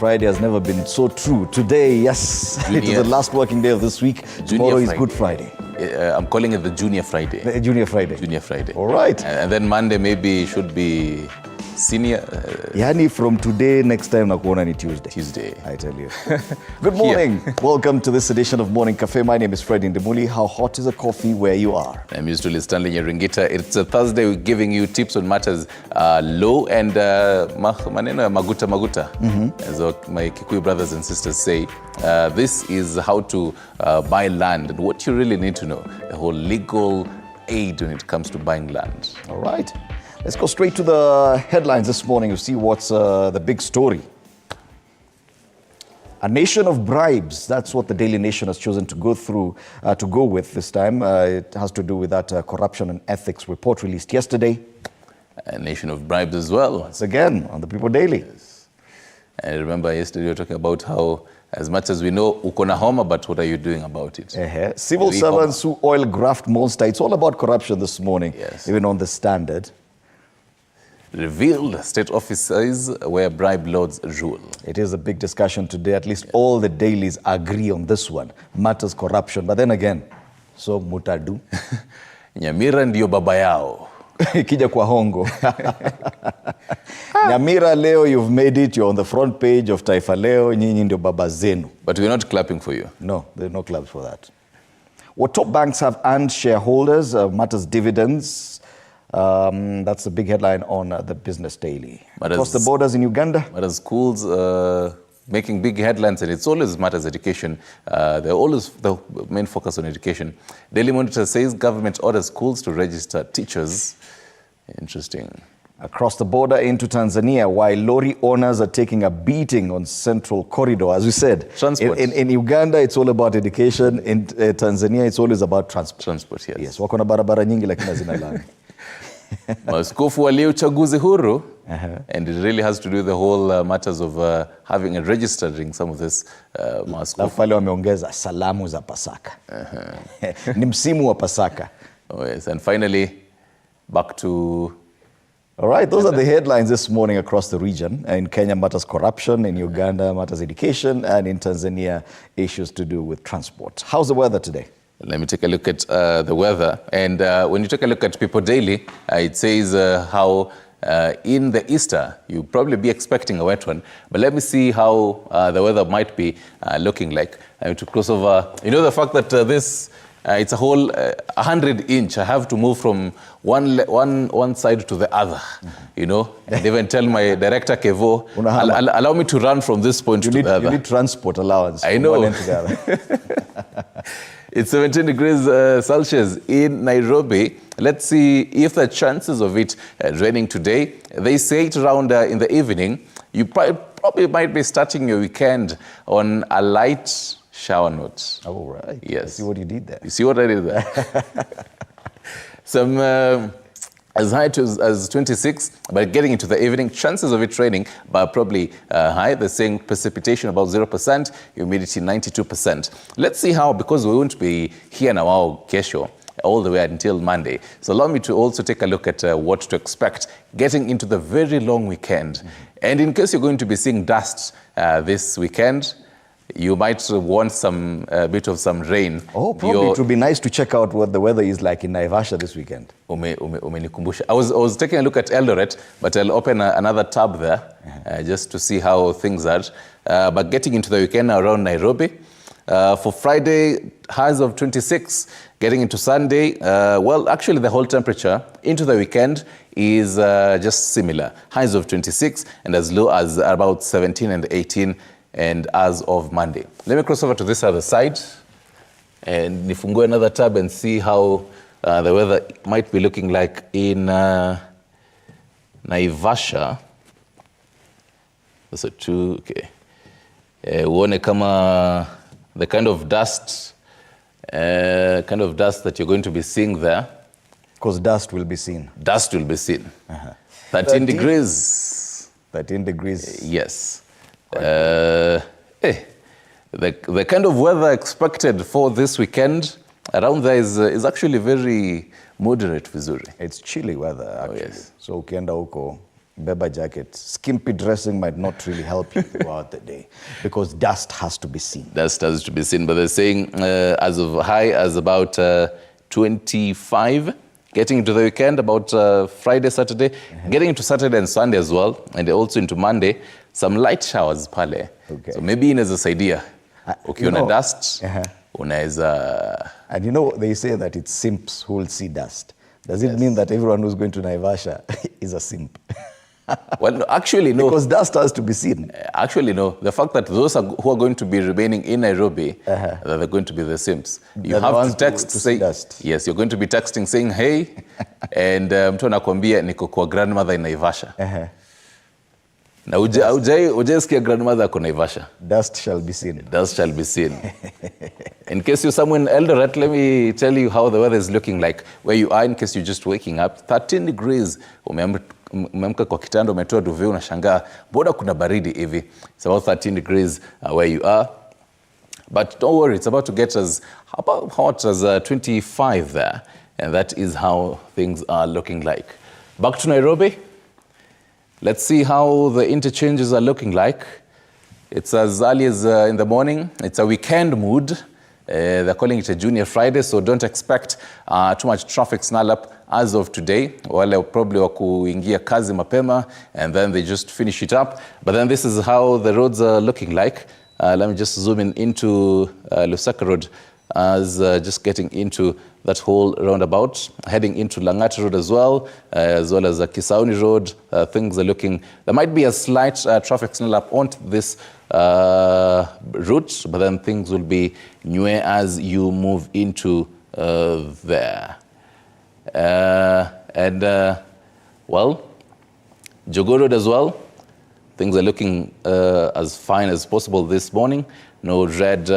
Friday has never been so true. Today, yes, it is the last working day of this week. Tomorrow is Good Friday. I'm calling it the Junior Friday. The Junior Friday. Junior Friday. All right. And then Monday maybe should be Senior. Yani from today, next time nakuona ni Tuesday. Tuesday. I tell you. Good morning. Welcome to this edition of Morning Cafe. My name is Fred Indemuli. How hot is a coffee where you are? I'm usually Stanley Nyeringita. It's a Thursday. We're giving you tips on matters low and maneno maguta. As my Kikuyu brothers and sisters say, this is how to buy land and what you really need to know. The whole legal aid when it comes to buying land. All right. Let's go straight to the headlines this morning to see what's the big story. A nation of bribes. That's what the Daily Nation has chosen to go with this time. It has to do with that corruption and ethics report released yesterday. A nation of bribes as well. Once again, on the People Daily. Yes. And I remember yesterday we were talking about how, as much as we know, uko na homa, but what are you doing about it? Civil servants who oil graft monster. It's all about corruption this morning, yes. Even on the Standard. Revealed state offices where bribe lords rule. It is a big discussion today. At least all the dailies agree on this one. Matters corruption. But then again, so mutadu. Nyamira ndio baba yao. Kija kwa hongo. Nyamira leo, you've made it. You're on the front page of Taifa Leo. Nyinyi ndio baba zenu. But we're not clapping for you. No, there are no claps for that. What top banks have earned shareholders, matters dividends. That's the big headline on the Business Daily. Across the borders in Uganda. But as schools making big headlines, and it's always matters education. They're always the main focus on education. Daily Monitor says government orders schools to register teachers. Interesting. Across the border into Tanzania, while lorry owners are taking a beating on Central Corridor, as we said. Transport. In Uganda, it's all about education. In Tanzania, it's always about transport. Transport, yes. Yes, wako na barabara nyingi lakini hazina lami. Maaskofu walio uchaguzi huru, and it really has to do with the whole matters of having and registering some of this maaskofu. Pale wameongeza salamu za Pasaka. Ni msimu wa Pasaka. Oh yes, and finally, back to... All right, those are the headlines this morning across the region. In Kenya, matters corruption. In Uganda, matters education. And in Tanzania, issues to do with transport. How's the weather today? Let me take a look at the weather. And when you take a look at People Daily, it says how in the Easter, you'll probably be expecting a wet one. But let me see how the weather might be looking like. I have to cross over. You know the fact that this, it's a whole 100 inch. I have to move from one side to the other, you know. And even tell my director, Kevo, allow me to run from this point to the other. You need transport allowance. I know. One end to the other. It's 17 degrees Celsius in Nairobi. Let's see if the chances of it raining today. They say it around in the evening. You probably might be starting your weekend on a light shower note. Oh, right. Yes. I see what you did there. You see what I did there? Some... as high as 26, but getting into the evening, chances of it raining, but probably high. They're saying precipitation about 0%, humidity 92%. Let's see how, because we won't be here now, kesho, all the way until Monday. So allow me to also take a look at what to expect getting into the very long weekend. And in case you're going to be seeing dust this weekend, you might want some bit of some rain. Oh, probably it would be nice to check out what the weather is like in Naivasha this weekend. I was taking a look at Eldoret, but I'll open another tab there just to see how things are. But getting into the weekend around Nairobi. For Friday, highs of 26. Getting into Sunday, well, actually the whole temperature into the weekend is just similar. Highs of 26 and as low as about 17 and 18. And as of Monday. Let me cross over to this other side and nifungue another tab and see how the weather might be looking like in Naivasha. That's a two, okay. Uone kama the kind of dust that you're going to be seeing there. Because dust will be seen. Dust will be seen. 13 degrees. 13 degrees. Yes. The kind of weather expected for this weekend around there is actually very moderate, vizuri. It's chilly weather, actually. Oh, yes. So ukienda huko, Beba jacket. Skimpy dressing might not really help you throughout the day because dust has to be seen. Dust has to be seen, but they're saying as of high as about 25, getting into the weekend about Friday, Saturday, getting into Saturday and Sunday as well, and also into Monday, some light showers pale. Okay. So maybe inaweza saidia. Ukiona dust, unaweza... And you know, they say that it's simps who will see dust. Does it mean that everyone who's going to Naivasha is a simp? Well, no, actually, no. Because dust has to be seen. Actually, no. The fact that those who are going to be remaining in Nairobi, that they're going to be the simps. You have to text to say, dust. Yes, you're going to be texting saying, hey, and mtu anakuambia niko kwa grandmother in Naivasha. Na ujasikia grandmother ako Naivasha. Dust shall be seen. Dust shall be seen. In case you're somewhere in Eldoret, let me tell you how the weather is looking like where you are in case you're just waking up. 13 degrees. Umeamka kwa kitanda, umetoa duvet, unashangaa boda kuna baridi hivi. It's about 13 degrees where you are. But don't worry, it's about to get as about hot as 25 there. And that is how things are looking like. Back to Nairobi. Let's see how the interchanges are looking like. It's as early as in the morning. It's a weekend mood. They're calling it a Junior Friday, so don't expect too much traffic snarl up as of today. Wale probably wakuingia kazi mapema, and then they just finish it up. But then this is how the roads are looking like. Let me just zoom in into Lusaka Road as just getting into that whole roundabout, heading into Langata Road as well as Kisauni Road. Things are looking, there might be a slight traffic snarl up on this route, but then things will be new as you move into there. Well, Jogoo Road as well. Things are looking as fine as possible this morning. No red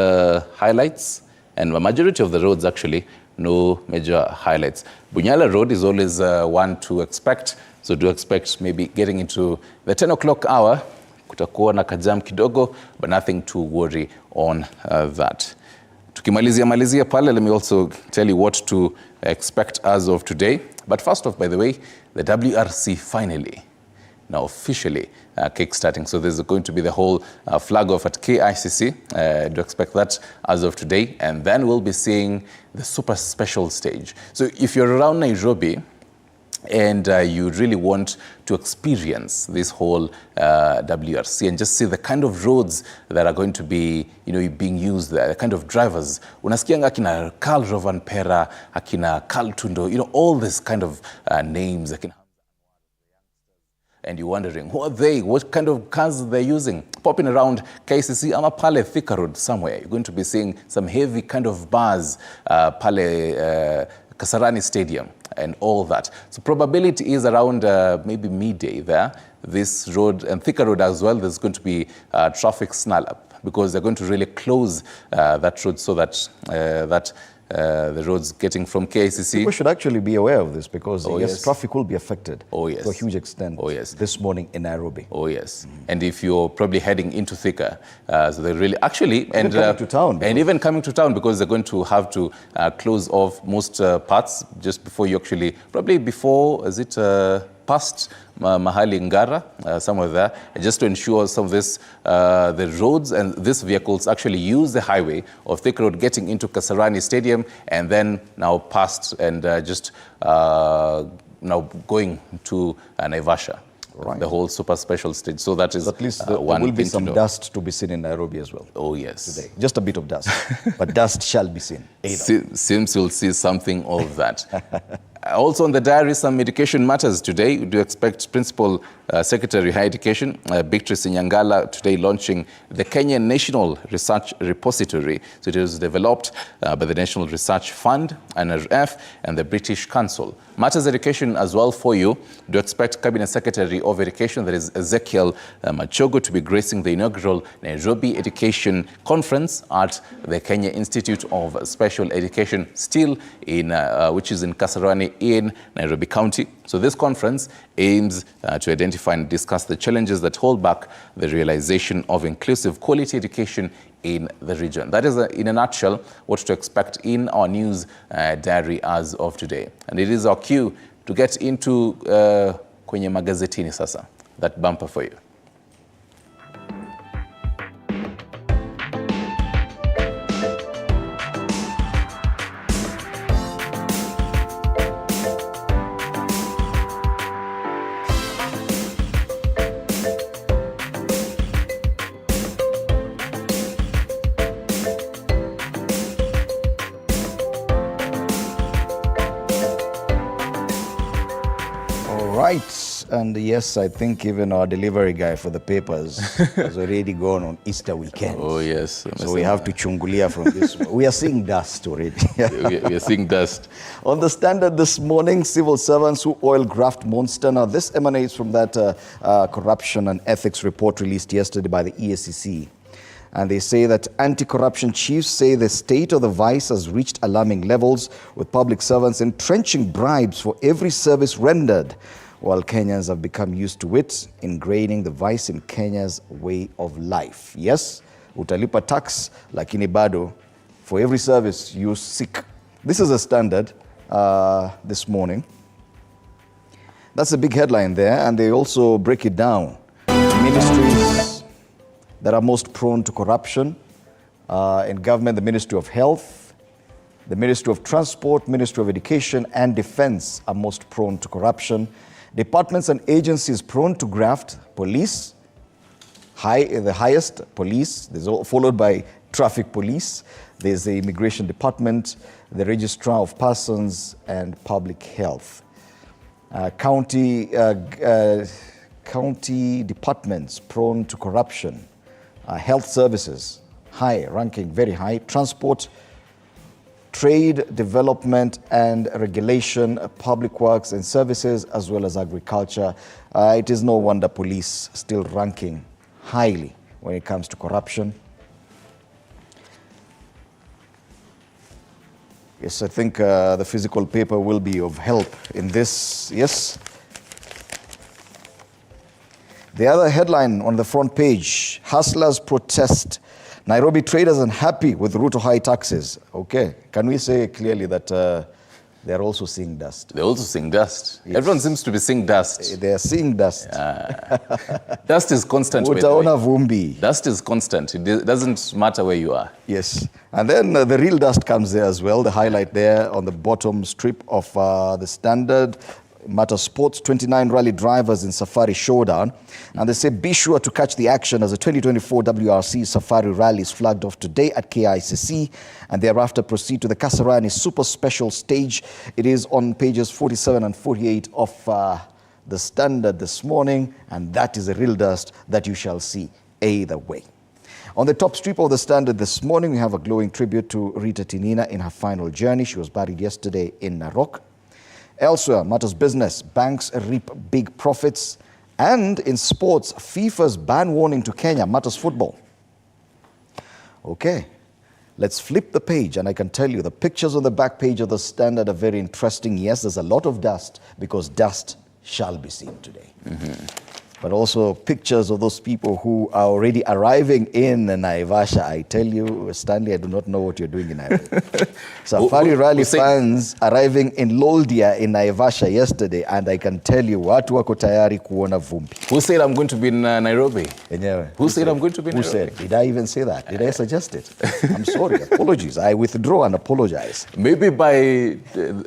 highlights, and the majority of the roads actually no major highlights. Bunyala Road is always one to expect, so do expect maybe getting into the 10 o'clock hour, kutakuwa na kajam kidogo, but nothing to worry on that. Tukimalizia pale, let me also tell you what to expect as of today. But first off, by the way, the WRC finally, now officially kickstarting. So there's going to be the whole flag off at KICC. Do expect that as of today. And then we'll be seeing the super special stage. So if you're around Nairobi and you really want to experience this whole WRC and just see the kind of roads that are going to be, being used there, the kind of drivers. Unasikianga akina Carl Rovanpera, akina Carl Tundo, all this kind of names. And you're wondering, who are they? What kind of cars they're using? Popping around KCC, ama pale Thika Road somewhere. You're going to be seeing some heavy kind of bars, pale Kasarani Stadium and all that. So probability is around maybe midday there. This road and Thika Road as well, there's going to be traffic snarl up because they're going to really close that road so that the roads getting from KICC. People should actually be aware of this because yes, traffic will be affected to a huge extent this morning in Nairobi. Oh yes. And if you're probably heading into Thika, so they're really actually and coming to town, and even coming to town because they're going to have to close off most parts just before you actually probably before past Mahali Ngara, somewhere there, just to ensure some of this, the roads and these vehicles actually use the highway of Thika Road getting into Kasarani Stadium and then now past and just now going to Naivasha. Right. The whole super special stage. So that is at least there will be some dust to be seen in Nairobi as well. Oh yes. Today. Just a bit of dust. But dust shall be seen. Seems you'll see something of that. Also on the diary, some education matters today. We do expect Principal Secretary Higher Education, Beatrice Nyangala, today launching the Kenyan National Research Repository. So it was developed by the National Research Fund, NRF, and the British Council. Matters education as well for you. Do expect Cabinet Secretary of Education, that is Ezekiel Machogo, to be gracing the inaugural Nairobi Education Conference at the Kenya Institute of Special Education, still in which is in Kasarani in Nairobi County. So this conference aims to identify and discuss the challenges that hold back the realization of inclusive quality education in the region. That is, in a nutshell, what to expect in our news diary as of today. And it is our cue to get into kwenye magazetini sasa. That bumper for you. Right, and yes, I think even our delivery guy for the papers has already gone on Easter weekend. Oh yes. So we have to chungulia from this. We are seeing dust already. we are seeing dust. On the Standard this morning, civil servants who oil graft monster. Now this emanates from that corruption and ethics report released yesterday by the EACC. And they say that anti-corruption chiefs say the state of the vice has reached alarming levels, with public servants entrenching bribes for every service rendered, while Kenyans have become used to it, ingraining the vice in Kenya's way of life. Yes, utalipa tax, lakini bado, for every service you seek. This is a Standard this morning. That's a big headline there, and they also break it down. Ministries that are most prone to corruption in government: the Ministry of Health, the Ministry of Transport, Ministry of Education and Defense are most prone to corruption. Departments and agencies prone to graft: police, the highest, police, followed by traffic police. There's the Immigration Department, the Registrar of Persons and Public Health. County departments prone to corruption. Health services, high ranking, very high. Transport, trade, development and regulation, public works and services, as well as agriculture. It is no wonder police still ranking highly when it comes to corruption. Yes, I think the physical paper will be of help in this. Yes. The other headline on the front page: hustlers protest. Nairobi traders unhappy with Ruto high taxes. Okay, can we say clearly that they're also seeing dust? They're also seeing dust. Yes. Everyone seems to be seeing dust. They're seeing dust. Dust is constant. Utaona vumbi. Dust is constant. It doesn't matter where you are. Yes. And then the real dust comes there as well. The highlight there on the bottom strip of the Standard. Matter Sports, 29 rally drivers in Safari Showdown. And they say be sure to catch the action as the 2024 WRC Safari Rally is flagged off today at KICC, and thereafter proceed to the Kasarani Super Special Stage. It is on pages 47 and 48 of the Standard this morning, and that is the real dust that you shall see either way. On the top strip of the Standard this morning, we have a glowing tribute to Rita Tinina in her final journey. She was buried yesterday in Narok. Elsewhere, matters business, banks reap big profits. And in sports, FIFA's ban warning to Kenya, matters football. Okay, let's flip the page, and I can tell you the pictures on the back page of the Standard are very interesting. Yes, there's a lot of dust, because dust shall be seen today. But also pictures of those people who are already arriving in Naivasha. I tell you, Stanley, I do not know what you're doing in Nairobi. Safari Rally fans arriving in Loldia in Naivasha yesterday, and I can tell you, watu wako tayari kuona vumbi. Who said I'm going to be in Nairobi? Who said I'm going to be in Who Nairobi? said? Did I even say that? Did I suggest it? I'm sorry. Apologies. I withdraw and apologize. Maybe by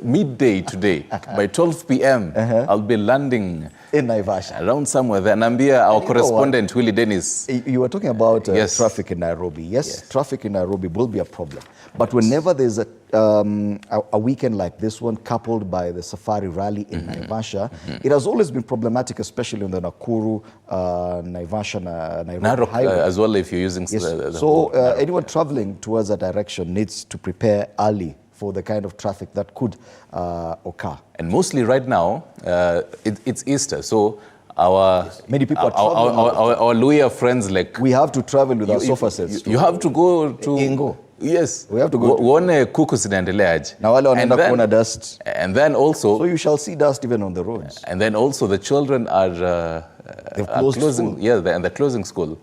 midday today, by 12 p.m., I'll be landing in Naivasha. Around somewhere there. Nambia, our correspondent, Willie Dennis. You were talking about yes. traffic in Nairobi. Yes, traffic in Nairobi will be a problem. But whenever there's a weekend like this one, coupled by the Safari Rally in Naivasha, it has always been problematic, especially on the Nakuru, Naivasha, Nairobi highway. As well, if you're using anyone traveling towards that direction needs to prepare early for the kind of traffic that could occur. And mostly right now, it's Easter, so many people are traveling. Our Luya friends, like... We have to travel with our sofa sets. You have to go to... Ingo. Yes. We have to go. Uone kuku zinaendeleaje. Na wale wanaenda kuona dust. And then also... So you shall see dust even on the roads. And then also the children are closing. Yeah, and they're closing school.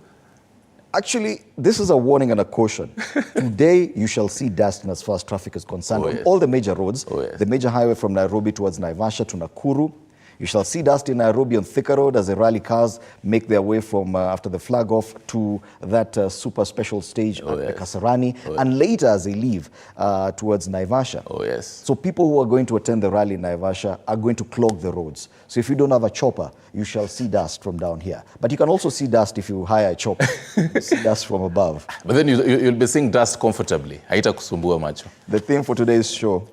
Actually, this is a warning and a caution. Today, you shall see dust as far as traffic is concerned. On all the major roads, the major highway from Nairobi towards Naivasha to Nakuru, You shall see dust in Nairobi on Thika Road as the rally cars make their way from after the flag off to that super special stage at the Kasarani, and later as they leave towards Naivasha. Oh, yes. So people who are going to attend the rally in Naivasha are going to clog the roads. So if you don't have a chopper, you shall see dust from down here. But you can also see dust if you hire a chopper. You see dust from above. But then you'll be seeing dust comfortably. Haitakusumbua macho. The theme for today's show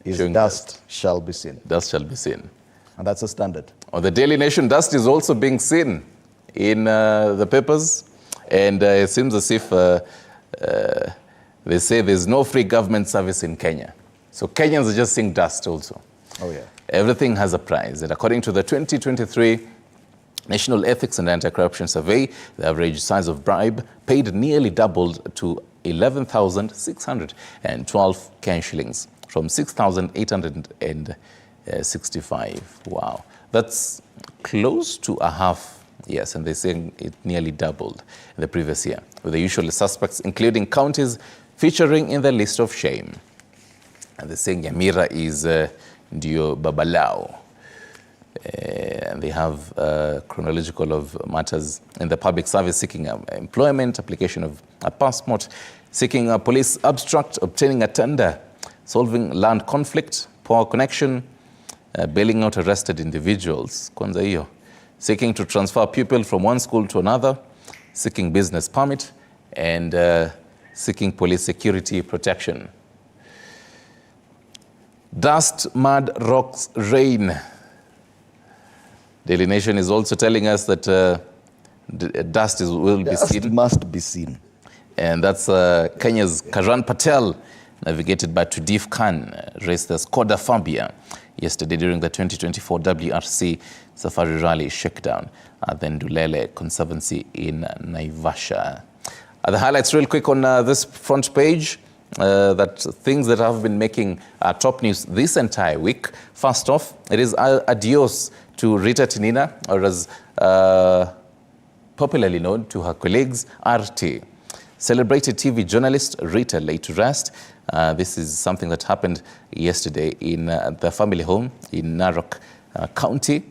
is dust shall be seen. Dust shall be seen. And that's a standard. On the Daily Nation, dust is also being seen in the papers. And it seems as if they say there's no free government service in Kenya. So Kenyans are just seeing dust also. Oh, yeah. Everything has a price. And according to the 2023 National Ethics and Anti-Corruption Survey, the average size of bribe paid nearly doubled to 11,612 Kenyan shillings from 6,865. Wow. That's close to a half. Yes, and they're saying it nearly doubled in the previous year, with the usual suspects, including counties featuring in the list of shame. And they're saying Nyamira is Ndio Babalao. And they have chronological of matters in the public service, seeking employment, application of a passport, seeking a police abstract, obtaining a tender, solving land conflict, poor connection, bailing out arrested individuals, kwanza hiyo, seeking to transfer pupil from one school to another, seeking business permit, and seeking police security protection. Dust, mud, rocks, rain. Daily Nation is also telling us that dust will be seen. Dust must be seen. And that's Kenya's Karan Patel, navigated by Tudif Khan, raced the Skoda Fabia yesterday during the 2024 WRC Safari Rally shakedown at the Ndulele Conservancy in Naivasha. The highlights real quick on this front page. That things that have been making top news this entire week. First off, it is adios to Rita Tinina, or as popularly known to her colleagues, RT. Celebrated TV journalist Rita laid to rest. This is something that happened yesterday in the family home in Narok County.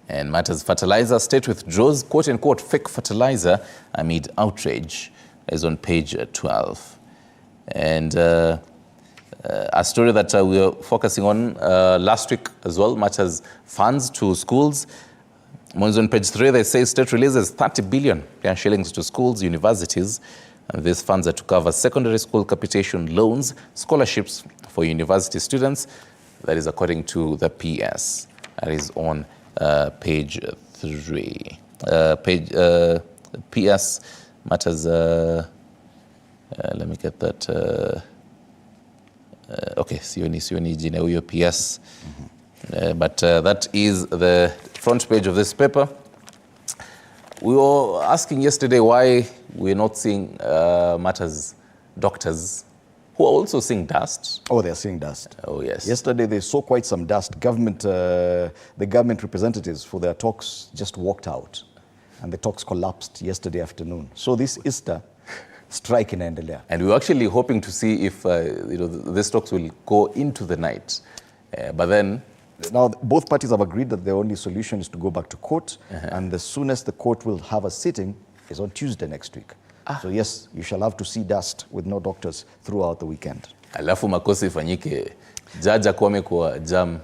And matters Fertiliser, state withdraws quote-unquote fake fertilizer amid outrage, is on page 12. And a story that we were focusing on last week as well, matters funds to schools. On page 3, they say state releases 30 billion shillings to schools, universities. And these funds are to cover secondary school capitation loans, scholarships for university students. That is according to the PS. That is on page 3. PS matters... let me get that. Okay, sioni jina huyo PS. But that is the front page of this paper. We were asking yesterday why we're not seeing matters doctors who are also seeing dust. Oh, they're seeing dust. Oh, yes. Yesterday they saw quite some dust. The government representatives for their talks just walked out, and the talks collapsed yesterday afternoon. So this Easter, strike inaendelea. And we were actually hoping to see if these talks will go into the night. But then... Now, both parties have agreed that the only solution is to go back to court. And the soonest the court will have a sitting is on Tuesday next week. So yes, you shall have to see dust with no doctors throughout the weekend. Alafu makosa ifanyike, judge akuwa amekuwa jam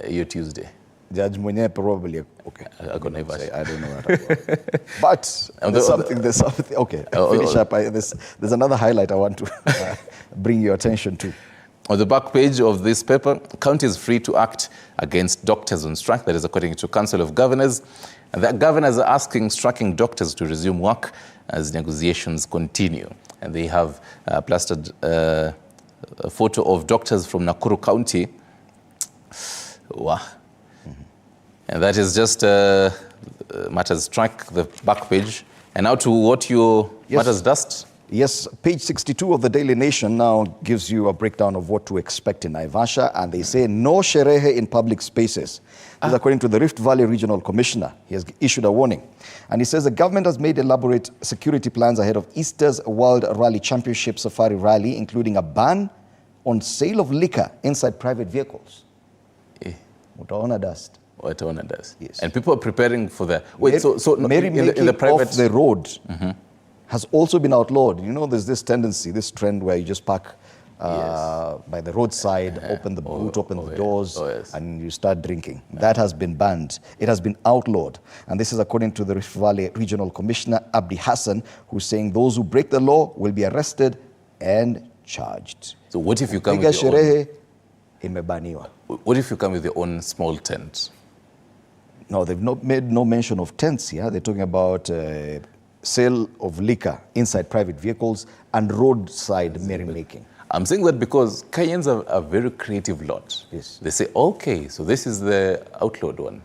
hiyo Tuesday. Judge mwenyewe probably, okay. I don't know that. But there's something, okay, finish up. There's another highlight I want to bring your attention to. On the back page of this paper, county is free to act against doctors on strike. That is according to Council of Governors. And the governors are asking striking doctors to resume work as negotiations continue. And they have plastered a photo of doctors from Nakuru County. Wow. And that is just matters strike, the back page. And now to what your matters dust. Yes, page 62 of the Daily Nation now gives you a breakdown of what to expect in Naivasha, and they say no sherehe in public spaces. This is according to the Rift Valley Regional Commissioner. He has issued a warning. And he says the government has made elaborate security plans ahead of Easter's World Rally Championship Safari Rally, including a ban on sale of liquor inside private vehicles. utaona dust. Wataona dust. Yes. And people are preparing for the... Wait, so in the private... off the road has also been outlawed. You know, there's this tendency, this trend where you just park by the roadside, open the boot, open the doors, and you start drinking. That has been banned. It has been outlawed. And this is according to the Rift Valley Regional Commissioner, Abdi Hassan, who's saying those who break the law will be arrested and charged. So what if you come with your own... imebaniwa. What if you come with your own small tent? No, they've not made no mention of tents here. They're talking about sale of liquor inside private vehicles and roadside merrymaking. I'm saying that because Kenyans are a very creative lot. Yes. They say, okay, so this is the outlawed one.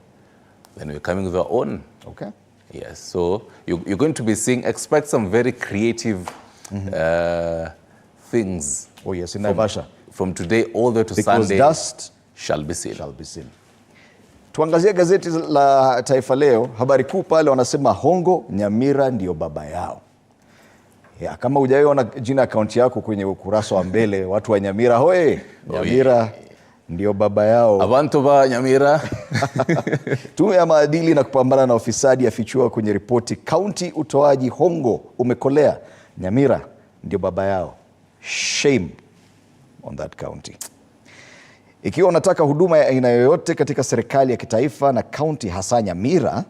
Then we're coming with our own. Okay. Yes, so you're going to be seeing, expect some very creative things. Oh yes, in Naivasha. From today all the way to because Sunday. Dust shall be seen. Shall be seen. Tuangazie gazeti la Taifa Leo, habari kuu pale wanasema Hongo Nyamira ndio baba yao. Ya, kama hujaiona jina akaunti yako kwenye ukurasa wa mbele, watu wa Nyamira hoye, Nyamira ndio baba yao. Abantu ba Nyamira. Tume ya maadili na kupambana na ufisadi yafichua kwenye ripoti kaunti utoaji hongo umekolea. Nyamira ndio baba yao. Shame on that county. Ikiwa unataka huduma ya aina yoyote katika serikali ya kitaifa na kaunti hasa Nyamira,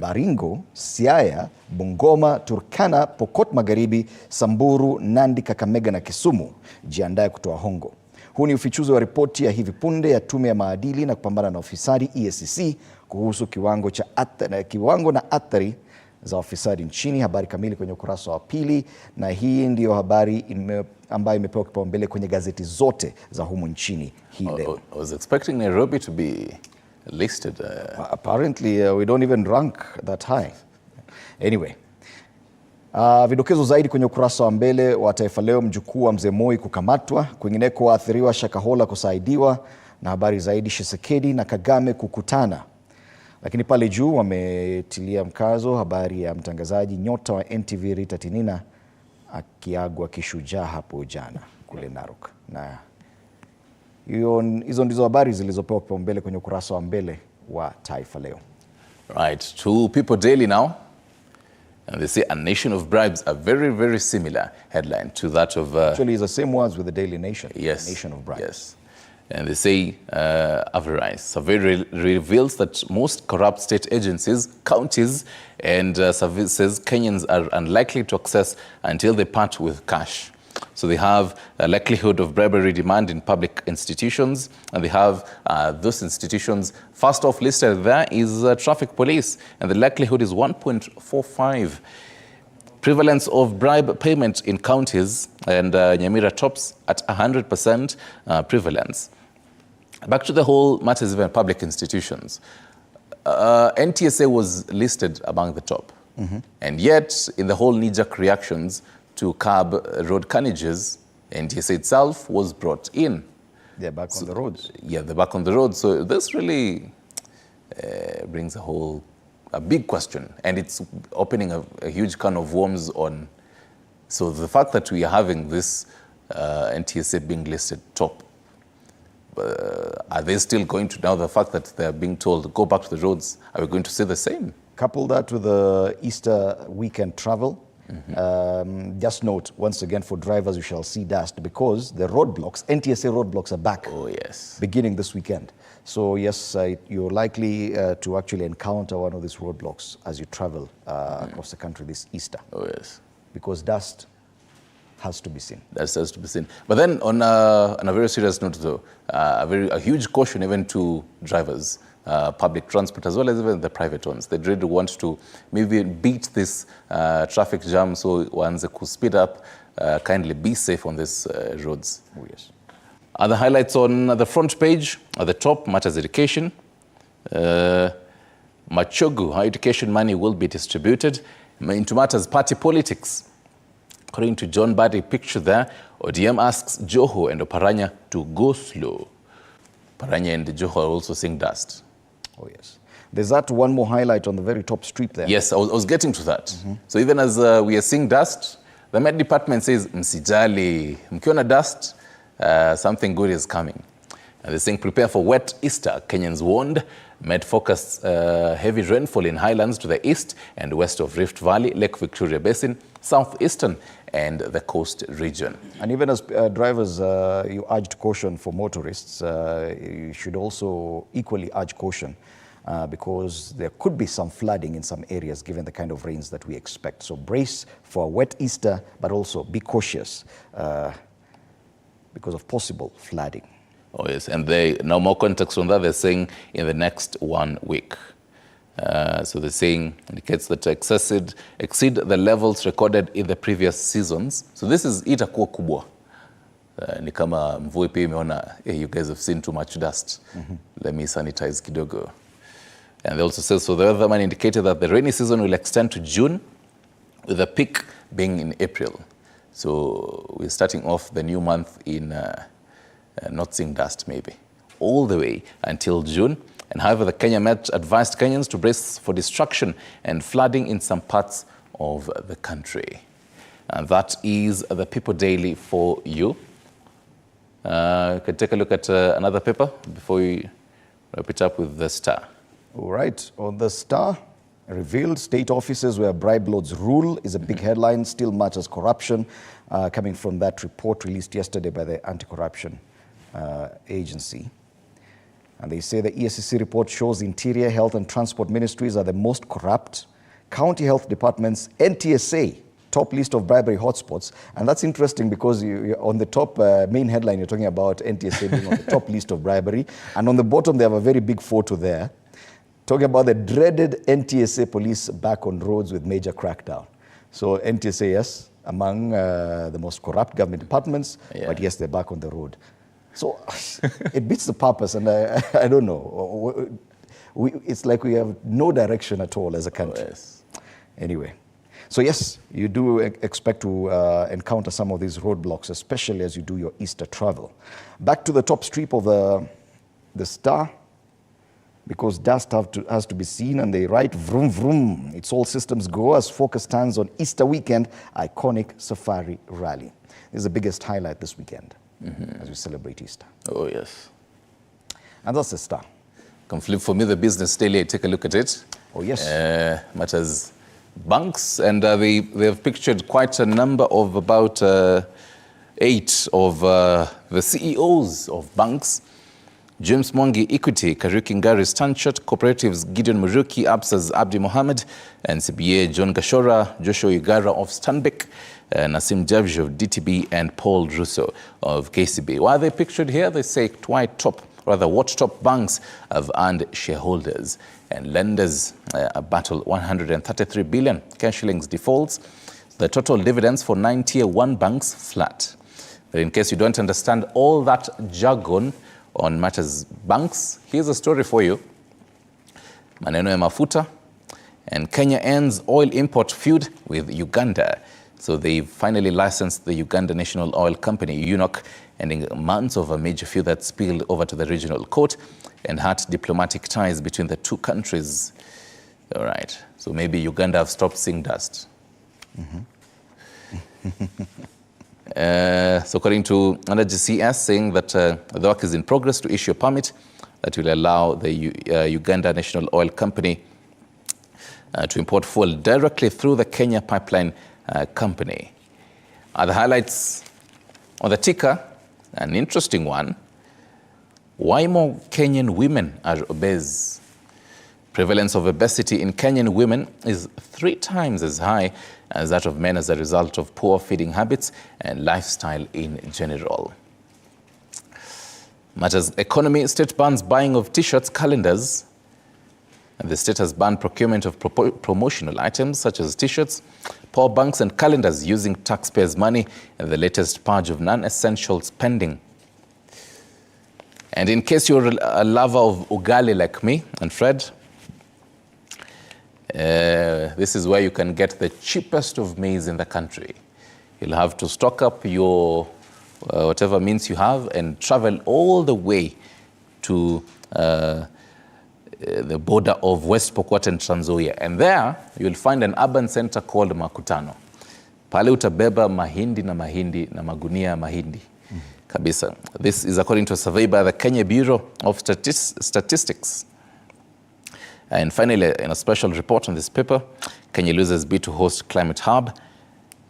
Baringo, Siaya, Bungoma, Turkana, Pokot Magharibi, Samburu, Nandi, Kakamega na Kisumu, jiandae kutoa hongo. Huu ni ufichuzi wa ripoti ya hivi punde ya tume ya maadili na kupambana na ufisadi EACC kuhusu kiwango na athari za ufisadi nchini. Habari kamili kwenye ukurasa wa pili, na hii ndiyo habari ambayo imepewa kipaumbele kwenye gazeti zote za humu nchini hii leo. I was expecting Nairobi to be listed. Apparently we don't even rank that high. Anyway, vidokezo zaidi kwenye ukurasa wa mbele wa Taifa Leo, mjukuu wa Mzee Moi kukamatwa, kwingineko waathiriwa Shakahola kusaidiwa, na habari zaidi Tshisekedi na Kagame kukutana. Lakini pale juu wametilia mkazo habari ya mtangazaji nyota wa NTV Rita Tinina akiagwa kishujaa hapo jana kule Narok. Na hizo ndizo habari zilizopewa kipaumbele kwenye ukurasa wa mbele wa Taifa Leo. Right, to People Daily now. And they say a nation of bribes, a very, very similar headline to that of... Actually, it's the same words with the Daily Nation. Yes. A nation of bribes. Yes. And they say avarice. Survey reveals that most corrupt state agencies, counties, and services Kenyans are unlikely to access until they part with cash. So they have a likelihood of bribery demand in public institutions, and they have those institutions. First off listed there is traffic police, and the likelihood is 1.45. Prevalence of bribe payment in counties, and Nyamira tops at 100% prevalence. Back to the whole matters of public institutions. NTSA was listed among the top. And yet, in the whole knee-jerk reactions to curb road carnages, NTSA itself was brought in. They're back on the roads. Yeah, they're back on the road. So this really brings a big question, and it's opening a huge can of worms on. So the fact that we are having this NTSA being listed top, are they still going to, now the fact that they're being told, go back to the roads, are we going to say the same? Couple that with the Easter weekend travel. Just note, once again, for drivers, you shall see dust because the roadblocks, NTSA roadblocks are back. Oh, yes. Beginning this weekend. So, yes, you're likely to actually encounter one of these roadblocks as you travel across the country this Easter. Oh, yes. Because dust has to be seen. That has to be seen. But then, on a very serious note, though, a huge caution even to drivers, public transport as well as even the private ones. They really want to maybe beat this traffic jam, so once could speed up, kindly be safe on these roads. Oh, yes. Other highlights on the front page at the top, matters education. Machogu, how education money will be distributed. Into matters party politics. According to John Barry, picture there, ODM asks Joho and Oparanya to go slow. Oparanya and Joho are also seeing dust. Oh, yes. There's that one more highlight on the very top strip there. Yes, I was getting to that. So even as we are seeing dust, the Met Department says, msijali, mkiona dust, something good is coming. And they're saying, prepare for wet Easter, Kenyans warned. Met forecast heavy rainfall in highlands to the east and west of Rift Valley, Lake Victoria Basin, southeastern and the coast region. And even as drivers, you urged caution for motorists. You should also equally urge caution because there could be some flooding in some areas given the kind of rains that we expect. So brace for a wet Easter, but also be cautious because of possible flooding. Oh yes, and now more context on that, they're saying in the next 1 week. So they're saying indicates that exceed the levels recorded in the previous seasons. So this is itakuwa kubwa. Ni kama mvua pia imeona, hey, you guys have seen too much dust. Let me sanitize kidogo. And they also say, so the weatherman indicated that the rainy season will extend to June, with the peak being in April. So we're starting off the new month in not seeing dust maybe, all the way until June. And however, the Kenya Met advised Kenyans to brace for destruction and flooding in some parts of the country. And that is the People Daily for you. You can take a look at another paper before we wrap it up with the Star. All right, on the Star, revealed state offices where bribe lords rule is a big headline. Still matters corruption, coming from that report released yesterday by the Anti-Corruption Agency. And they say the ESCC report shows Interior, Health and Transport Ministries are the most corrupt. County Health Departments, NTSA, top list of bribery hotspots. And that's interesting because you're on the top main headline, you're talking about NTSA being on the top list of bribery. And on the bottom, they have a very big photo there, talking about the dreaded NTSA police back on roads with major crackdown. So NTSA, yes, among the most corrupt government departments, but yes, they're back on the road. So it beats the purpose, and I don't know. It's like we have no direction at all as a country. Oh, yes. Anyway, so yes, you do expect to encounter some of these roadblocks, especially as you do your Easter travel. Back to the top strip of the Star, because dust has to be seen, and they write, vroom, vroom. It's all systems go as focus stands on Easter weekend, iconic safari rally. This is the biggest highlight this weekend as we celebrate Easter. Oh, yes. And that's the Star. Come flip for me the Business Daily, take a look at it. Oh, yes. Matters banks, and they have pictured quite a number of about 8 of the CEOs of banks. James Mwangi, Equity, Kariuki Ngari, Stanchot, Cooperatives, Gideon Muruki, Absa's Abdi Mohammed, and CBA, John Gashora, Joshua Igara of Stanbic, Nasim Javj of DTB, and Paul Russo of KCB. Why are they pictured here? They say what top banks have earned shareholders and lenders battle 133 billion cash shillings defaults. The total dividends for 9 Tier 1 banks flat. But in case you don't understand all that jargon on matters banks, here's a story for you. Maneno ya mafuta, and Kenya ends oil import feud with Uganda. So they've finally licensed the Uganda National Oil Company, UNOC, ending months of a major feud that spilled over to the regional court and hurt diplomatic ties between the two countries. All right, so maybe Uganda have stopped seeing dust. So according to GCS, saying that the work is in progress to issue a permit that will allow the Uganda National Oil Company to import fuel directly through the Kenya Pipeline Company. The highlights on the ticker, an interesting one. Why more Kenyan women are obese? Prevalence of obesity in Kenyan women is 3 times as high as that of men as a result of poor feeding habits and lifestyle in general. Matters economy, state bans buying of T-shirts, calendars, and the state has banned procurement of promotional items such as T-shirts, power banks and calendars using taxpayers' money and the latest purge of non-essential spending. And in case you're a lover of ugali like me and Fred, this is where you can get the cheapest of maize in the country. You'll have to stock up your whatever means you have and travel all the way to the border of West Pokot and Trans Nzoia. And there you'll find an urban center called Makutano. Pale utabeba mahindi na magunia ya mahindi. Kabisa. This is according to a survey by the Kenya Bureau of Statistics. And finally, in a special report on this paper, Kenya loses bid to host Climate Hub.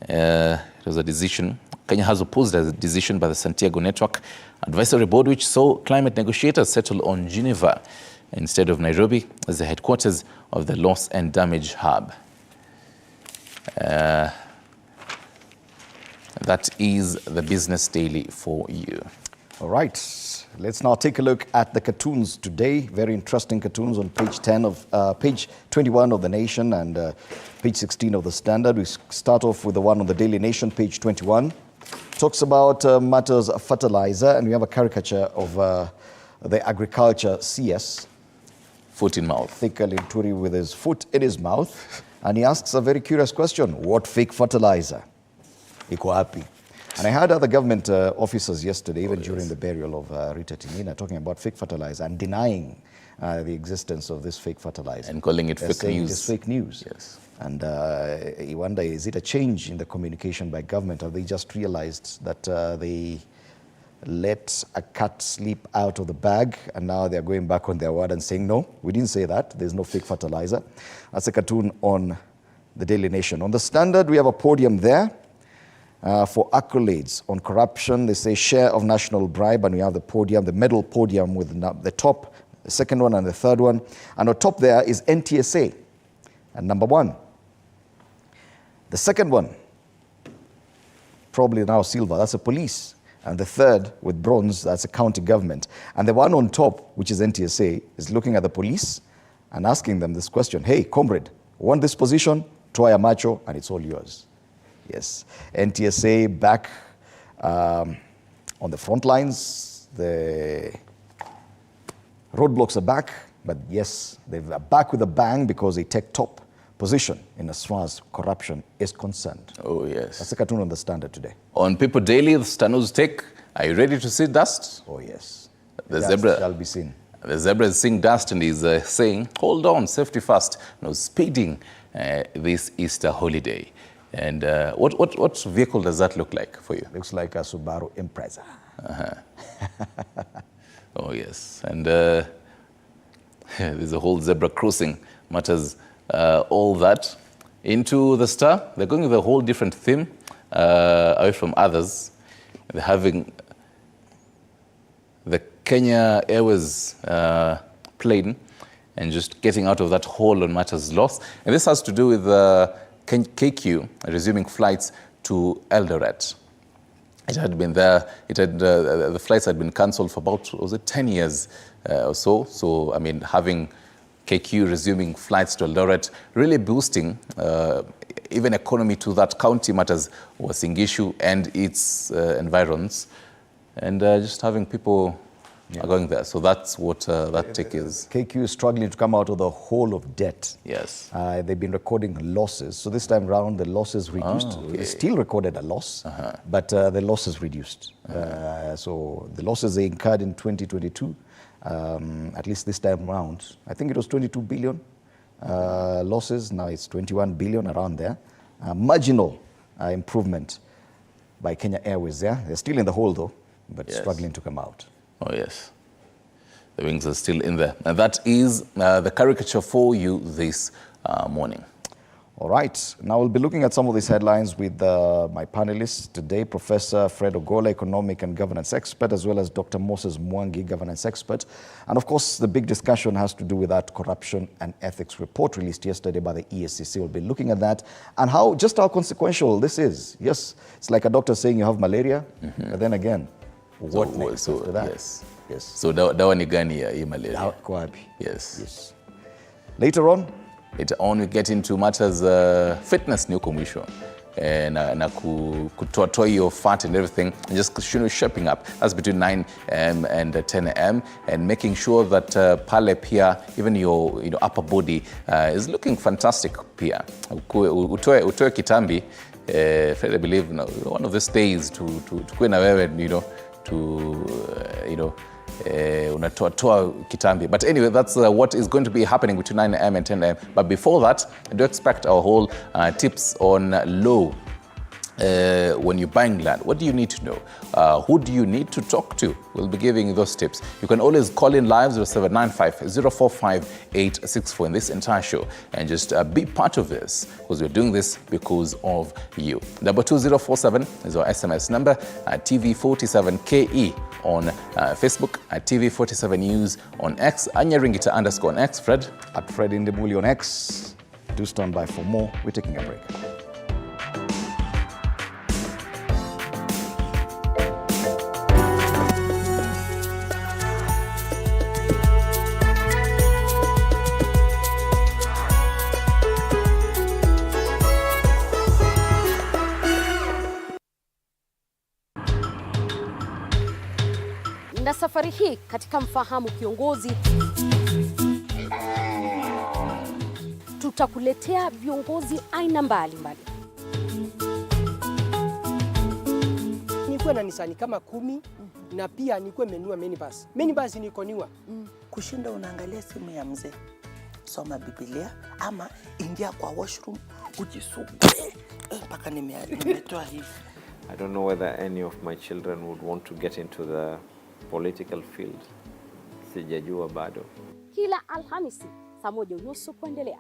It was a decision. Kenya has opposed a decision by the Santiago Network Advisory Board, which saw climate negotiators settle on Geneva instead of Nairobi as the headquarters of the Loss and Damage Hub. That is the Business Daily for you. All right, let's now take a look at the cartoons today. Very interesting cartoons on page 21 of The Nation and page 16 of The Standard. We start off with the one on the Daily Nation, page 21. Talks about matters of fertilizer, and we have a caricature of the agriculture CS. Foot in mouth. Thika Linturi with his foot in his mouth. And he asks a very curious question. What fake fertilizer? Iko happy. And I heard other government officers yesterday, even during the burial of Rita Tinina, talking about fake fertilizer and denying the existence of this fake fertilizer. And calling it fake news. It is fake news. Yes. And you wonder, is it a change in the communication by government? Have they just realized that they let a cat sleep out of the bag and now they're going back on their word and saying, no, we didn't say that. There's no fake fertilizer. That's a cartoon on the Daily Nation. On the Standard, we have a podium there. For accolades on corruption, they say share of national bribe, and we have the podium, the medal podium with the top, the second one and the third one. And on top there is NTSA, and number one. The second one, probably now silver, that's a police. And the third with bronze, that's a county government. And the one on top, which is NTSA, is looking at the police and asking them this question, hey, comrade, want this position? Try a macho, and it's all yours. Yes, NTSA back on the front lines. The roadblocks are back, but yes, they're back with a bang because they take top position in as far as corruption is concerned. Oh, yes. That's a cartoon on the Standard today. On People Daily, the Stanu's take, are you ready to see dust? Oh, yes. The Dust zebra shall be seen. The zebra is seeing dust and is saying, hold on, safety first. No speeding this Easter holiday. And what vehicle does that look like for you? Looks like a Subaru Impreza. Oh, yes. And there's a whole zebra crossing matters, all that. Into the Star, they're going with a whole different theme away from others. They're having the Kenya Airways plane and just getting out of that hole on matters lost. And this has to do with KQ resuming flights to Eldoret. It had been there, the flights had been cancelled for about, was it 10 years or so? So, I mean, having KQ resuming flights to Eldoret, really boosting even economy to that county matters was Singishu and its environs. And just having people are going there. So that's what that take is. KQ is struggling to come out of the hole of debt. Yes. They've been recording losses. So this time round, the losses reduced. okay. They still recorded a loss, but the losses reduced. So the losses they incurred in 2022, at least this time round, I think it was 22 billion losses. Now it's 21 billion, around there. Marginal improvement by Kenya Airways there. They're still in the hole though, but struggling to come out. Oh, yes. The wings are still in there. And that is the caricature for you this morning. All right. Now we'll be looking at some of these headlines with my panelists today, Professor Fred Ogola, economic and governance expert, as well as Dr. Moses Mwangi, governance expert. And of course, the big discussion has to do with that corruption and ethics report released yesterday by the ESCC. We'll be looking at that and just how consequential this is. Yes, it's like a doctor saying you have malaria, but then again, what next after that? Yes. Yes. So dawa ni gani ya hii malaria? Yes. Yes. Later on, we get into matters fitness ni huko mwisho. Na kutoa hiyo fat and everything, and just shaping up. That's between 9 a.m. and 10 a.m. and making sure that pale pia, even your upper body is looking fantastic pia. Utoe kitambi, I believe one of these days to kuwe na wewe, unatoa kitambi. But anyway, that's what is going to be happening between 9 a.m. and 10 a.m. But before that, I do expect our whole tips on low when you're buying land, what do you need to know? Who do you need to talk to? We'll be giving you those tips. You can always call in live 0795-045-864 in this entire show and just be part of this, because we're doing this because of you. Number 2047 is our SMS number, at TV47KE on Facebook, at TV47 News on X, Anyaringita _ on X, Fred. At Fred Indemuli on X. Do stand by for more. We're taking a break. Na safari hii katika Mfahamu Kiongozi tutakuletea viongozi aina mbalimbali. Nikuwe na Nisani kama 10 na pia nikuwe menua minibus. Minibus niko niwa. Kushinda unaangalia simu ya mzee, soma Biblia ama ingia kwa washroom ujisugue mpaka nimetoa hivi. I don't know whether any of my children would want to get into the political field. Sijajua bado. Kila Alhamisi saa 1:30 kuendelea.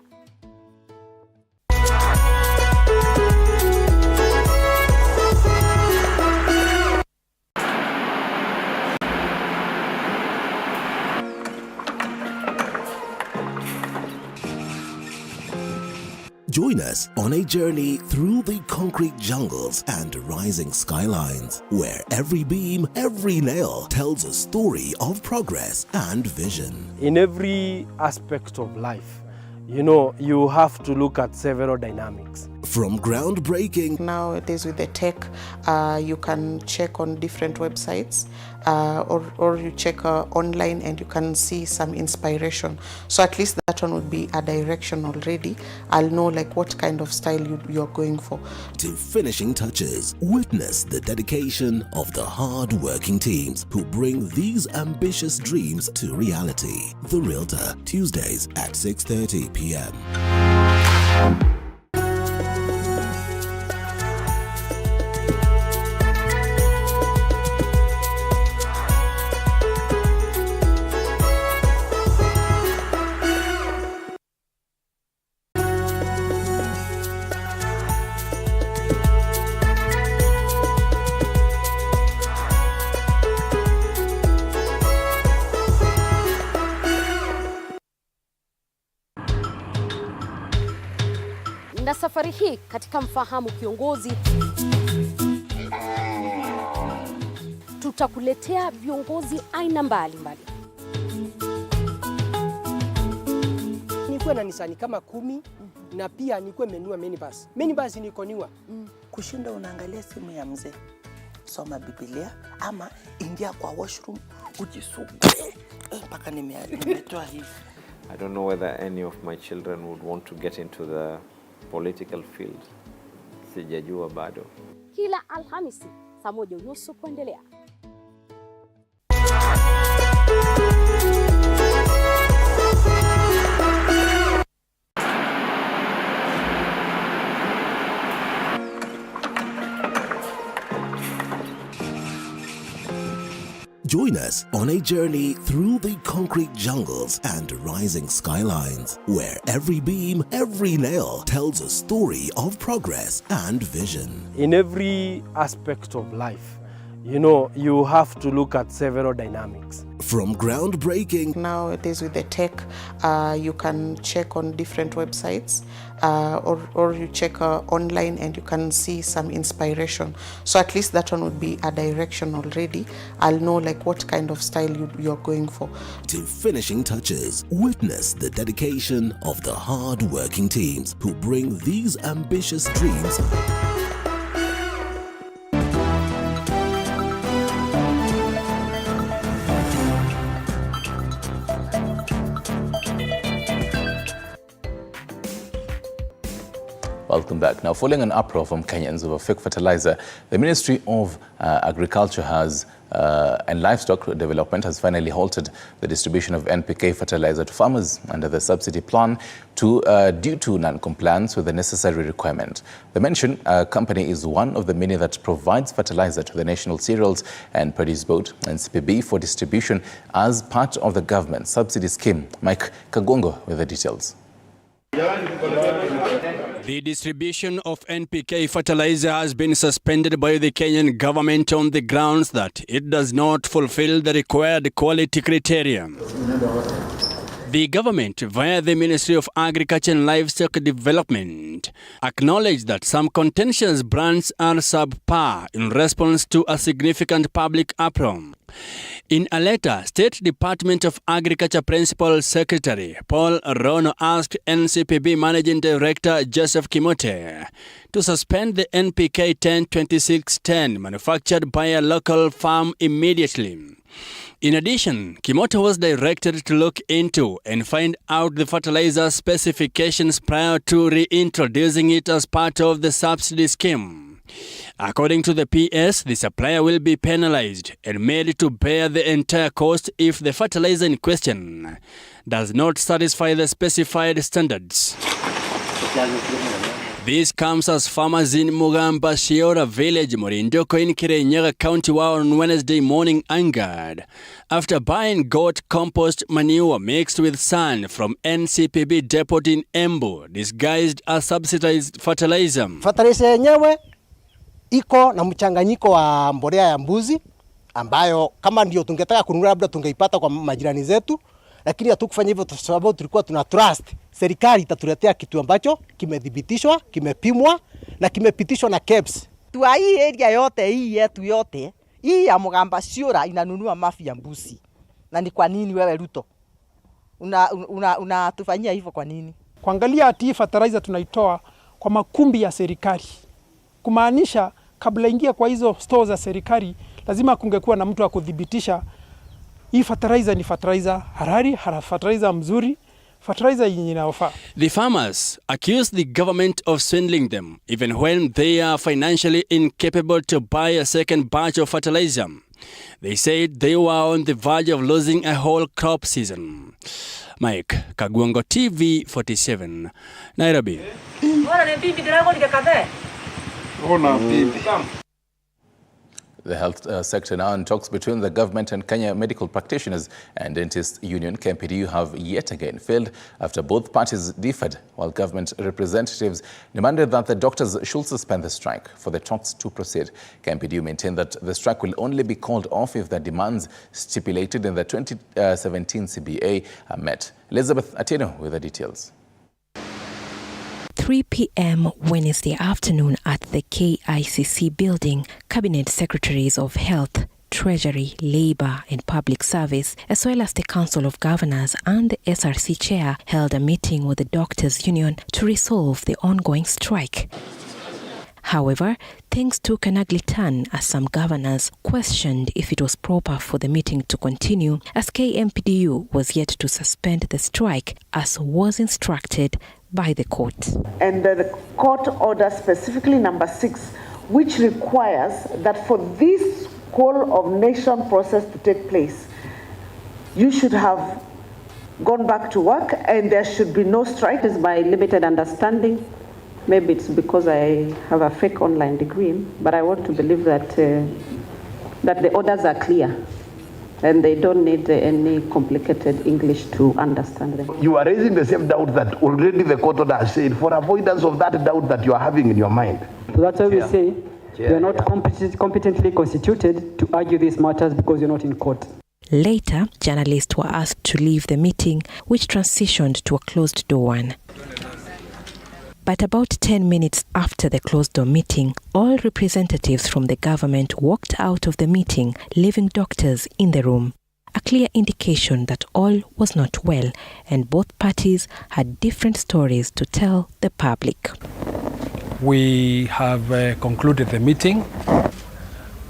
Join us on a journey through the concrete jungles and rising skylines, where every beam, every nail tells a story of progress and vision. In every aspect of life, you know, you have to look at several dynamics. From groundbreaking Nowadays with the tech, you can check on different websites or you check online and you can see some inspiration. So at least that one would be a direction already. I'll know like what kind of style you're going for. to finishing touches, witness the dedication of the hard-working teams who bring these ambitious dreams to reality. The Realtor, Tuesdays at 6:30 p.m. Na safari hii katika Mfahamu Kiongozi tutakuletea viongozi aina mbalimbali. Nikuwe na Nisani kama 10 na pia nikuwe menua minibus. Minibus niko niwa. Kushinda unaangalia simu ya mzee, soma Biblia ama ingia kwa washroom ujisugue mpaka nimetoa hivi. I don't know whether any of my children would want to get into the political field. Sijajua bado. Kila Alhamisi saa 1:30 kuendelea. Join us on a journey through the concrete jungles and rising skylines, where every beam, every nail tells a story of progress and vision. In every aspect of life, you know, you have to look at several dynamics. From groundbreaking Nowadays with the tech, you can check on different websites or you check online and you can see some inspiration. So at least that one would be a direction already. I'll know like what kind of style you're going for. to finishing touches, witness the dedication of the hard-working teams who bring these ambitious dreams Welcome back. Now, following an uproar from Kenyans over fake fertilizer, the Ministry of Agriculture and Livestock Development has finally halted the distribution of NPK fertilizer to farmers under the subsidy plan due to non-compliance with the necessary requirement. The mentioned company is one of the many that provides fertilizer to the National Cereals and Produce Board, NCPB, for distribution as part of the government subsidy scheme. Mike Kagongo with the details. The distribution of NPK fertilizer has been suspended by the Kenyan government on the grounds that it does not fulfill the required quality criteria. The government, via the Ministry of Agriculture and Livestock Development, acknowledged that some contentious brands are subpar in response to a significant public uproar. In a letter, State Department of Agriculture Principal Secretary Paul Rono asked NCPB Managing Director Joseph Kimote to suspend the NPK 102610 manufactured by a local farm immediately. In addition, Kimote was directed to look into and find out the fertilizer specifications prior to reintroducing it as part of the subsidy scheme. According to the PS, the supplier will be penalized and made to bear the entire cost if the fertilizer in question does not satisfy the specified standards. This comes as farmers in Mugamba Shiora village, Morindoko in Kirinyaga County were on Wednesday morning angered after buying goat compost manure mixed with sand from NCPB depot in Embu, disguised as subsidized fertilizer. Fertilizer yenyewe iko na mchanganyiko wa mbolea ya mbuzi ambayo kama ndio tungetaka kununua labda tungeipata kwa majirani zetu, lakini hatukufanya hivyo kwa sababu tulikuwa tuna trust serikali itatuletea kitu ambacho kimedhibitishwa, kimepimwa na kimepitishwa na KEBS. Tua hii area yote hii yetu yote hii ya Mugamba Shiora inanunua mafi ya mbuzi. Na ni kwa nini wewe Ruto unatufanyia hivyo kwa nini? Kuangalia ati fertilizer tunaitoa kwa makumbi ya serikali. Kumaanisha kabla ingia kwa hizo stores za serikali lazima kungekuwa na mtu wa kudhibitisha hii fertilizer ni fertilizer halali, fertilizer mzuri, fertilizer yenye inafaa. The farmers accuse the government of swindling them even when they are financially incapable to buy a second batch of fertilizer. They said they were on the verge of losing a whole crop season. Mike Kagongo, TV 47, Nairobi. The health sector now, in talks between the government and Kenya Medical Practitioners and Dentists Union, KMPDU, have yet again failed after both parties differed, while government representatives demanded that the doctors should suspend the strike for the talks to proceed. KMPDU maintained that the strike will only be called off if the demands stipulated in the 2017 CBA are met. Elizabeth Atieno with the details. 3 p.m. Wednesday afternoon at the KICC building, Cabinet Secretaries of Health, Treasury, Labour and Public Service, as well as the Council of Governors and the SRC Chair, held a meeting with the Doctors' Union to resolve the ongoing strike. However, things took an ugly turn as some governors questioned if it was proper for the meeting to continue, as KMPDU was yet to suspend the strike as was instructed by the court. And the court order, specifically number 6, which requires that for this whole of nation process to take place, you should have gone back to work and there should be no strike, is my limited understanding. Maybe it's because I have a fake online degree, but I want to believe that that the orders are clear and they don't need any complicated English to understand them. You are raising the same doubt that already the court order has said, for avoidance of that doubt that you are having in your mind. So that's why we say you're not competently constituted to argue these matters because you're not in court. Later, journalists were asked to leave the meeting, which transitioned to a closed-door one. But about 10 minutes after the closed-door meeting, all representatives from the government walked out of the meeting, leaving doctors in the room. A clear indication that all was not well, and both parties had different stories to tell the public. We have concluded the meeting.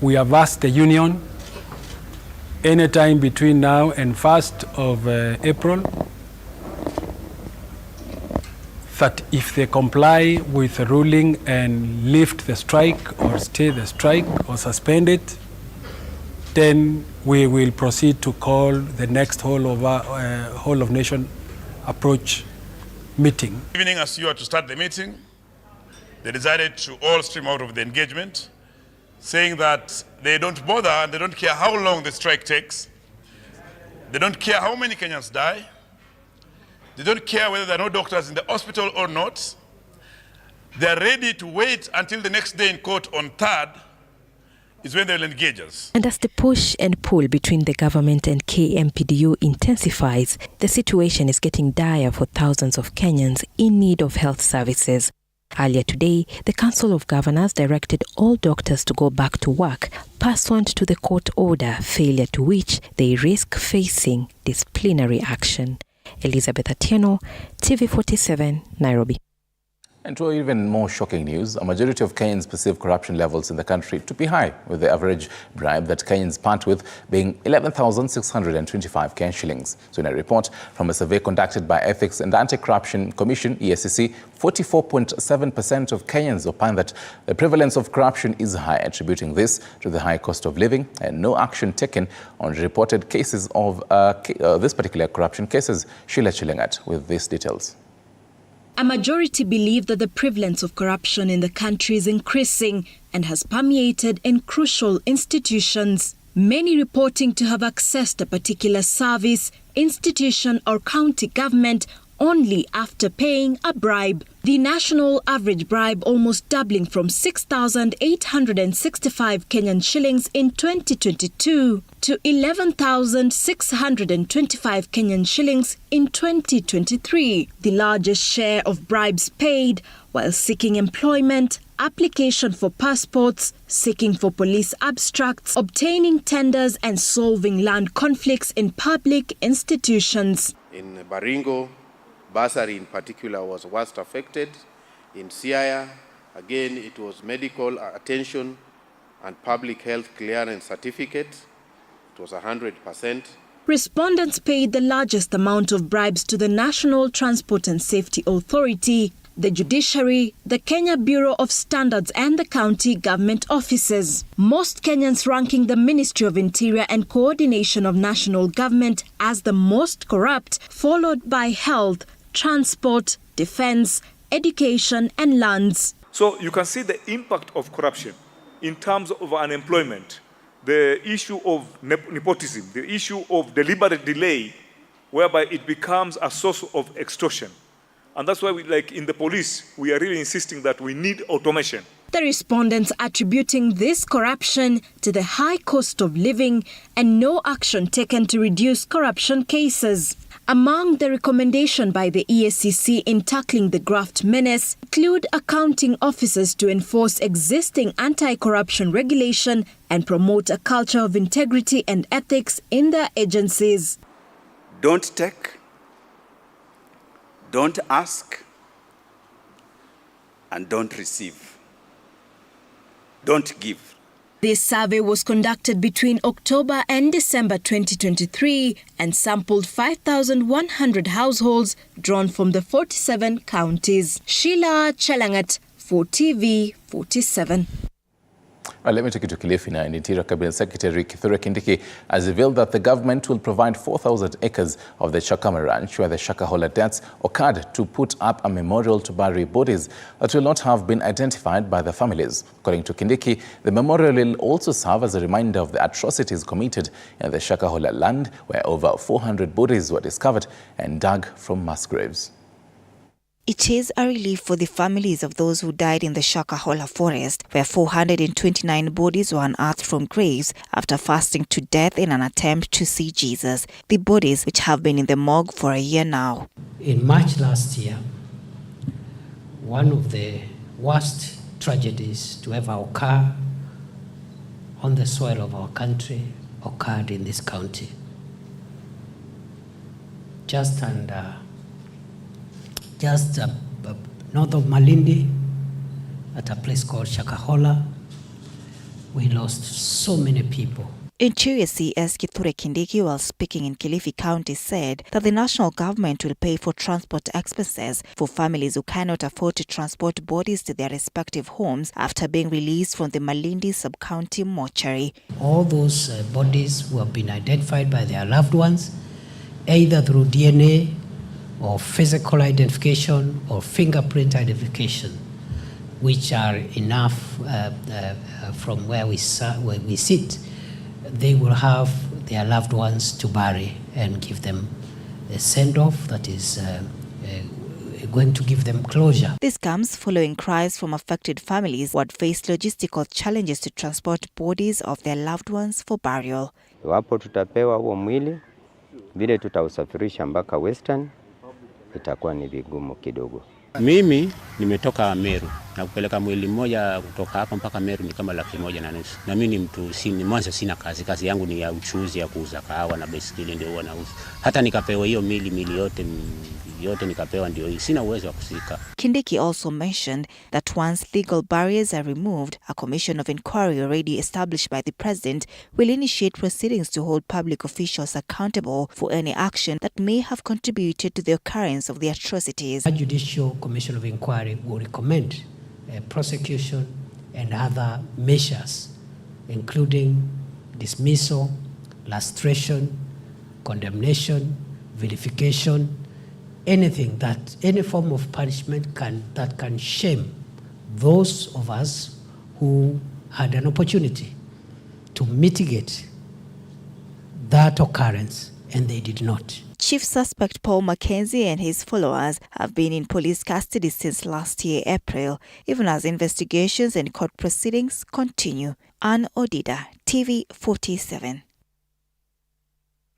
We have asked the union anytime between now and 1st of April that if they comply with the ruling and lift the strike or stay the strike or suspend it, then we will proceed to call the next whole of nation approach meeting. Evening, as you are to start the meeting, they decided to all stream out of the engagement, saying that they don't bother and they don't care how long the strike takes. They don't care how many Kenyans die. They don't care whether there are no doctors in the hospital or not. They are ready to wait until the next day in court on 3rd is when they will engage us. And as the push and pull between the government and KMPDU intensifies, the situation is getting dire for thousands of Kenyans in need of health services. Earlier today, the Council of Governors directed all doctors to go back to work, pursuant to the court order, failure to which they risk facing disciplinary action. Elizabeth Atieno, TV47, Nairobi. And to even more shocking news, a majority of Kenyans perceive corruption levels in the country to be high, with the average bribe that Kenyans part with being 11,625 Kenyan shillings. So in a report from a survey conducted by Ethics and Anti-Corruption Commission, EACC, 44.7% of Kenyans opine that the prevalence of corruption is high, attributing this to the high cost of living and no action taken on reported cases of this particular corruption cases. Sheila Chilengat with these details. A majority believe that the prevalence of corruption in the country is increasing and has permeated in crucial institutions. Many reporting to have accessed a particular service, institution or county government only after paying a bribe. The national average bribe almost doubling from 6,865 Kenyan shillings in 2022 to 11,625 Kenyan shillings in 2023. The largest share of bribes paid while seeking employment, application for passports, seeking for police abstracts, obtaining tenders and solving land conflicts in public institutions. In Baringo, Bursary in particular was worst affected. In Siaya, again, it was medical attention and public health clearance certificate. It was 100%. Respondents paid the largest amount of bribes to the National Transport and Safety Authority, the Judiciary, the Kenya Bureau of Standards and the county government offices. Most Kenyans ranking the Ministry of Interior and Coordination of National Government as the most corrupt, followed by Health, Transport, Defense, Education and Lands. So you can see the impact of corruption in terms of unemployment, the issue of nepotism, the issue of deliberate delay, whereby it becomes a source of extortion. And that's why, like in the police, we are really insisting that we need automation. The respondents attributing this corruption to the high cost of living and no action taken to reduce corruption cases. Among the recommendation by the EACC in tackling the graft menace include accounting officers to enforce existing anti-corruption regulation and promote a culture of integrity and ethics in their agencies. Don't take, don't ask, and don't receive. Don't give. This survey was conducted between October and December 2023 and sampled 5,100 households drawn from the 47 counties. Sheila Chelangat for TV47. Well, let me take you to Kilifi now. And Interior Cabinet Secretary Kithure Kindiki has revealed that the government will provide 4,000 acres of the Chakama Ranch where the Shakahola deaths occurred to put up a memorial to bury bodies that will not have been identified by the families. According to Kindiki, the memorial will also serve as a reminder of the atrocities committed in the Shakahola land where over 400 bodies were discovered and dug from mass graves. It is a relief for the families of those who died in the Shakahola forest, where 429 bodies were unearthed from graves after fasting to death in an attempt to see Jesus. The bodies, which have been in the morgue for a year now. In March last year, one of the worst tragedies to ever occur on the soil of our country occurred in this county. Just north of Malindi, at a place called Shakahola, we lost so many people. Interior CS Kithure Kindiki, while speaking in Kilifi County, said that the national government will pay for transport expenses for families who cannot afford to transport bodies to their respective homes after being released from the Malindi sub-county mortuary. All those bodies who have been identified by their loved ones, either through DNA or physical identification or fingerprint identification, which are enough from where we sit, they will have their loved ones to bury and give them a send-off that is going to give them closure. This comes following cries from affected families who had faced logistical challenges to transport bodies of their loved ones for burial. Iwapo tutapewa huo mwili, vile tutausafirisha mpaka Western, itakuwa ni vigumu kidogo. Mimi nimetoka Meru na kupeleka mwili mmoja kutoka hapa mpaka Meru ni kama 1,150. Na mimi ni mtu mwanzo sina kazi yangu ni ya uchuzi ya kuuza kahawa na baiskeli ndio huwa nauza. Hata nikapewa hiyo mili yote nikapewa ndio hii. Sina uwezo wa kusika. Kindiki also mentioned that once legal barriers are removed, a commission of inquiry already established by the president will initiate proceedings to hold public officials accountable for any action that may have contributed to the occurrence of the atrocities. A judicial commission of inquiry will recommend prosecution and other measures, including dismissal, lustration, condemnation, vilification, any form of punishment that can shame those of us who had an opportunity to mitigate that occurrence and they did not. Chief suspect Paul Mackenzie and his followers have been in police custody since last year, April, even as investigations and court proceedings continue. Ann Odida, TV 47.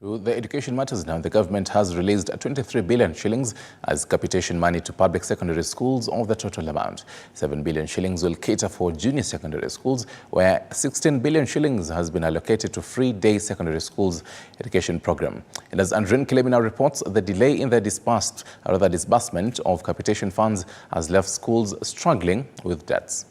To the education matters now, the government has released 23 billion shillings as capitation money to public secondary schools of the total amount. 7 billion shillings will cater for junior secondary schools, where 16 billion shillings has been allocated to free day secondary schools education program. And as Andrin Kilemina reports, the delay in the disbursement of capitation funds has left schools struggling with debts.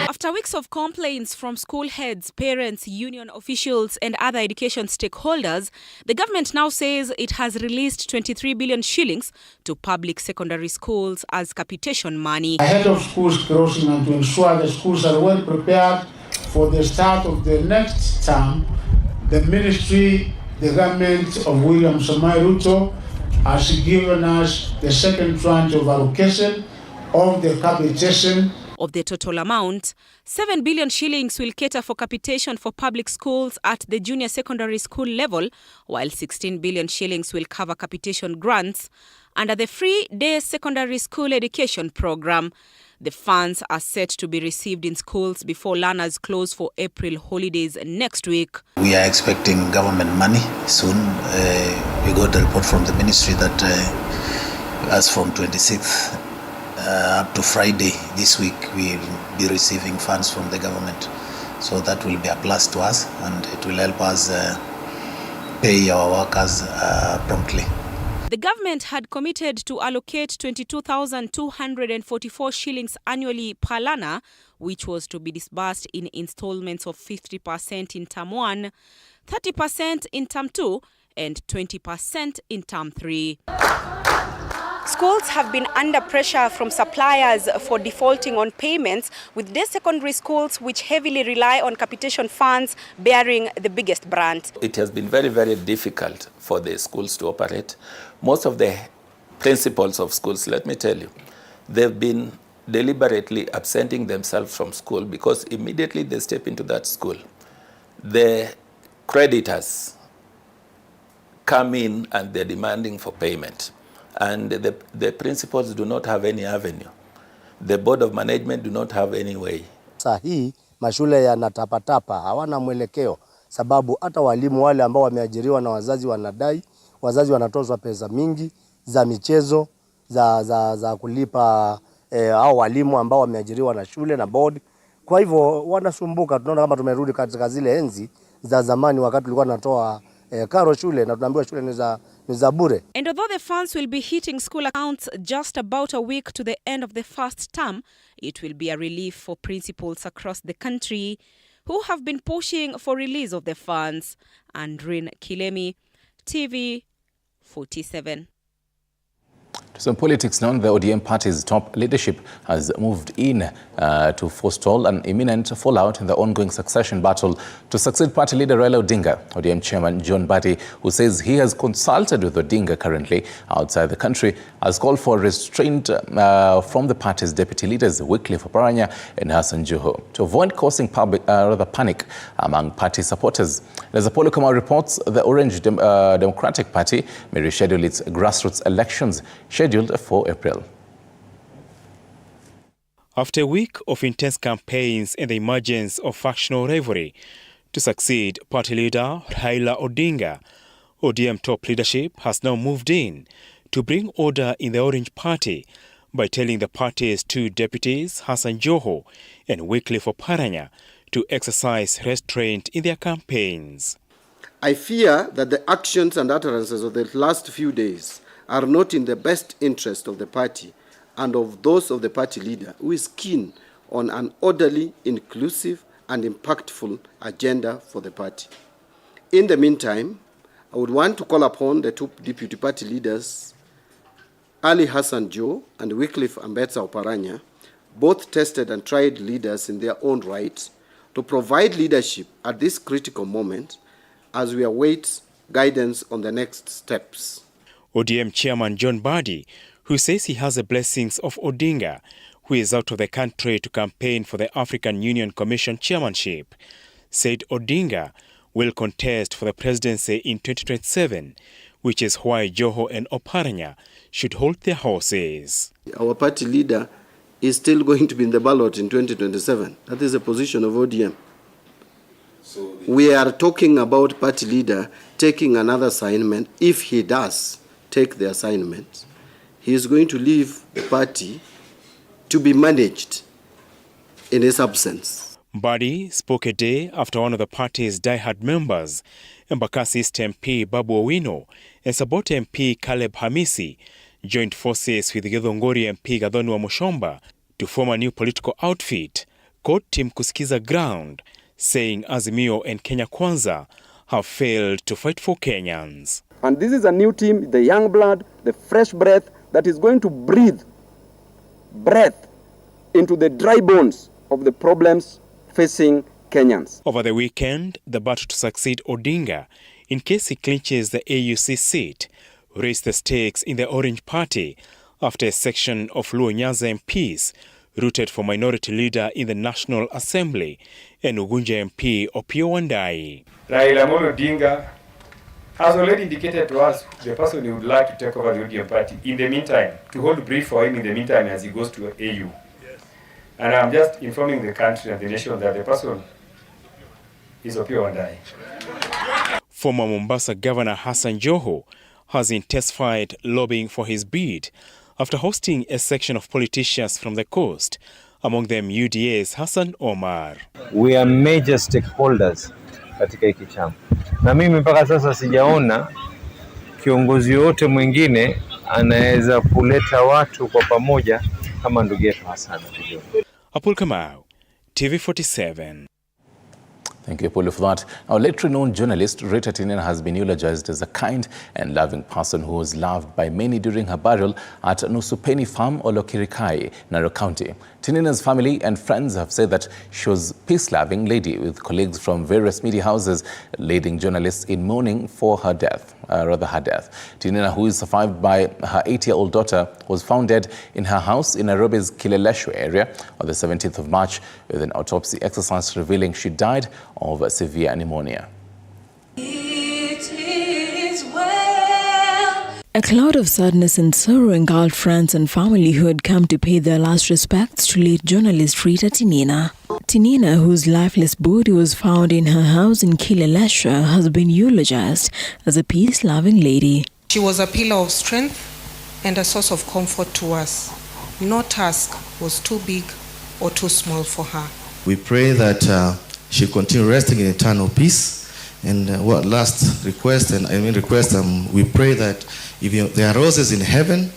After weeks of complaints from school heads, parents, union officials and other education stakeholders, the government now says it has released 23 billion shillings to public secondary schools as capitation money. Ahead of schools closing and to ensure the schools are well prepared for the start of the next term, the ministry, the government of William Samoei Ruto has given us the second tranche of allocation of the capitation. Of the total amount, 7 billion shillings will cater for capitation for public schools at the junior secondary school level, while 16 billion shillings will cover capitation grants under the free day secondary school education program. The funds are set to be received in schools before learners close for April holidays next week. We are expecting government money soon. We got a report from the ministry that as from 26th up to Friday this week, we'll be receiving funds from the government. So that will be a plus to us and it will help us pay our workers promptly. The government had committed to allocate 22,244 shillings annually per learner, which was to be disbursed in installments of 50% in term 1, 30% in term 2, and 20% in term 3. Schools have been under pressure from suppliers for defaulting on payments, with day secondary schools which heavily rely on capitation funds bearing the biggest brunt. It has been very, very difficult for the schools to operate. Most of the principals of schools, let me tell you, they've been deliberately absenting themselves from school because immediately they step into that school, the creditors come in and they're demanding for payment. And the principals do not have any avenue. The board of management do not have any way. Saa hii mashule yanatapatapa, hawana mwelekeo, sababu hata walimu wale ambao wameajiriwa na wazazi wanadai, wazazi wanatozwa pesa mingi za michezo, za kulipa hao walimu ambao wameajiriwa na shule na board. Kwa hivyo wanasumbuka, tunaona kama tumerudi katika zile enzi za zamani wakati tulikuwa tunatoa karo shule na tunaambiwa shule ni za bure. And although the funds will be hitting school accounts just about a week to the end of the first term, it will be a relief for principals across the country who have been pushing for release of the funds. Andrin Kilemi, TV 47. To some politics now, the ODM party's top leadership has moved in to forestall an imminent fallout in the ongoing succession battle to succeed party leader Raila Odinga. ODM chairman John Mbadi, who says he has consulted with Odinga currently outside the country, has called for restraint from the party's deputy leaders Wycliffe Oparanya and Hassan Joho to avoid causing panic among party supporters. As Apollo Kamau reports, the Orange Democratic Party may reschedule its grassroots elections scheduled for April. After a week of intense campaigns and the emergence of factional rivalry to succeed party leader Raila Odinga, ODM top leadership has now moved in to bring order in the Orange Party by telling the party's two deputies, Hassan Joho and Wycliffe Oparanya, to exercise restraint in their campaigns. I fear that the actions and utterances of the last few days are not in the best interest of the party and of those of the party leader, who is keen on an orderly, inclusive, and impactful agenda for the party. In the meantime, I would want to call upon the two deputy party leaders, Ali Hassan Joho and Wycliffe Ambetsa Oparanya, both tested and tried leaders in their own right, to provide leadership at this critical moment as we await guidance on the next steps. ODM chairman John Mbadi, who says he has the blessings of Odinga, who is out of the country to campaign for the African Union Commission chairmanship, said Odinga will contest for the presidency in 2027, which is why Joho and Oparanya should hold their horses. Our party leader is still going to be in the ballot in 2027. That is the position of ODM. We are talking about party leader taking another assignment. If he does take the assignment, he is going to leave the party to be managed in his absence. Mbadi spoke a day after one of the party's diehard members, Embakasi East MP Babu Owino and Saboti MP Caleb Hamisi, joined forces with Githongori MP Gathoni wa Mushomba to form a new political outfit called Team Kusikiza Ground, saying Azimio and Kenya Kwanza have failed to fight for Kenyans. And this is a new team, the young blood, the fresh breath that is going to breathe breath into the dry bones of the problems facing Kenyans. Over the weekend, the battle to succeed Odinga, in case he clinches the AUC seat, raised the stakes in the Orange Party after a section of Luo Nyanza MPs rooted for minority leader in the National Assembly and Ugunja MP Opiyo Wandayi. Raila Odinga has already indicated to us the person he would like to take over the ODM party in the meantime, to hold a brief for him in the meantime as he goes to AU. Yes. And I'm just informing the country and the nation that the person is Opiyo Wandayi. Former Mombasa Governor Hassan Joho has intensified lobbying for his bid after hosting a section of politicians from the coast, among them UDA's Hassan Omar. We are major stakeholders katika hiki chama. Na mimi mpaka sasa sijaona kiongozi yote mwingine anaweza kuleta watu kwa pamoja kama ndugu yetu Hassan. Apollo Kamau, TV47. Thank you, Apollo, for that. Our late-renowned journalist, Rita Tinina, has been eulogized as a kind and loving person who was loved by many during her burial at Nusupeni Farm, Olokirikai, Narok County. Tinina's family and friends have said that she was a peace-loving lady with colleagues from various media houses leading journalists in mourning for her death, her death. Tinina, who is survived by her 8-year-old daughter, was found dead in her house in Nairobi's Kileleshwa area on the 17th of March, with an autopsy exercise revealing she died of severe pneumonia. A cloud of sadness and sorrow engulfed friends and family who had come to pay their last respects to late journalist Rita Tinina. Tinina, whose lifeless body was found in her house in Kileleshwa, has been eulogized as a peace-loving lady. She was a pillar of strength and a source of comfort to us. No task was too big or too small for her. We pray that she continue resting in eternal peace And last request, we pray that if there are roses in heaven,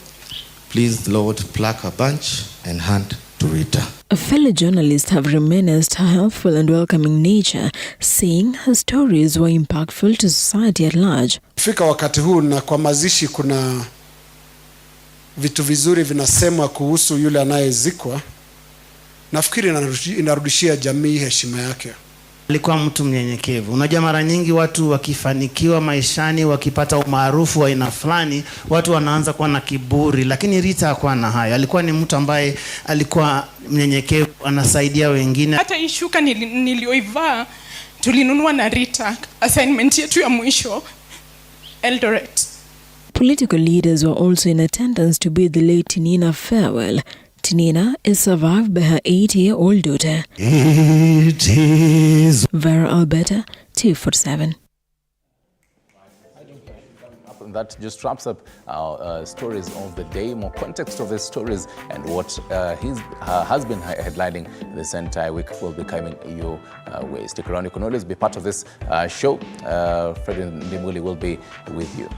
please, Lord, pluck a bunch and hand to Rita. Fellow journalists have reminisced her helpful and welcoming nature, saying her stories were impactful to society at large. Fika wakati huu na kwa mazishi kuna vitu vizuri vinasemwa kuhusu yule anayezikwa. Nafikiri inarudishia jamii heshima yake. Alikuwa mtu mnyenyekevu. Unajua mara nyingi watu wakifanikiwa maishani, wakipata umaarufu wa aina fulani, watu wanaanza kuwa na kiburi, lakini Rita hakuwa na hayo. Alikuwa ni mtu ambaye alikuwa mnyenyekevu, anasaidia wengine. Hata hii shuka nilioivaa tulinunua na Rita, assignment yetu ya mwisho Eldoret. Political leaders were also in attendance to bid the late Tinina farewell. Tinina is survived by her 8-year-old daughter. It is Vera Alberta, 247. That just wraps up our stories of the day. More context of the stories and what has been headlining this entire week will be coming your way. Stick around. You can always be part of this show. Fred Ndimuli will be with you.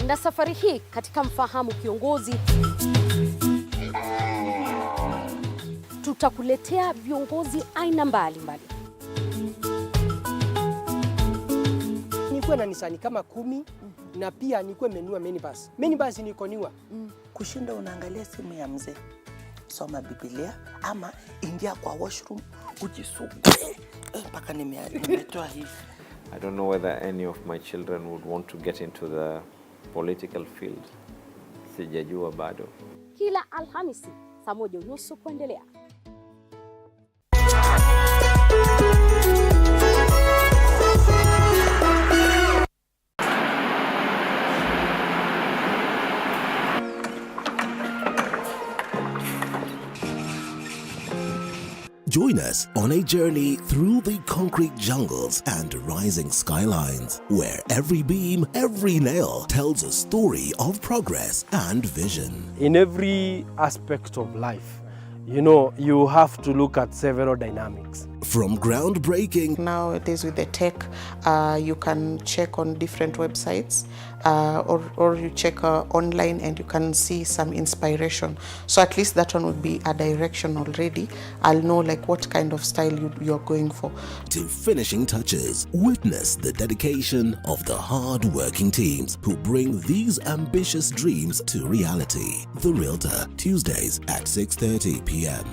Na safari hii katika Mfahamu Kiongozi tutakuletea viongozi aina mbalimbali. Nikuwe na Nisani kama 10 na pia nikuwe menua minibus. Minibus nikoniwa. Kushinda unaangalia simu ya mzee. Soma Biblia ama ingia kwa washroom ujisugue. Mpaka nimetoa hivi. I don't know whether any of my children would want to get into the political field. Sijajua bado. Kila Alhamisi saa 1:30 kuendelea. Join us on a journey through the concrete jungles and rising skylines, where every beam, every nail tells a story of progress and vision. In every aspect of life, you have to look at several dynamics. From groundbreaking. Nowadays with the tech, you can check on different websites or you check online and you can see some inspiration. So at least that one would be a direction already. I'll know like what kind of style you're going for. To finishing touches, witness the dedication of the hard-working teams who bring these ambitious dreams to reality. The Realtor, Tuesdays at 6:30 p.m.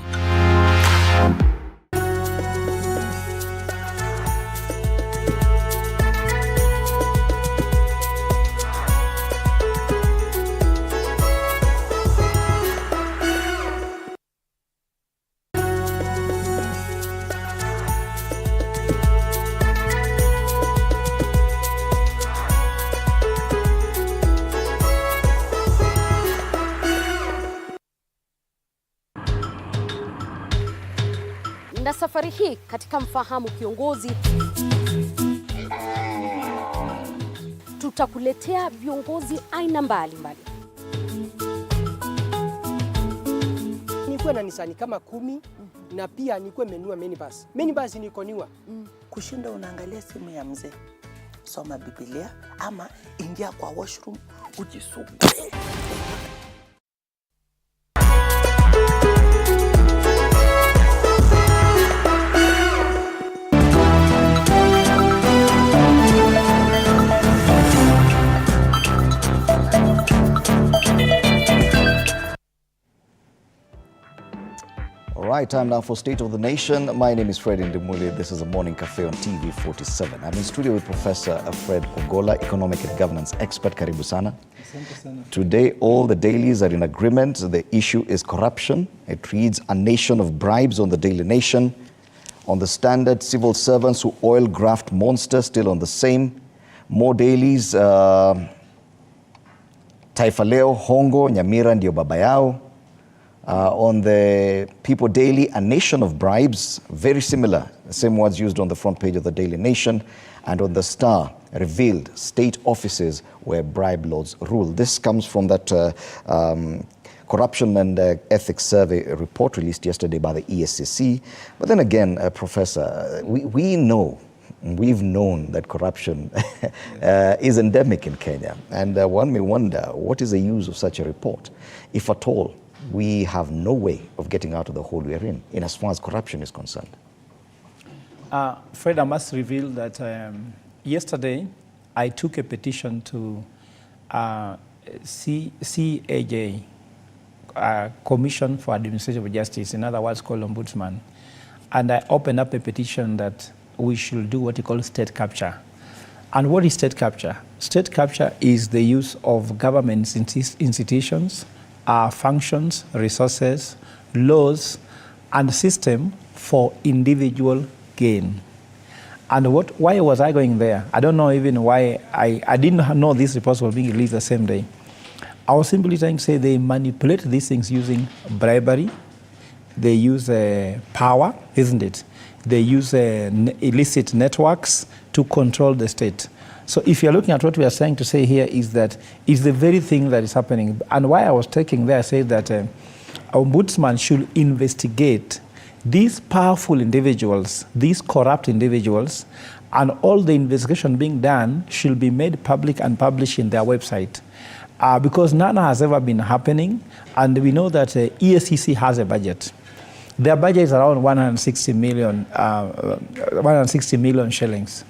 Na safari hii katika Mfahamu Kiongozi tutakuletea viongozi aina mbalimbali. Nikuwe na Nisani kama 10 na pia nikuwe menua minibus. Minibus nikoniwa. Kushinda unaangalia simu ya mzee. Soma Biblia ama ingia kwa washroom ujisugue. All right, time now for State of the Nation. My name is Fred Ndimuli. This is a morning cafe on TV 47. I'm in studio with Professor Fred Ogola, economic and governance expert. Karibu sana. Today, all the dailies are in agreement. The issue is corruption. It reads, "A nation of bribes" on the Daily Nation. On the Standard, civil servants who oil graft monster, still on the same. More dailies, Taifa Leo, Hongo, Nyamira ndio baba yao. On the People Daily, a nation of bribes, very similar, same words used on the front page of the Daily Nation. And on the Star, revealed state offices where bribe lords rule. This comes from that Corruption and Ethics Survey report released yesterday by the ESCC. But then again, Professor, we've known that corruption is endemic in Kenya. And one may wonder, what is the use of such a report, if at all we have no way of getting out of the hole we're in as far as corruption is concerned? Fred, I must reveal that yesterday I took a petition to CAJ, Commission for Administrative Justice, in other words called Ombudsman. And I opened up a petition that we should do what you call state capture. And what is state capture? State capture is the use of government institutions, functions, resources, laws, and system for individual gain. And why was I going there? I don't know even why. I didn't know these reports were being released the same day. I was simply trying to say they manipulate these things using bribery. They use power, isn't it? They use illicit networks to control the state. So if you're looking at what we are trying to say here is that it's the very thing that is happening. And why I was taking there, I said that Ombudsman should investigate these powerful individuals, these corrupt individuals, and all the investigation being done should be made public and published in their website. Because none has ever been happening, and we know that ESCC has a budget. Their budget is around 160 million shillings.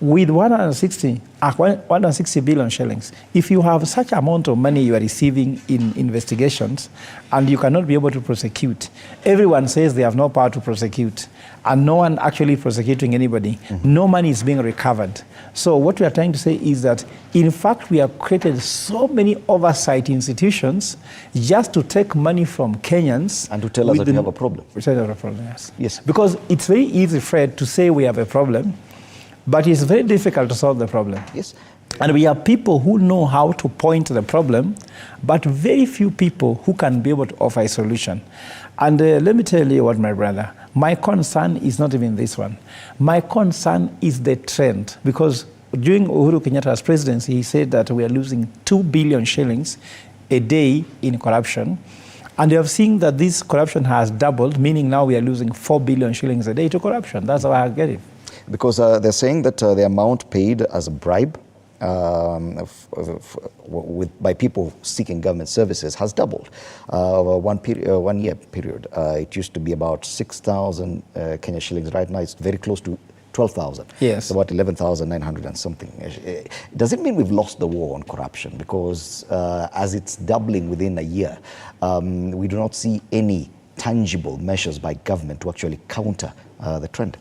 With 160 billion shillings, if you have such amount of money you are receiving in investigations and you cannot be able to prosecute, everyone says they have no power to prosecute and no one actually prosecuting anybody, no money is being recovered. So what we are trying to say is that in fact we have created so many oversight institutions just to take money from Kenyans. And to tell us that we have a problem. We tell us we have a problem, yes. Yes. Because it's very easy, Fred, to say we have a problem, but it's very difficult to solve the problem. Yes. And we have people who know how to point to the problem, but very few people who can be able to offer a solution. And let me tell you what, my brother, my concern is not even this one. My concern is the trend, because during Uhuru Kenyatta's presidency, he said that we are losing 2 billion shillings a day in corruption. And you have seen that this corruption has doubled, meaning now we are losing 4 billion shillings a day to corruption. That's how I get it. Because they're saying that the amount paid as a bribe by people seeking government services has doubled. 1 year period. It used to be about 6,000 Kenya shillings. Right now it's very close to 12,000. Yes. It's about 11,900 and something. Does it mean we've lost the war on corruption? Because as it's doubling within a year, we do not see any tangible measures by government to actually counter the trend.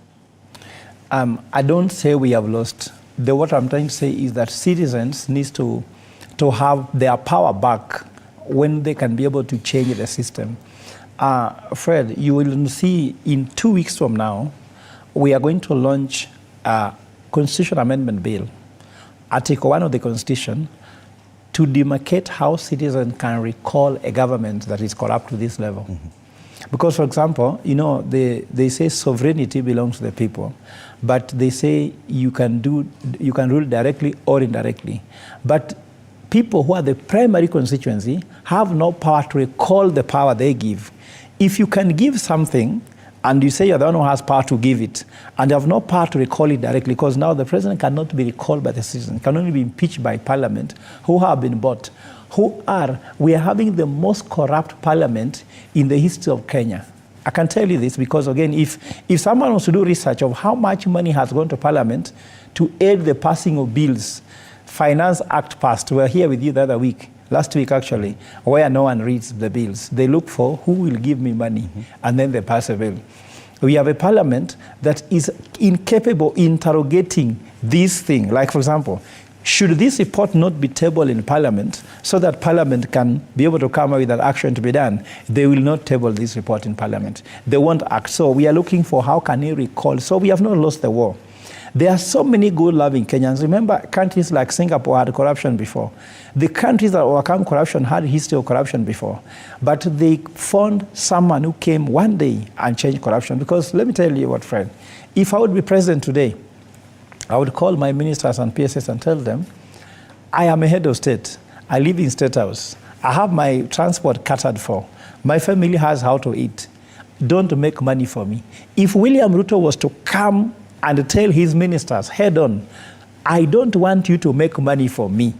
I don't say we have lost. What I'm trying to say is that citizens need to have their power back when they can be able to change the system. Fred, you will see in 2 weeks from now, we are going to launch a Constitution Amendment Bill, Article 1 of the Constitution, to demarcate how citizens can recall a government that is corrupt to this level. Because, for example, you know, they say sovereignty belongs to the people, but they say you can rule directly or indirectly. But people who are the primary constituency have no power to recall the power they give. If you can give something and you say you're the one who has power to give it, and you have no power to recall it directly, because now the president cannot be recalled by the citizen, can only be impeached by parliament, who have been bought. We are having the most corrupt parliament in the history of Kenya. I can tell you this because, again, if someone wants to do research of how much money has gone to parliament to aid the passing of bills, Finance Act passed, we were here with you the other week, last week actually, where no one reads the bills. They look for who will give me money, and then they pass a bill. We have a parliament that is incapable of interrogating this thing. Like, for example, Should this report not be tabled in Parliament so that Parliament can be able to come up with an action to be done? They will not table this report in Parliament. They won't act. So we are looking for how can he recall. So we have not lost the war. There are so many good-loving Kenyans. Remember, countries like Singapore had corruption before. The countries that overcome corruption had a history of corruption before. But they found someone who came one day and changed corruption. Because let me tell you what, friend, if I would be president today, I would call my ministers and PSS and tell them, I am a head of state. I live in State House. I have my transport catered for. My family has how to eat. Don't make money for me. If William Ruto was to come and tell his ministers head on, I don't want you to make money for me,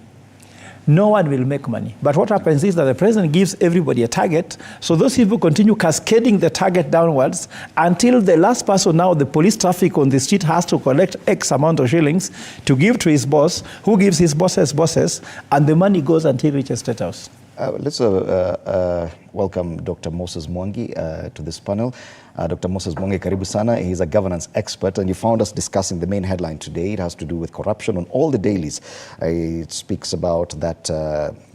no one will make money. But what happens is that the president gives everybody a target, so those people continue cascading the target downwards until the last person, now the police traffic on the street, has to collect X amount of shillings to give to his boss, who gives his bosses, and the money goes until it reaches State House. Let's welcome Dr. Moses Mwangi to this panel. Dr. Moses Mwangi, karibu sana. He's a governance expert, and you found us discussing the main headline today. It has to do with corruption on all the dailies. It speaks about that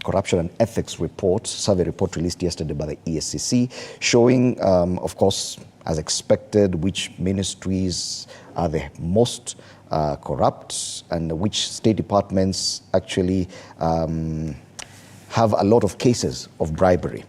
corruption and ethics report, survey report released yesterday by the ESCC, showing, of course, as expected, which ministries are the most corrupt and which state departments actually have a lot of cases of bribery.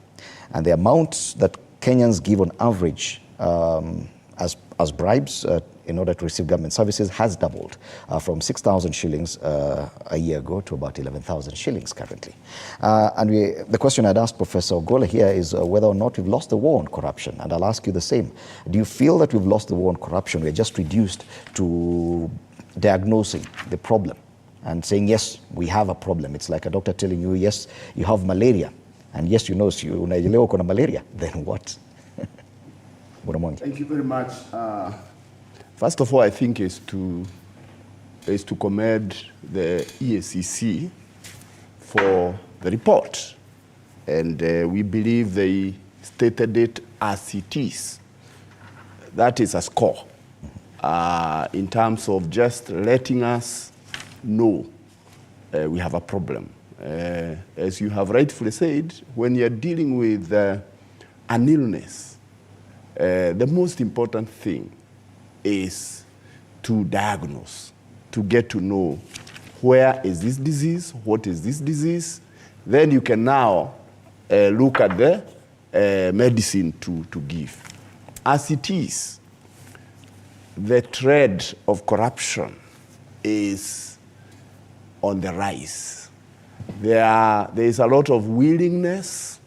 And the amount that Kenyans give on average as bribes in order to receive government services has doubled from 6,000 shillings a year ago to about 11,000 shillings currently. And the question I'd asked Professor Ogola here is whether or not we've lost the war on corruption. And I'll ask you the same. Do you feel that we've lost the war on corruption? We're just reduced to diagnosing the problem and saying, yes, we have a problem. It's like a doctor telling you, yes, you have malaria. And yes, you know, unaelewa kuna malaria. Then what? Thank you very much. First of all, I think is to commend the ESCC for the report. And we believe they stated it as it is. That is a score in terms of just letting us know we have a problem. As you have rightfully said, when you're dealing with an illness, the most important thing is to diagnose, to get to know where is this disease, what is this disease. Then you can now look at the medicine to give. As it is, the thread of corruption is on the rise. There is a lot of willingness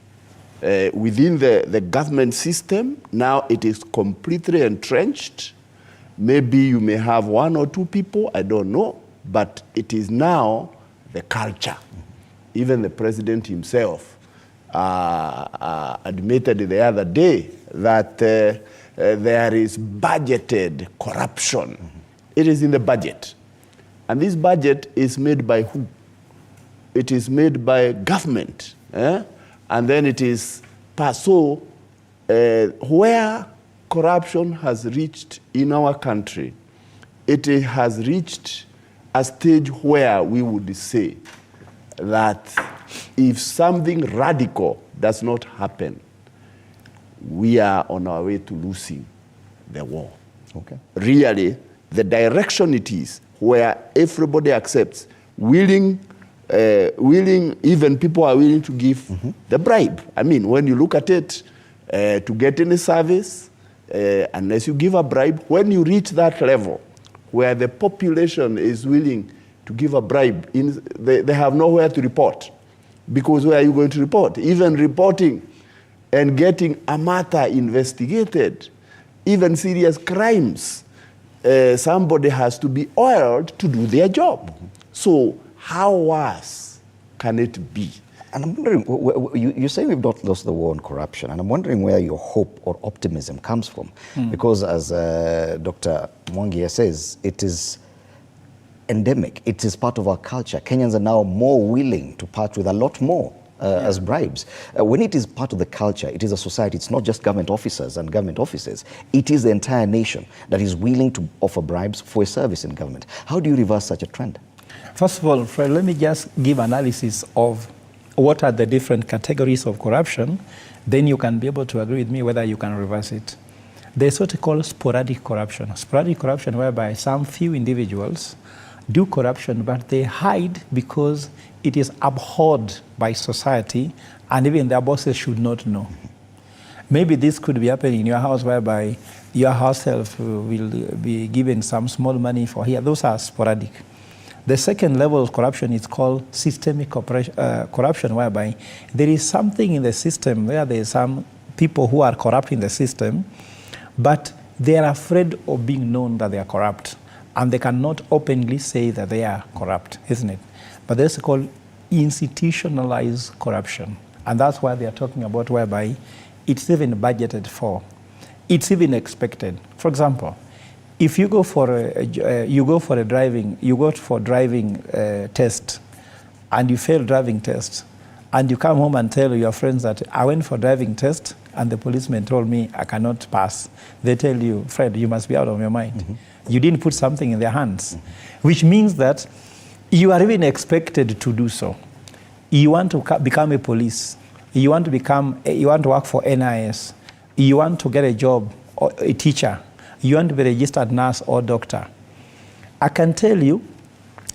within the government system. Now it is completely entrenched. Maybe you may have one or two people, I don't know, but it is now the culture. Even the president himself admitted the other day that there is budgeted corruption. It is in the budget. And this budget is made by who? It is made by government. And then it is so where corruption has reached in our country, it has reached a stage where we would say that if something radical does not happen, we are on our way to losing the war. Okay. Really, the direction it is where everybody accepts, willing, even people are willing to give the bribe. I mean, when you look at it, to get any service, unless you give a bribe, when you reach that level where the population is willing to give a bribe, they have nowhere to report. Because where are you going to report? Even reporting and getting a matter investigated, even serious crimes, somebody has to be oiled to do their job. So how worse can it be? And I'm wondering, you say we've not lost the war on corruption, and I'm wondering where your hope or optimism comes from. Because as Dr. Mwangi says, it is endemic. It is part of our culture. Kenyans are now more willing to part with a lot more as bribes. When it is part of the culture, it is a society. It's not just government officers and government offices. It is the entire nation that is willing to offer bribes for a service in government. How do you reverse such a trend? First of all, Fred, let me just give analysis of what are the different categories of corruption. Then you can be able to agree with me whether you can reverse it. There's what we call sporadic corruption. Sporadic corruption whereby some few individuals do corruption, but they hide because it is abhorred by society and even their bosses should not know. Maybe this could be happening in your house whereby your house help will be given some small money for here. Those are sporadic. The second level of corruption is called systemic corruption, whereby there is something in the system where there are some people who are corrupting the system, but they are afraid of being known that they are corrupt, and they cannot openly say that they are corrupt, isn't it? But that's called institutionalized corruption, and that's why they are talking about whereby it's even budgeted for, it's even expected. For example, if you go for a driving test, and you fail driving test, and you come home and tell your friends that I went for driving test and the policeman told me I cannot pass. They tell you, Fred, you must be out of your mind. Mm-hmm. You didn't put something in their hands, mm-hmm. which means that you are even expected to do so. You want to become a police. You want to work for NIS. You want to get a job or a teacher. You want to be a registered nurse or doctor. I can tell you,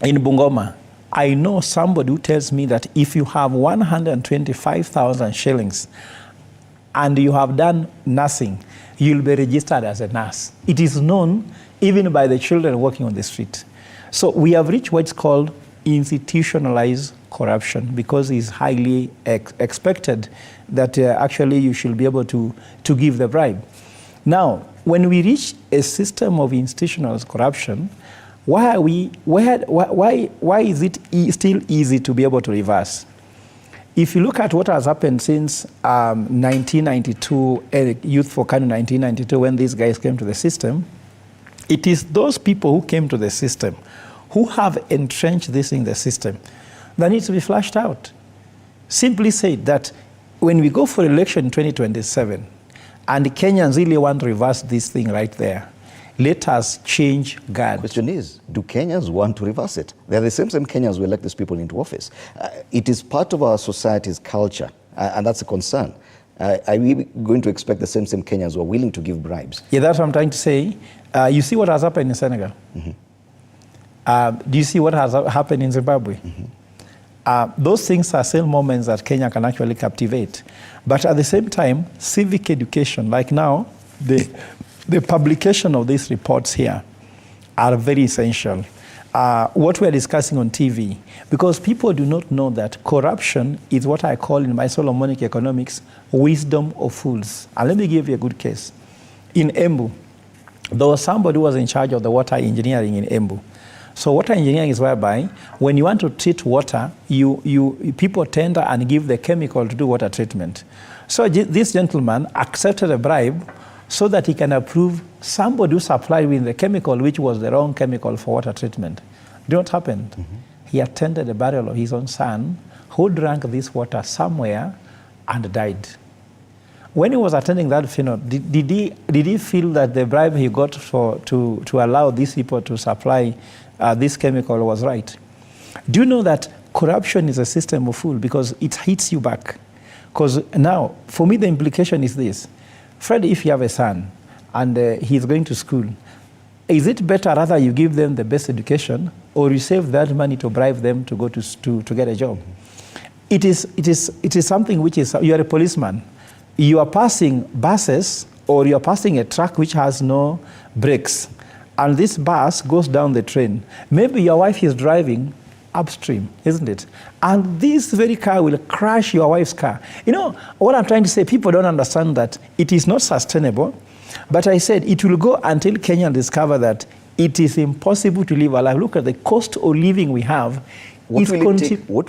in Bungoma, I know somebody who tells me that if you have 125,000 shillings and you have done nursing, you'll be registered as a nurse. It is known even by the children working on the street. So we have reached what's called institutionalized corruption because it's highly expected that actually you should be able to give the bribe. Now, when we reach a system of institutional corruption, why is it still easy to be able to reverse? If you look at what has happened since 1992, Youth for Kanu 1992, when these guys came to the system, it is those people who came to the system, who have entrenched this in the system, that needs to be flushed out. Simply said that when we go for election in 2027, and Kenyans really want to reverse this thing right there, let us change guard. The question is, do Kenyans want to reverse it? They're the same Kenyans who elect these people into office. It is part of our society's culture, and that's a concern. Are we going to expect the same Kenyans who are willing to give bribes? Yeah, that's what I'm trying to say. You see what has happened in Senegal? Mm-hmm. Do you see what has happened in Zimbabwe? Mm-hmm. Those things are still moments that Kenya can actually captivate. But at the same time, civic education, like now, the publication of these reports here are very essential. What we're discussing on TV, because people do not know that corruption is what I call in my Solomonic economics, wisdom of fools. And let me give you a good case. In Embu, there was somebody who was in charge of the water engineering in Embu. So water engineering is whereby when you want to treat water, people tender and give the chemical to do water treatment. So this gentleman accepted a bribe so that he can approve somebody who supplied with the chemical, which was the wrong chemical for water treatment. Do you know what happened? Mm-hmm. He attended a burial of his own son, who drank this water somewhere and died. When he was attending that funeral, did he feel that the bribe he got to allow these people to supply this chemical was right? Do you know that corruption is a system of fool because it hits you back? Because now, for me, the implication is this. Fred, if you have a son and he's going to school, is it better rather you give them the best education or you save that money to bribe them to go to get a job? It is something which is, you are a policeman. You are passing buses or you are passing a truck which has no brakes, and this bus goes down the train. Maybe your wife is driving upstream, isn't it? And this very car will crash your wife's car. You know, what I'm trying to say, people don't understand that it is not sustainable, but I said it will go until Kenya discover that it is impossible to live a life. Look at the cost of living we have. What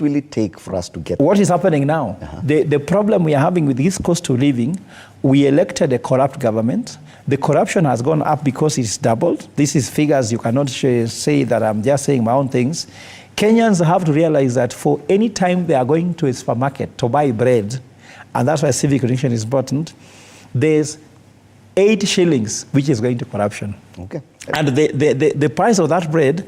will it take for us to get what is happening now? Uh-huh. The problem we are having with this cost of living, we elected a corrupt government. The corruption has gone up because it's doubled. This is figures, you cannot say that I'm just saying my own things. Kenyans have to realize that for any time they are going to a supermarket to buy bread, and that's why civic education is important, there's 8 shillings which is going to corruption. Okay. And the price of that bread,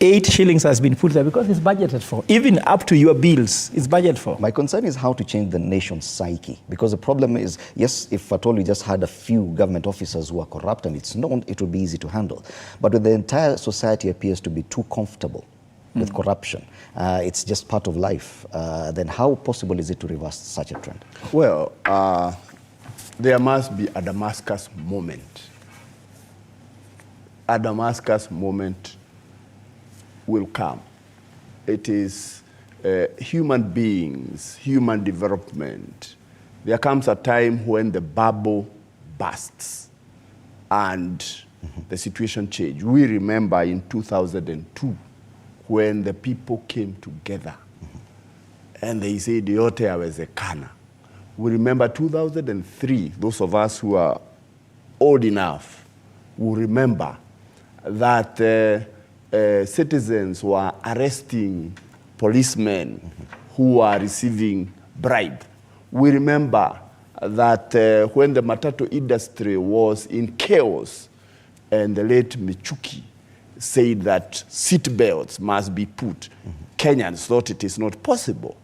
8 shillings has been put there because it's budgeted for. Even up to your bills, it's budgeted for. My concern is how to change the nation's psyche. Because the problem is, yes, if at all we just had a few government officers who are corrupt and it's known, it would be easy to handle. But when the entire society appears to be too comfortable with corruption, it's just part of life, then how possible is it to reverse such a trend? Well, there must be a Damascus moment. A Damascus moment will come. It is human beings, human development. There comes a time when the bubble bursts and the situation changed. We remember in 2002 when the people came together and they said, yote yawezekana. We remember 2003, those of us who are old enough will remember that citizens were arresting policemen who are receiving bribe. We remember that when the matatu industry was in chaos and the late Michuki said that seat belts must be put, Kenyans thought it is not possible.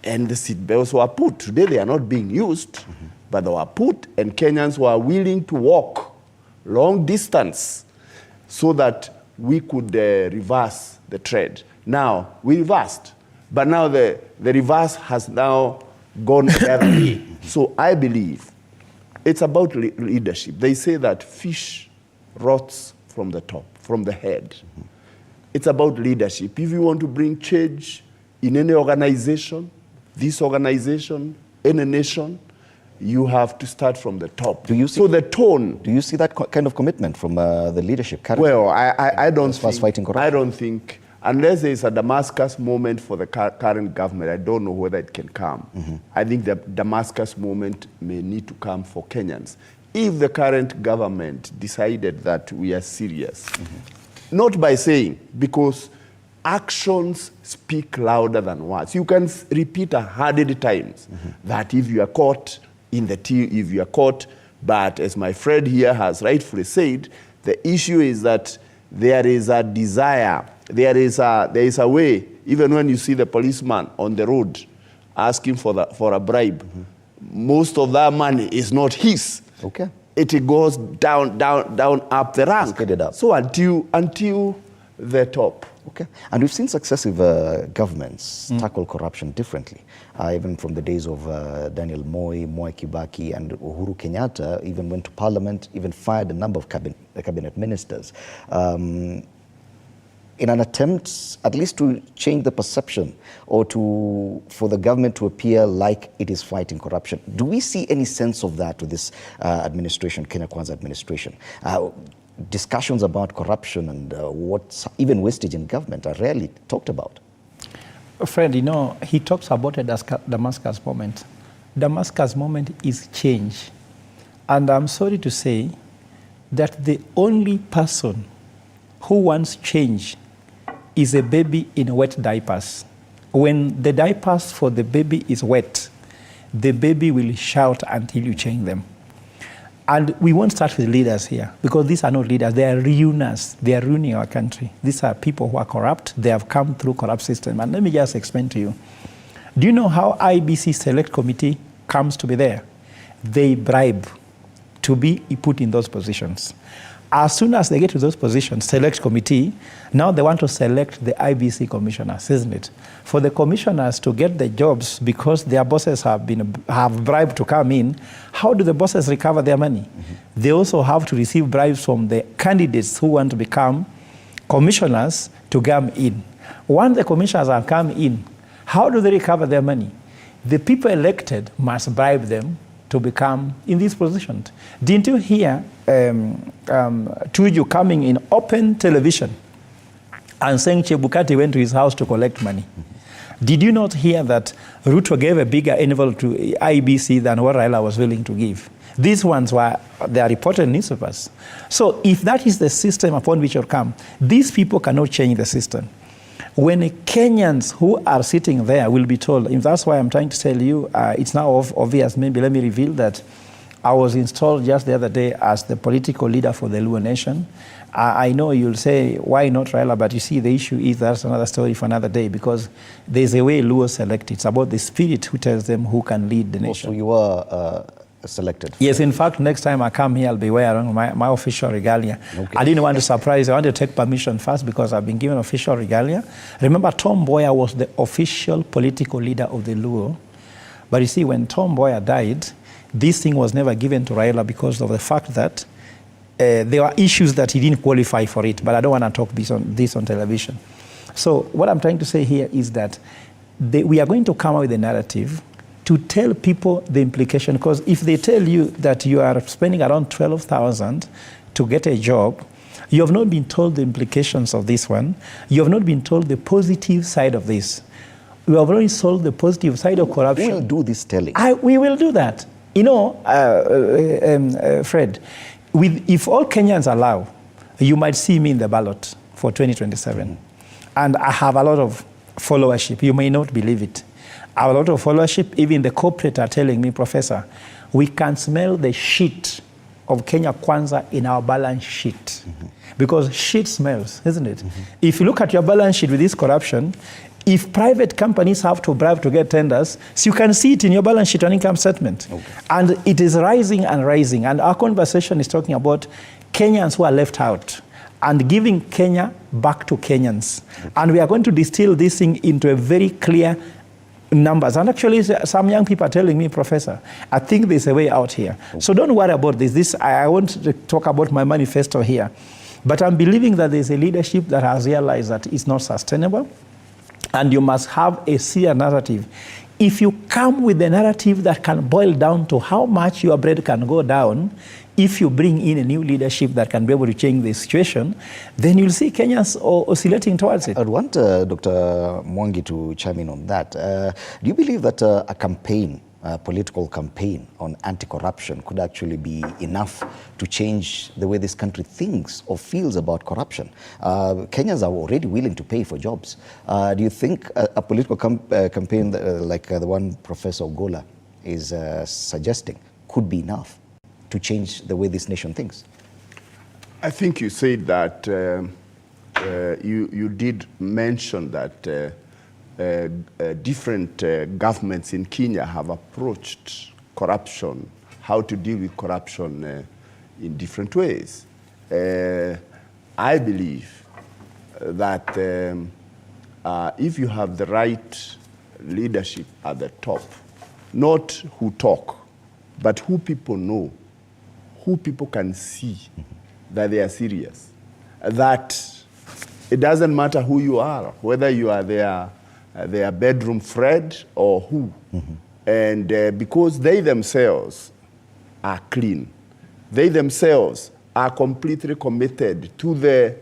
And the seat belts were put. Today they are not being used, but they were put, and Kenyans were willing to walk long distance so that we could reverse the trend. Now, we reversed, but now the reverse has now gone the other way. So I believe it's about leadership. They say that fish rots from the top, from the head. It's about leadership. If you want to bring change in any organization, this organization, any nation, you have to start from the top. Do you see, so the tone. Do you see that kind of commitment from the leadership currently? Well, I don't think, I don't think, unless there is a Damascus moment for the current government, I don't know whether it can come. I think the Damascus moment may need to come for Kenyans. If the current government decided that we are serious, not by saying, because actions speak louder than words. You can repeat 100 times that if you are caught in the if you are caught, but as my friend here has rightfully said, the issue is that there is a desire, there is a way, even when you see the policeman on the road asking for a bribe, most of that money is not his. Okay. It goes down up the rank. So until the top. Okay. And we've seen successive governments tackle corruption differently, even from the days of Daniel Moi, Mwai Kibaki, and Uhuru Kenyatta even went to parliament, even fired a number of cabinet ministers. In an attempt at least to change the perception or for the government to appear like it is fighting corruption. Do we see any sense of that with this administration, Kenya Kwanza administration? Discussions about corruption and even wastage in government are rarely talked about. Fred, you know, he talks about a Damascus moment. Damascus moment is change. And I'm sorry to say that the only person who wants change is a baby in wet diapers. When the diapers for the baby is wet, the baby will shout until you change them. And we won't start with leaders here, because these are not leaders, they are ruiners. They are ruining our country. These are people who are corrupt. They have come through corrupt system. And let me just explain to you. Do you know how IBC Select Committee comes to be there? They bribe to be put in those positions. As soon as they get to those positions, Select Committee, now they want to select the IBC commissioners, isn't it? For the commissioners to get the jobs because their bosses have bribed to come in, how do the bosses recover their money? They also have to receive bribes from the candidates who want to become commissioners to come in. Once the commissioners have come in, how do they recover their money? The people elected must bribe them to become in these positions. Didn't you hear Tuju coming in open television and saying Chebukati went to his house to collect money? Did you not hear that Ruto gave a bigger envelope to IBC than what Raila was willing to give? These ones they are reported in newspapers. So if that is the system upon which you'll come, these people cannot change the system. When Kenyans who are sitting there will be told, if that's why I'm trying to tell you, it's now obvious, maybe let me reveal that I was installed just the other day as the political leader for the Luo Nation. I know you'll say, why not Raila? But you see, the issue is that's another story for another day, because there's a way Luo select. It's about the spirit who tells them who can lead the nation. So you were selected? Yes, in fact, next time I come here, I'll be wearing my official regalia. Okay. I didn't want to surprise you. I wanted to take permission first because I've been given official regalia. Remember, Tom Mboya was the official political leader of the Luo. But you see, when Tom Mboya died, this thing was never given to Raila because of the fact that there were issues that he didn't qualify for it. But I don't want to talk this on television. So what I'm trying to say here is that we are going to come up with a narrative to tell people the implication, because if they tell you that you are spending around 12,000 to get a job, you have not been told the implications of this one. You have not been told the positive side of this. We have already solved the positive side of corruption. We will do this telling. We will do that. You know, Fred, if all Kenyans allow, you might see me in the ballot for 2027. And I have a lot of followership. You may not believe it. I have a lot of followership. Even the corporate are telling me, Professor, we can smell the shit of Kenya Kwanza in our balance sheet. Because shit smells, isn't it? If you look at your balance sheet with this corruption, if private companies have to bribe to get tenders, so you can see it in your balance sheet and income statement. And it is rising and rising. And our conversation is talking about Kenyans who are left out and giving Kenya back to Kenyans. And we are going to distill this thing into a very clear numbers. And actually, some young people are telling me, Professor, I think there's a way out here. So don't worry about this. I want to talk about my manifesto here. But I'm believing that there's a leadership that has realized that it's not sustainable. And you must have a clear narrative. If you come with a narrative that can boil down to how much your bread can go down, if you bring in a new leadership that can be able to change the situation, then you'll see Kenyans oscillating towards it. I'd want Dr. Mwangi to chime in on that. Do you believe that a campaign, a political campaign on anti-corruption could actually be enough to change the way this country thinks or feels about corruption? Kenyans are already willing to pay for jobs. Do you think a political campaign like the one Professor Ogola is suggesting could be enough to change the way this nation thinks? I think you said that you did mention that different governments in Kenya have approached corruption, how to deal with corruption in different ways. I believe that if you have the right leadership at the top, not who talk, but who people know, who people can see that they are serious, that it doesn't matter who you are, whether you are their bedroom Fred or who. And because they themselves are clean, they themselves are completely committed to the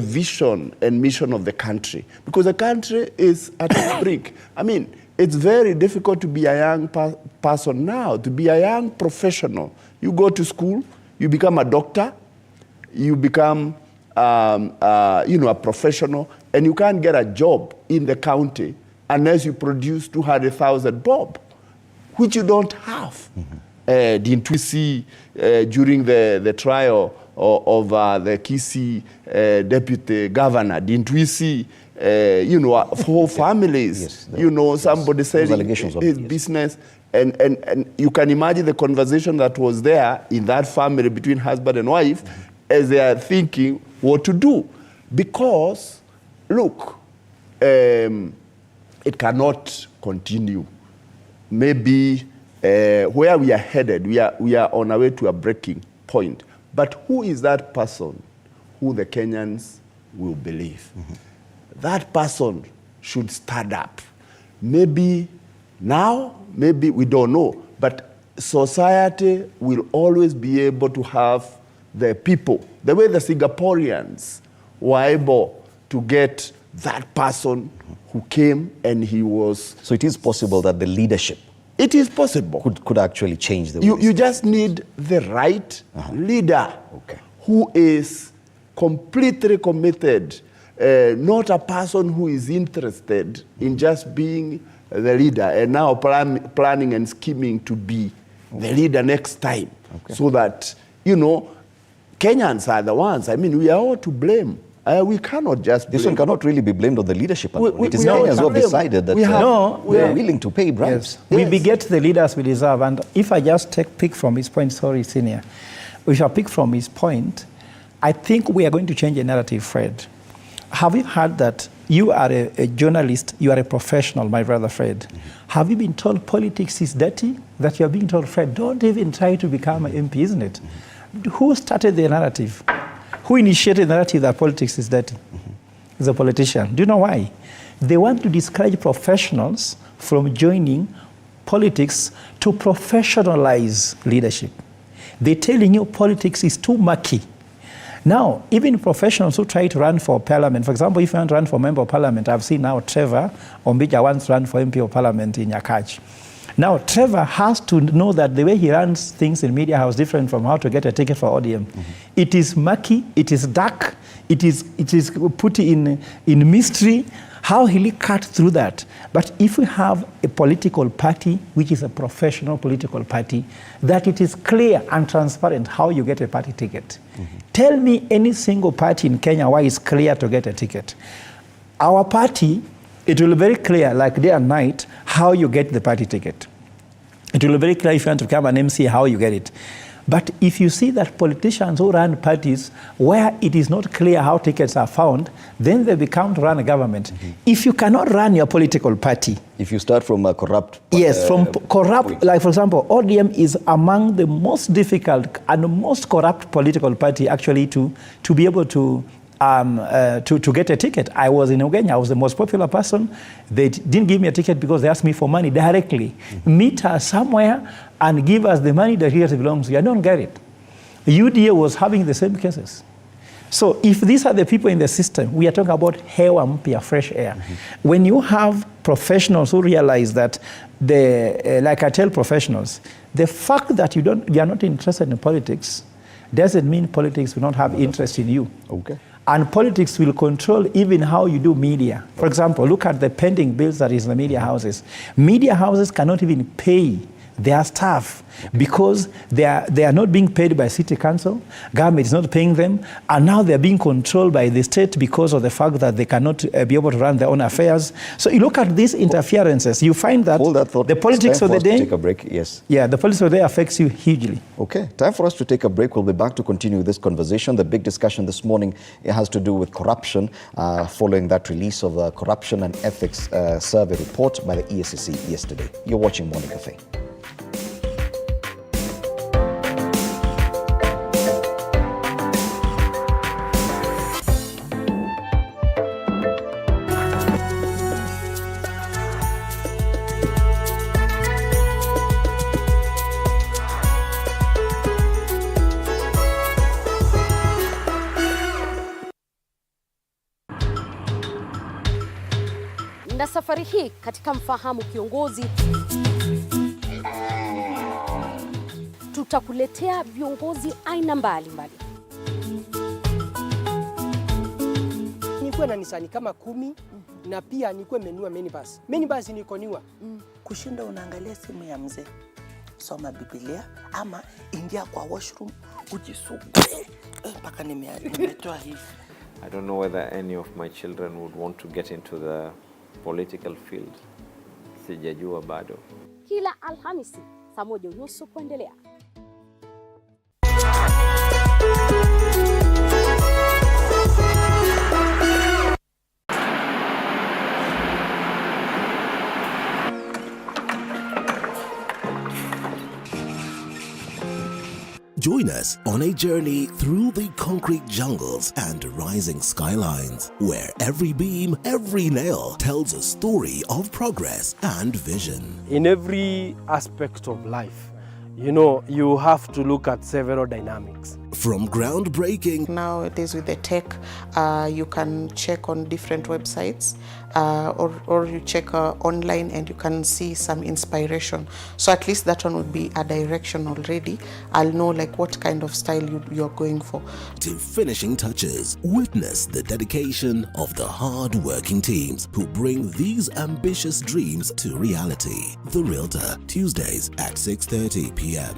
vision and mission of the country. Because the country is at its brink. I mean, it's very difficult to be a young person now, to be a young professional. You go to school, you become a doctor, you become a professional, and you can't get a job in the county unless you produce 200,000 bob, which you don't have. Didn't we see during the trial of the Kisii deputy governor, didn't we see, for families, yes, somebody selling his business, and you can imagine the conversation that was there in that family between husband and wife as they are thinking what to do. Because, look, it cannot continue. Maybe where we are headed, we are on our way to a breaking point. But who is that person who the Kenyans will believe? That person should stand up. Maybe now, maybe we don't know, but society will always be able to have the people, the way the Singaporeans were able to get that person who came and he was... So it is possible that the leadership... It is possible. Could actually change the... You just need the right leader who is completely committed, not a person who is interested in just being the leader and now planning and scheming to be the leader next time, so that, you know, Kenyans are the ones. I mean, we are all to blame. We cannot just This one cannot really be blamed on the leadership. It is Kenyans who have decided that we are willing to pay bribes. We beget the leaders we deserve. And if I just pick from his point, sorry, Senior, if I pick from his point, I think we are going to change the narrative, Fred. Have you heard that you are a journalist, you are a professional, my brother Fred? Have you been told politics is dirty? That you are being told, Fred, don't even try to become an MP, isn't it? Who started the narrative? Who initiated the narrative that politics is dirty? It's a politician. Do you know why? They want to discourage professionals from joining politics to professionalize leadership. They're telling you politics is too murky. Now, even professionals who try to run for parliament, for example, if you want to run for member of parliament, I've seen now Trevor Ombija wants to run for MP of parliament in Nyakach. Now, Trevor has to know that the way he runs things in media house is different from how to get a ticket for ODM. It is murky, it is dark, it is put in mystery. How will he cut through that? But if we have a political party, which is a professional political party, that it is clear and transparent how you get a party ticket. Tell me any single party in Kenya why it's clear to get a ticket. Our party, it will be very clear, like day and night, how you get the party ticket. It will be very clear if you want to become an MC, how you get it. But if you see that politicians who run parties where it is not clear how tickets are found, then they become to run a government. If you cannot run your political party... If you start from a corrupt... Yes, from corrupt, like for example, ODM is among the most difficult and most corrupt political party actually to be able to get a ticket. I was in Uganda, I was the most popular person. They didn't give me a ticket because they asked me for money directly. Meet us somewhere and give us the money that really belongs to you. I don't get it. UDA was having the same cases. So if these are the people in the system, we are talking about hewa mpya, fresh air. When you have professionals who realize that, like I tell professionals, the fact that you are not interested in politics doesn't mean politics will not have interest in you. Okay. And politics will control even how you do media. For example, look at the pending bills that is in the media houses. Media houses cannot even pay their staff because they are not being paid by city council, government is not paying them, and now they're being controlled by the state because of the fact that they cannot be able to run their own affairs. So you look at these interferences, you find that the politics of the day... Take a break, yes. Yeah, the politics of the day affects you hugely. Okay, time for us to take a break. We'll be back to continue this conversation. The big discussion this morning, it has to do with corruption, following that release of the Corruption and Ethics Survey report by the EACC yesterday. You're watching Morning Cafe. Na safari hii katika Mfahamu Kiongozi tutakuletea viongozi aina mbalimbali. Nikuwe na Nisani kama 10 na pia nikuwe menua minibus. Minibus niko niwa. Kushinda unaangalia simu ya mzee. Soma Biblia ama ingia kwa washroom ujisugue. Mpaka nimetoa hivi. I don't know whether any of my children would want to get into the political field. Sijajua bado. Kila Alhamisi saa 1:30 kuendelea. Join us on a journey through the concrete jungles and rising skylines, where every beam, every nail tells a story of progress and vision. In every aspect of life, you know, you have to look at several dynamics. From groundbreaking. Nowadays with the tech, you can check on different websites or you check online and you can see some inspiration. So at least that one would be a direction already. I'll know like what kind of style you're going for. To finishing touches, witness the dedication of the hard-working teams who bring these ambitious dreams to reality. The Realtor, Tuesdays at 6:30 p.m.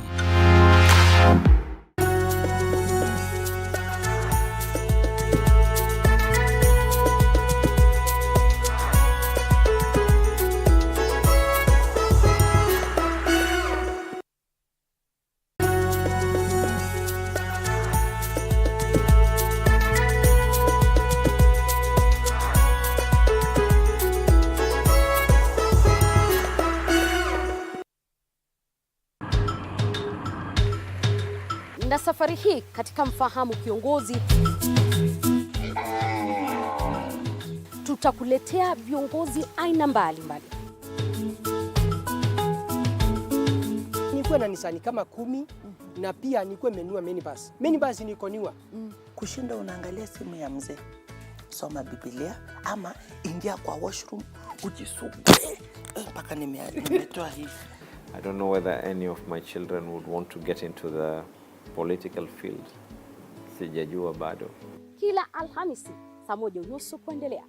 Na safari hii katika Mfahamu Kiongozi tutakuletea viongozi aina mbalimbali. Nikuwe na nisani kama 10 na pia nikuwe menua minibus. Minibus niko niwa. Kushinda unaangalia simu ya mzee. Soma Biblia ama ingia kwa washroom ujisugue. Mpaka nimetoa hivi. I don't know whether any of my children would want to get into the political field. Sijajua bado. Kila Alhamisi saa 1:30 kuendelea.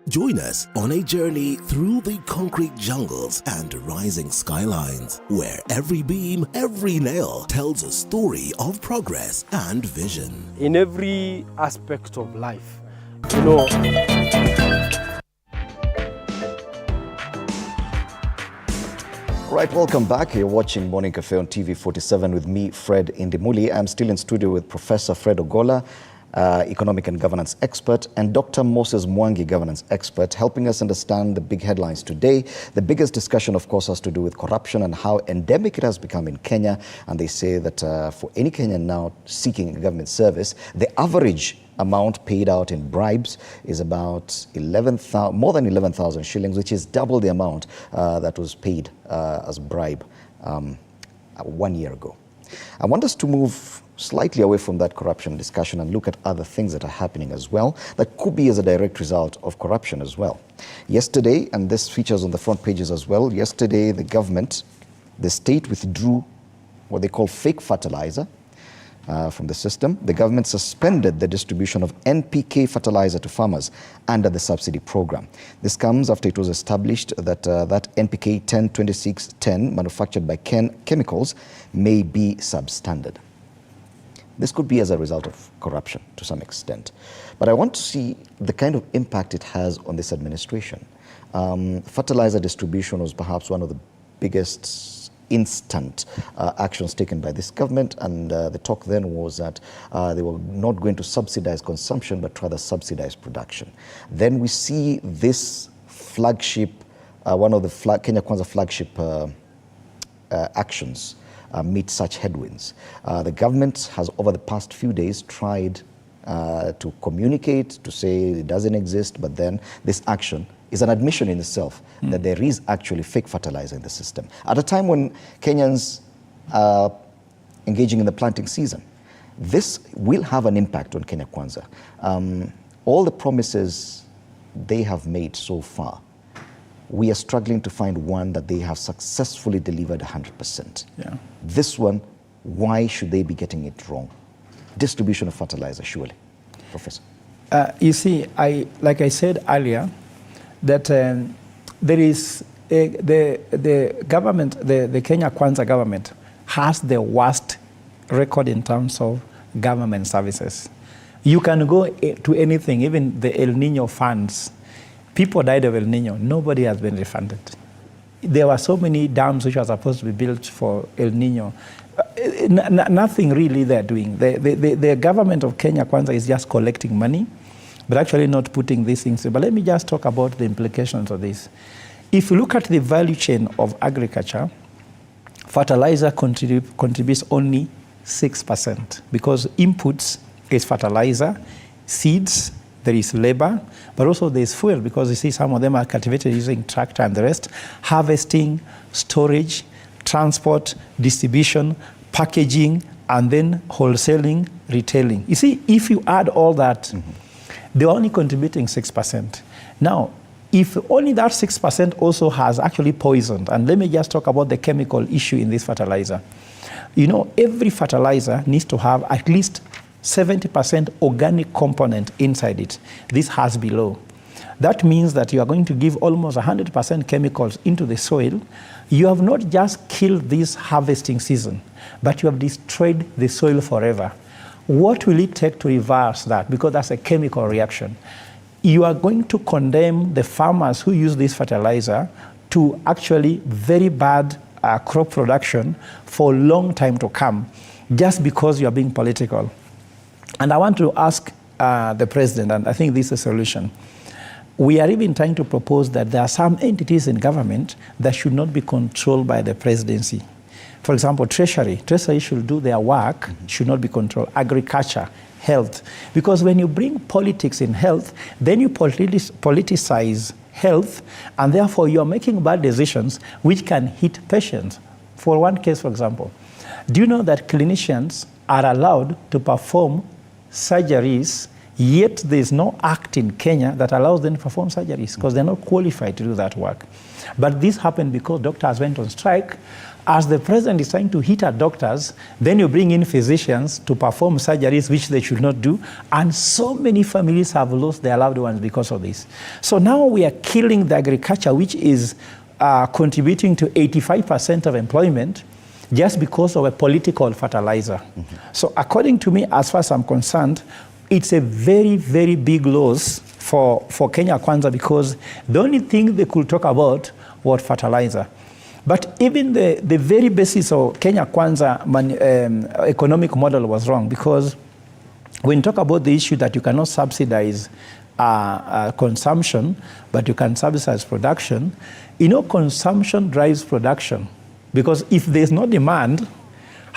Join us on a journey through the concrete jungles and rising skylines, where every beam, every nail tells a story of progress and vision. In every aspect of life, you know. Right, welcome back. You're watching Morning Cafe on TV 47 with me, Fred Indimuli. I'm still in studio with Professor Fred Ogola, economic and governance expert, and Dr. Moses Mwangi, governance expert, helping us understand the big headlines today. The biggest discussion, of course, has to do with corruption and how endemic it has become in Kenya. And they say that for any Kenyan now seeking a government service, the average amount paid out in bribes is about more than 11,000 shillings, which is double the amount that was paid as bribe 1 year ago. I want us to move slightly away from that corruption discussion and look at other things that are happening as well that could be as a direct result of corruption as well. Yesterday, and this features on the front pages as well, yesterday the state withdrew what they call fake fertilizer from the system. The government suspended the distribution of NPK fertilizer to farmers under the subsidy program. This comes after it was established that that NPK 102610 manufactured by chemicals may be substandard. This could be as a result of corruption to some extent. But I want to see the kind of impact it has on this administration. Fertilizer distribution was perhaps one of the biggest instant actions taken by this government, and the talk then was that they were not going to subsidize consumption, but rather subsidize production. Then we see this flagship, one of the Kenya Kwanza flagship actions meet such headwinds. The government has, over the past few days, tried to communicate, to say it doesn't exist, but then this action is an admission in itself that there is actually fake fertilizer in the system. At a time when Kenyans are engaging in the planting season, this will have an impact on Kenya Kwanza. All the promises they have made so far, we are struggling to find one that they have successfully delivered 100%. Yeah. This one, why should they be getting it wrong? Distribution of fertilizer, surely. Professor. You see, like I said earlier, that there is the government, the Kenya Kwanza government has the worst record in terms of government services. You can go to anything, even the El Nino funds. People died of El Nino. Nobody has been refunded. There were so many dams which were supposed to be built for El Nino. Nothing really they're doing. The government of Kenya Kwanza is just collecting money, but actually not putting these things. But let me just talk about the implications of this. If you look at the value chain of agriculture, fertilizer contributes only 6%, because inputs is fertilizer, seeds, there is labor, but also there is fuel, because you see some of them are cultivated using tractor and the rest, harvesting, storage, transport, distribution, packaging, and then wholesaling, retailing. You see, if you add all that, they're only contributing 6%. Now, if only that 6% also has actually poisoned, and let me just talk about the chemical issue in this fertilizer. You know, every fertilizer needs to have at least 70% organic component inside it. This has below. That means that you are going to give almost 100% chemicals into the soil. You have not just killed this harvesting season, but you have destroyed the soil forever. What will it take to reverse that? Because that's a chemical reaction. You are going to condemn the farmers who use this fertilizer to actually very bad crop production for a long time to come, just because you are being political. And I want to ask the president, and I think this is a solution. We are even trying to propose that there are some entities in government that should not be controlled by the presidency. For example, Treasury. Treasury should do their work, should not be controlled. Agriculture, health. Because when you bring politics in health, then you politicize health, and therefore you are making bad decisions which can hit patients. For one case, for example, do you know that clinicians are allowed to perform surgeries, yet there is no act in Kenya that allows them to perform surgeries because they're not qualified to do that work? But this happened because doctors went on strike. As the president is trying to hit at doctors, then you bring in physicians to perform surgeries which they should not do, and so many families have lost their loved ones because of this. So now we are killing the agriculture, which is contributing to 85% of employment, just because of a political fertilizer. So according to me, as far as I'm concerned, it's a very, very big loss for Kenya Kwanza, because the only thing they could talk about was fertilizer. But even the very basis of Kenya Kwanza economic model was wrong, because when you talk about the issue that you cannot subsidize consumption, but you can subsidize production, you know, consumption drives production. Because if there's no demand,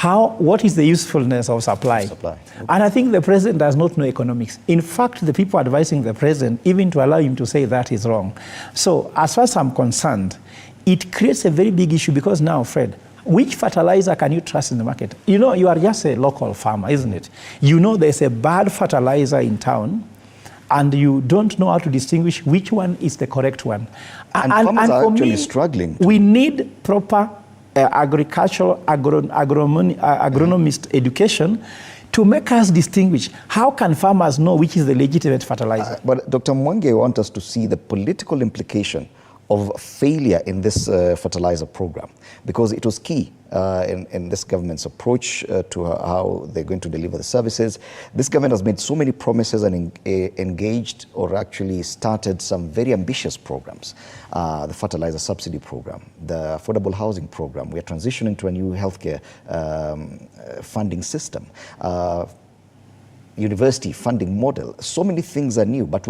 what is the usefulness of supply? Okay. And I think the president does not know economics. In fact, the people advising the president, even to allow him to say that, is wrong. So as far as I'm concerned, it creates a very big issue, because now, Fred, which fertilizer can you trust in the market? You know, you are just a local farmer, isn't it? You know there's a bad fertilizer in town, and you don't know how to distinguish which one is the correct one. And farmers are actually struggling. We need proper agricultural agronomist education to make us distinguish. How can farmers know which is the legitimate fertilizer? But Dr. Mwangi wants us to see the political implication of failure in this fertilizer program, because it was key in this government's approach to how they're going to deliver the services. This government has made so many promises and engaged, or actually started, some very ambitious programs. The fertilizer subsidy program, the affordable housing program. We are transitioning to a new healthcare funding system. University funding model. So many things are new, but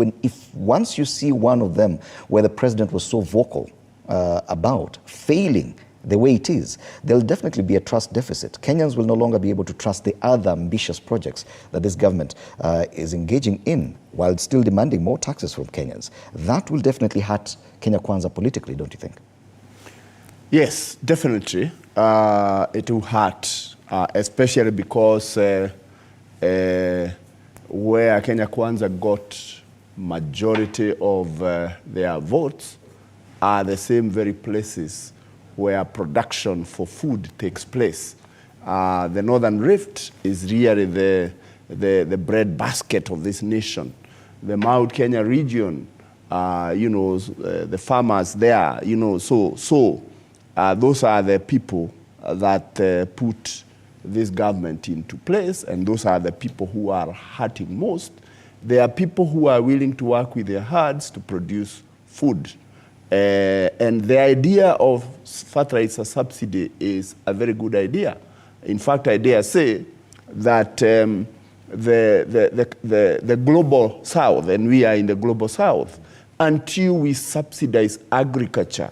once you see one of them where the president was so vocal about failing the way it is, there'll definitely be a trust deficit. Kenyans will no longer be able to trust the other ambitious projects that this government is engaging in, while still demanding more taxes from Kenyans. That will definitely hurt Kenya Kwanza politically, don't you think? Yes, definitely. It will hurt, especially because where Kenya Kwanza got majority of their votes are the same very places where production for food takes place. The Northern Rift is really the bread basket of this nation. The Mount Kenya region, the farmers there, those are the people that put this government into place, and those are the people who are hurting most. They are people who are willing to work with their hands to produce food. And the idea of fertilizer subsidy is a very good idea. In fact, I dare say that the global south, and we are in the global south, until we subsidize agriculture,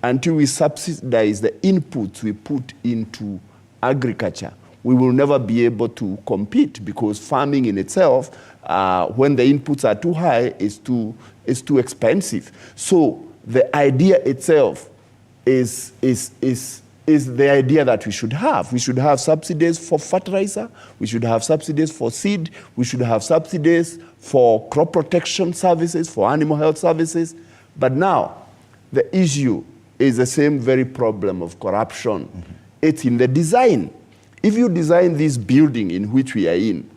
until we subsidize the inputs we put into agriculture, we will never be able to compete, because farming in itself, when the inputs are too high, is too expensive. So the idea itself is the idea that we should have. We should have subsidies for fertilizer, we should have subsidies for seed, we should have subsidies for crop protection services, for animal health services. But now, the issue is the same very problem of corruption. Mm-hmm. It's in the design. If you design this building in which we are in,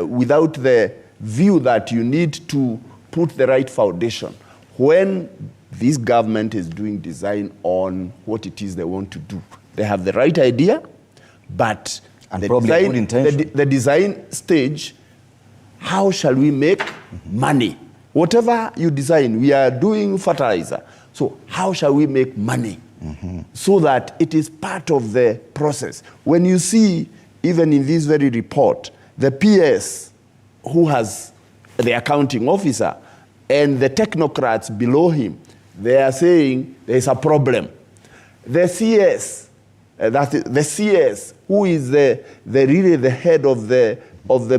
without the view that you need to put the right foundation, when this government is doing design on what it is they want to do, they have the right idea, but the design stage, how shall we make money? Whatever you design, we are doing fertilizer. So how shall we make money? So that it is part of the process. When you see, even in this very report, the PS who has the accounting officer and the technocrats below him, they are saying there's a problem. The CS, the CS, who is really the head of the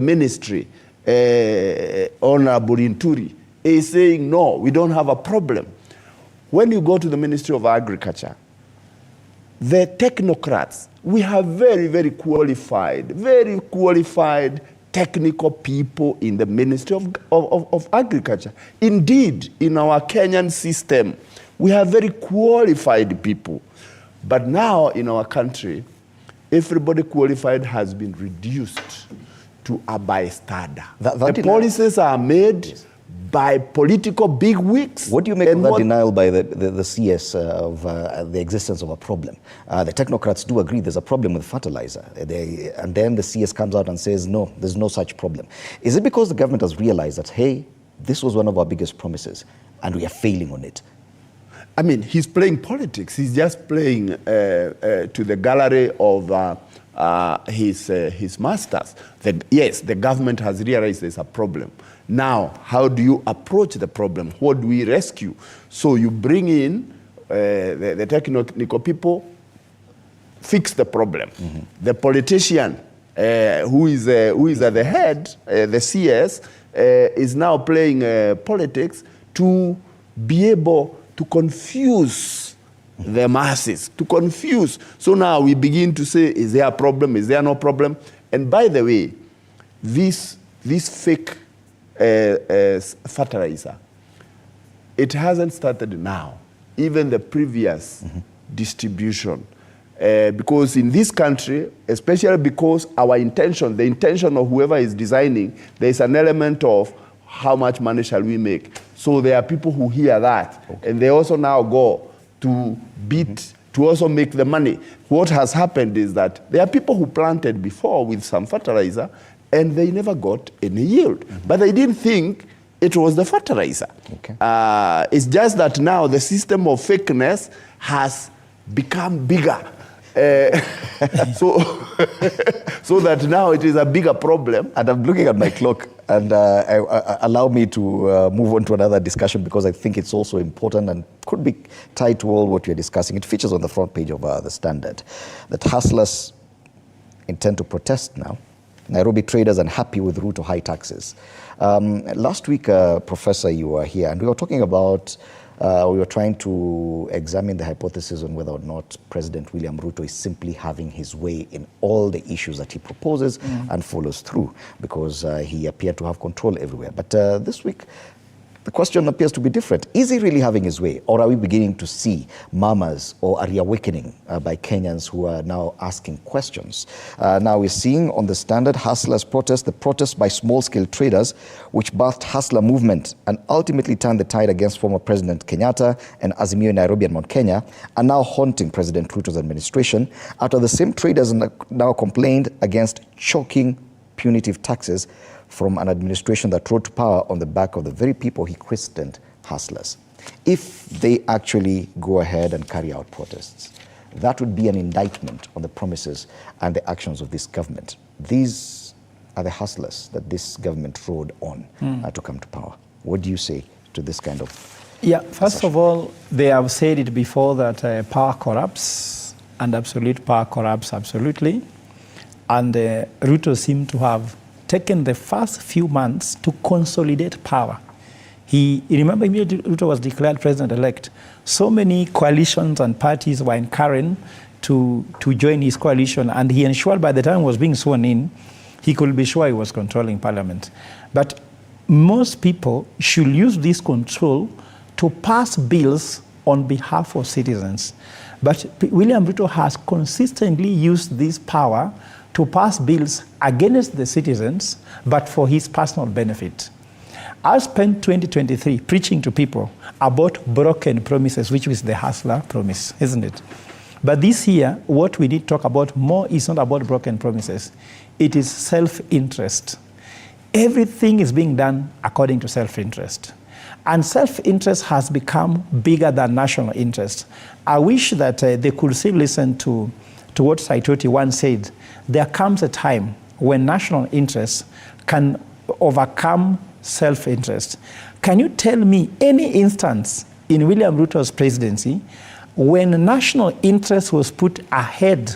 ministry, Honorable Inturi, is saying, no, we don't have a problem. When you go to the Ministry of Agriculture, the technocrats, we have very, very qualified technical people in the Ministry of Agriculture. Indeed, in our Kenyan system, we have very qualified people. But now in our country, everybody qualified has been reduced to a bystander. The policies are made by political bigwigs. What do you make of that denial by the CS of the existence of a problem? The technocrats do agree there's a problem with fertilizer. And then the CS comes out and says, no, there's no such problem. Is it because the government has realized that, hey, this was one of our biggest promises and we are failing on it? I mean, he's playing politics. He's just playing to the gallery of his masters. Yes, the government has realized there's a problem. Now, how do you approach the problem? What do we rescue? So you bring in the technical people, fix the problem. Mm-hmm. The politician who is at the head, the CS, is now playing politics to be able to confuse the masses, to confuse. So now we begin to say, is there a problem? Is there no problem? And by the way, this fake fertilizer, it hasn't started now. Even the previous distribution. Because in this country, especially because our intention, the intention of whoever is designing, there is an element of how much money shall we make. So there are people who hear that, and they also now go to beat, to also make the money. What has happened is that there are people who planted before with some fertilizer, and they never got any yield. But they didn't think it was the fertilizer. Okay. It's just that now the system of fakeness has become bigger. So that now it is a bigger problem. And I'm looking at my clock, and allow me to move on to another discussion, because I think it's also important and could be tied to all what you're discussing. It features on the front page of the Standard that hustlers intend to protest now. Nairobi traders unhappy with Ruto high taxes. Last week, Professor, you were here, and we were talking about, we were trying to examine the hypothesis on whether or not President William Ruto is simply having his way in all the issues that he proposes and follows through, because he appeared to have control everywhere. But this week, the question appears to be different. Is he really having his way, or are we beginning to see murmurs or a reawakening by Kenyans who are now asking questions? Now we're seeing on the Standard hustlers protest, the protest by small-scale traders, which birthed hustler movement and ultimately turned the tide against former President Kenyatta and Azimio in Nairobi and Mount Kenya, are now haunting President Ruto's administration after the same traders now complained against choking punitive taxes from an administration that rode to power on the back of the very people he christened hustlers. If they actually go ahead and carry out protests, that would be an indictment on the promises and the actions of this government. These are the hustlers that this government rode on to come to power. What do you say to this kind of first of all, they have said it before that power corrupts, and absolute power corrupts absolutely. And Ruto seemed to have taken the first few months to consolidate power. You remember immediately Ruto was declared president-elect. So many coalitions and parties were encouraged to join his coalition, and he ensured by the time he was being sworn in, he could be sure he was controlling parliament. But most people should use this control to pass bills on behalf of citizens. But William Ruto has consistently used this power to pass bills against the citizens, but for his personal benefit. I spent 2023 preaching to people about broken promises, which is the hustler promise, isn't it? But this year, what we need to talk about more is not about broken promises. It is self-interest. Everything is being done according to self-interest. And self-interest has become bigger than national interest. I wish that they could still listen to what Saitoti once said. There comes a time when national interest can overcome self-interest. Can you tell me any instance in William Ruto's presidency when national interest was put ahead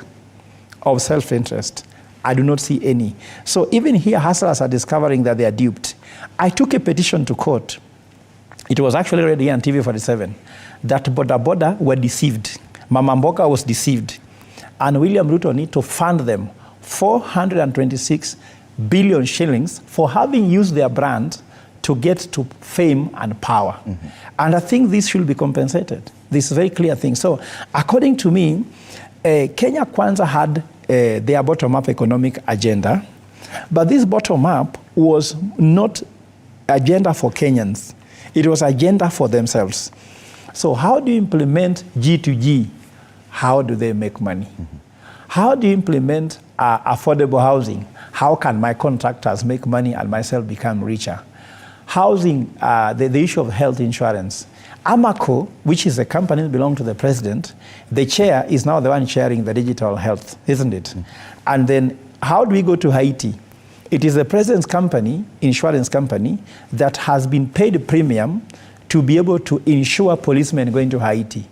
of self-interest? I do not see any. So even here, hustlers are discovering that they are duped. I took a petition to court. It was actually read here on TV 47 that Boda were deceived. Mama Mboka was deceived. And William Ruto need to fund them 426 billion shillings for having used their brand to get to fame and power. Mm-hmm. And I think this should be compensated. This is a very clear thing. So according to me, Kenya Kwanza had their bottom-up economic agenda, but this bottom-up was not agenda for Kenyans. It was agenda for themselves. So how do you implement G2G? How do they make money? Mm-hmm. How do you implement affordable housing? How can my contractors make money and myself become richer? Housing, the issue of health insurance. Amaco, which is a company that belongs to the president, the chair is now the one chairing the digital health, isn't it? Mm. And then how do we go to Haiti? It is the president's company, insurance company, that has been paid a premium to be able to insure policemen going to Haiti.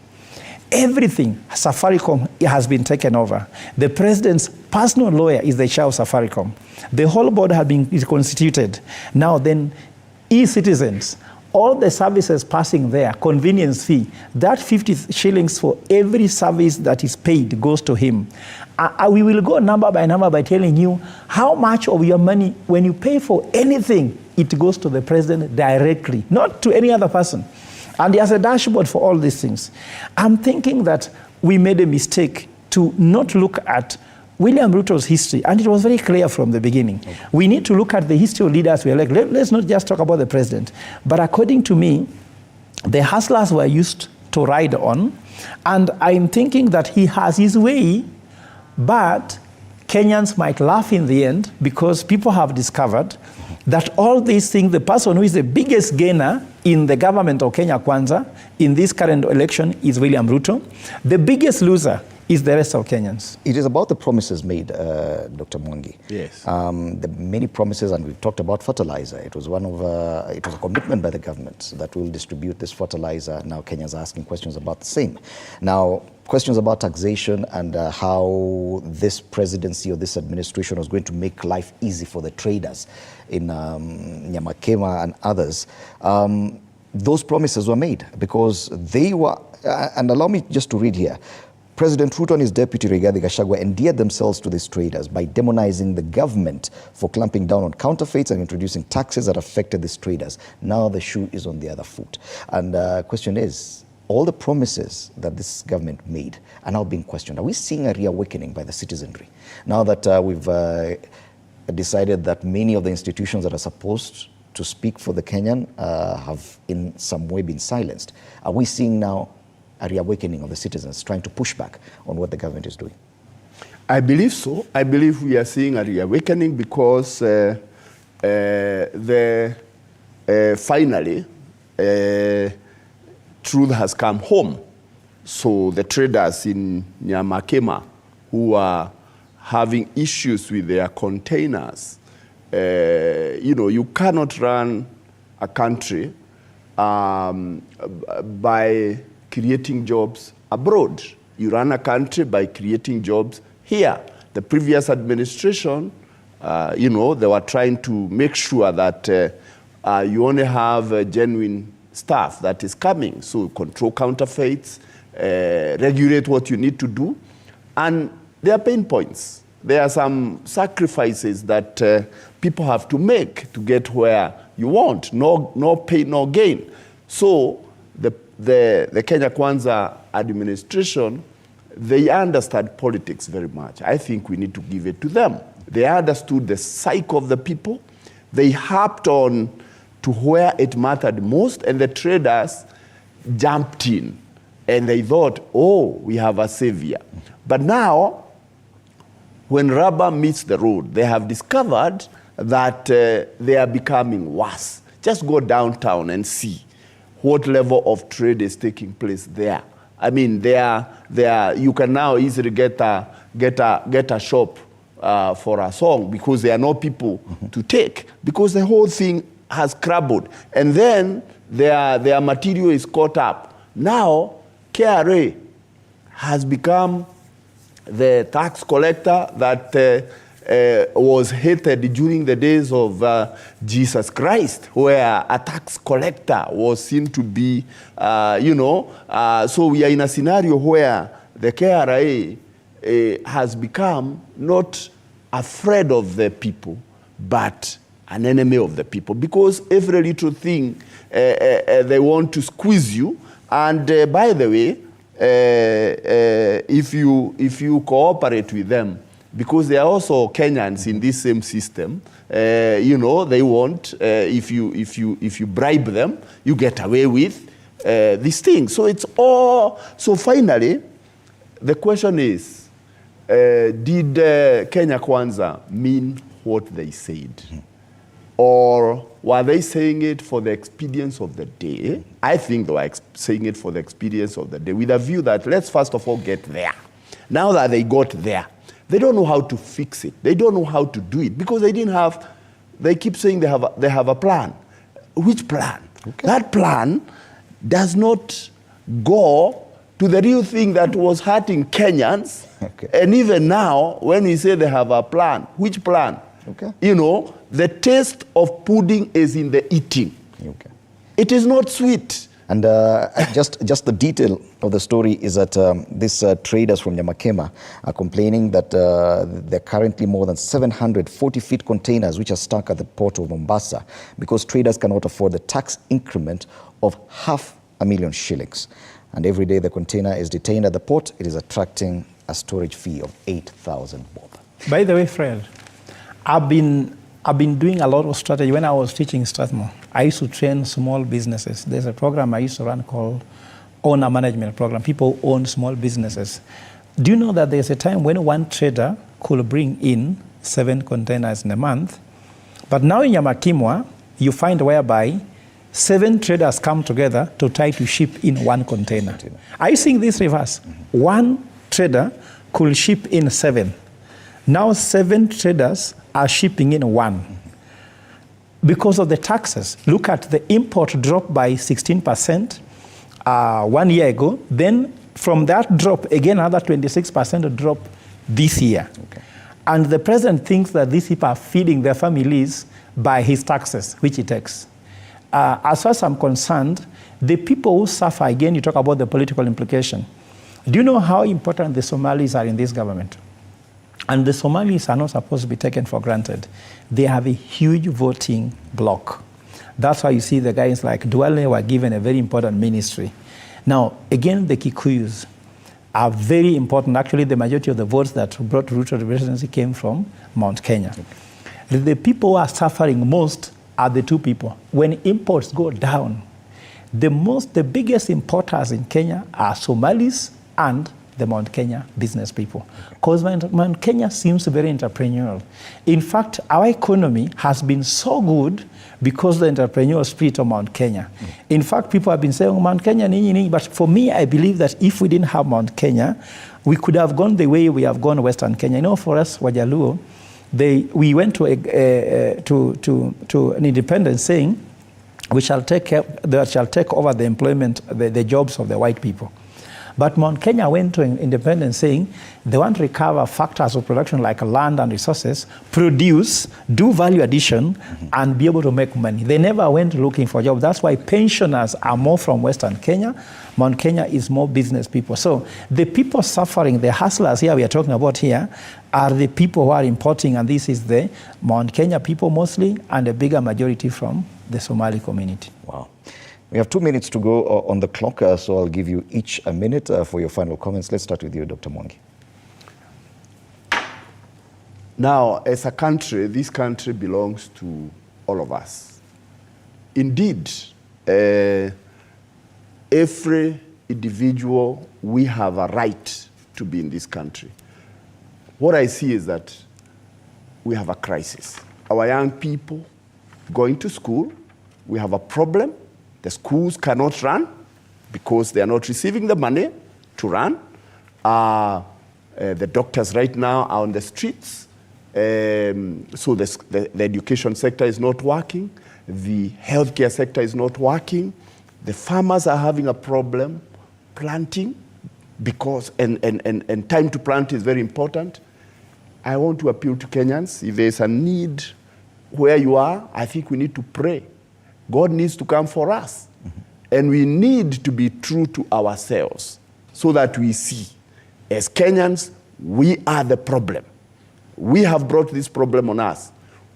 Everything, Safaricom, has been taken over. The president's personal lawyer is the chair of Safaricom. The whole board has been constituted. Now then, e-citizens, all the services passing there, convenience fee, that 50 shillings for every service that is paid goes to him. We will go number by number by telling you how much of your money, when you pay for anything, it goes to the president directly, not to any other person. And he has a dashboard for all these things. I'm thinking that we made a mistake to not look at William Ruto's history, and it was very clear from the beginning. Okay. We need to look at the history of leaders we elect. Let's not just talk about the president. But according to me, the hustlers were used to ride on, and I'm thinking that he has his way, but Kenyans might laugh in the end because people have discovered that all these things, the person who is the biggest gainer in the government of Kenya Kwanza in this current election is William Ruto. The biggest loser is the rest of Kenyans. It is about the promises made, Dr. Mwangi. Yes. The many promises, and we've talked about fertilizer. It was it was a commitment by the government that will distribute this fertilizer. Now Kenyans are asking questions about the same. Now, questions about taxation and how this presidency or this administration was going to make life easy for the traders in Nyamakema and others. Those promises were made because they were, and allow me just to read here. President Ruto and his deputy Rigathi Gachagua endeared themselves to these traders by demonizing the government for clamping down on counterfeits and introducing taxes that affected these traders. Now the shoe is on the other foot. And the question is, all the promises that this government made are now being questioned. Are we seeing a reawakening by the citizenry? Now that we've decided that many of the institutions that are supposed to speak for the Kenyan have in some way been silenced, are we seeing now a reawakening of the citizens trying to push back on what the government is doing? I believe so. I believe we are seeing a reawakening because finally truth has come home. So the traders in Nyamakema who are having issues with their containers, you cannot run a country by creating jobs abroad. You run a country by creating jobs here. the previous administration, you know, they were trying to make sure that you only have genuine stuff that is coming. So control counterfeits, regulate what you need to do. And there are pain points. There are some sacrifices that people have to make to get where you want. No pain, no gain. So the Kenya Kwanza administration, they understand politics very much. I think we need to give it to them. They understood the psyche of the people. They harped on to where it mattered most, and the traders jumped in. And they thought, oh, we have a savior. But now, when rubber meets the road, they have discovered that they are becoming worse. Just go downtown and see what level of trade is taking place there. I mean, you can now easily get a shop for a song because there are no people to take, because the whole thing has crumbled. And then their material is caught up. Now, KRA has become the tax collector that was hated during the days of Jesus Christ, where a tax collector was seen to be, so we are in a scenario where the KRA has become not afraid of the people, but an enemy of the people, because every little thing they want to squeeze you. And by the way, if you cooperate with them, because they are also Kenyans in this same system, they want, if you bribe them, you get away with these things. So it's all, so finally, the question is, did Kenya Kwanza mean what they said? Or were they saying it for the expedience of the day? I think they were saying it for the expedience of the day, with a view that let's first of all get there. Now that they got there, they don't know how to fix it. They don't know how to do it, because they keep saying they have a plan. Which plan? Okay. That plan does not go to the real thing that was hurting Kenyans. Okay. And even now, when we say they have a plan, which plan? Okay. The taste of pudding is in the eating. Okay. It is not sweet. And just the detail of the story is that these traders from Nyamakema are complaining that there are currently more than 740-feet containers which are stuck at the port of Mombasa because traders cannot afford the tax increment of 500,000 shillings. And every day the container is detained at the port, it is attracting a storage fee of 8,000 bob. By the way, Fred, I've been doing a lot of strategy. When I was teaching Strathmore, I used to train small businesses. There's a program I used to run called Owner Management Program. People own small businesses. Do you know that there's a time when one trader could bring in 7 containers in a month? But now in Nyamakimwa, you find whereby 7 traders come together to try to ship in 1 container. Are you seeing this reverse? Mm-hmm. 1 trader could ship in 7. Now 7 traders are shipping in 1 because of the taxes. Look at the import drop by 16% 1 year ago. Then from that drop, again another 26% drop this year. Okay. And the president thinks that these people are feeding their families by his taxes, which he takes. As far as I'm concerned, the people who suffer, again, you talk about the political implication. Do you know how important the Somalis are in this government? And the Somalis are not supposed to be taken for granted. They have a huge voting bloc. That's why you see the guys like Duale were given a very important ministry. Now, again, the Kikuyus are very important. Actually, the majority of the votes that brought Ruto to the presidency came from Mount Kenya. Okay. The people who are suffering most are the 2 people. When imports go down, the biggest importers in Kenya are Somalis and the Mount Kenya business people. Because Mount Kenya seems very entrepreneurial. In fact, our economy has been so good because of the entrepreneurial spirit of Mount Kenya. In fact, people have been saying, Mount Kenya, but for me, I believe that if we didn't have Mount Kenya, we could have gone the way we have gone Western Kenya. For us, Wajaluo, we went to an independence saying, they shall take over the employment, the jobs of the white people. But Mount Kenya went to independence saying they want to recover factors of production like land and resources, produce, do value addition, and be able to make money. They never went looking for jobs. That's why pensioners are more from Western Kenya. Mount Kenya is more business people. So the people suffering, the hustlers here we are talking about here, are the people who are importing, and this is the Mount Kenya people mostly, and a bigger majority from the Somali community. Wow. We have 2 minutes to go on the clock, so I'll give you each a minute for your final comments. Let's start with you, Dr. Mwangi. Now, as a country, this country belongs to all of us. Indeed, every individual, we have a right to be in this country. What I see is that we have a crisis. Our young people going to school, we have a problem. The schools cannot run because they are not receiving the money to run. The doctors right now are on the streets. So the education sector is not working. The healthcare sector is not working. The farmers are having a problem planting because, and time to plant is very important. I want to appeal to Kenyans. If there's a need where you are, I think we need to pray. God needs to come for us. And we need to be true to ourselves so that we see, as Kenyans, we are the problem. We have brought this problem on us.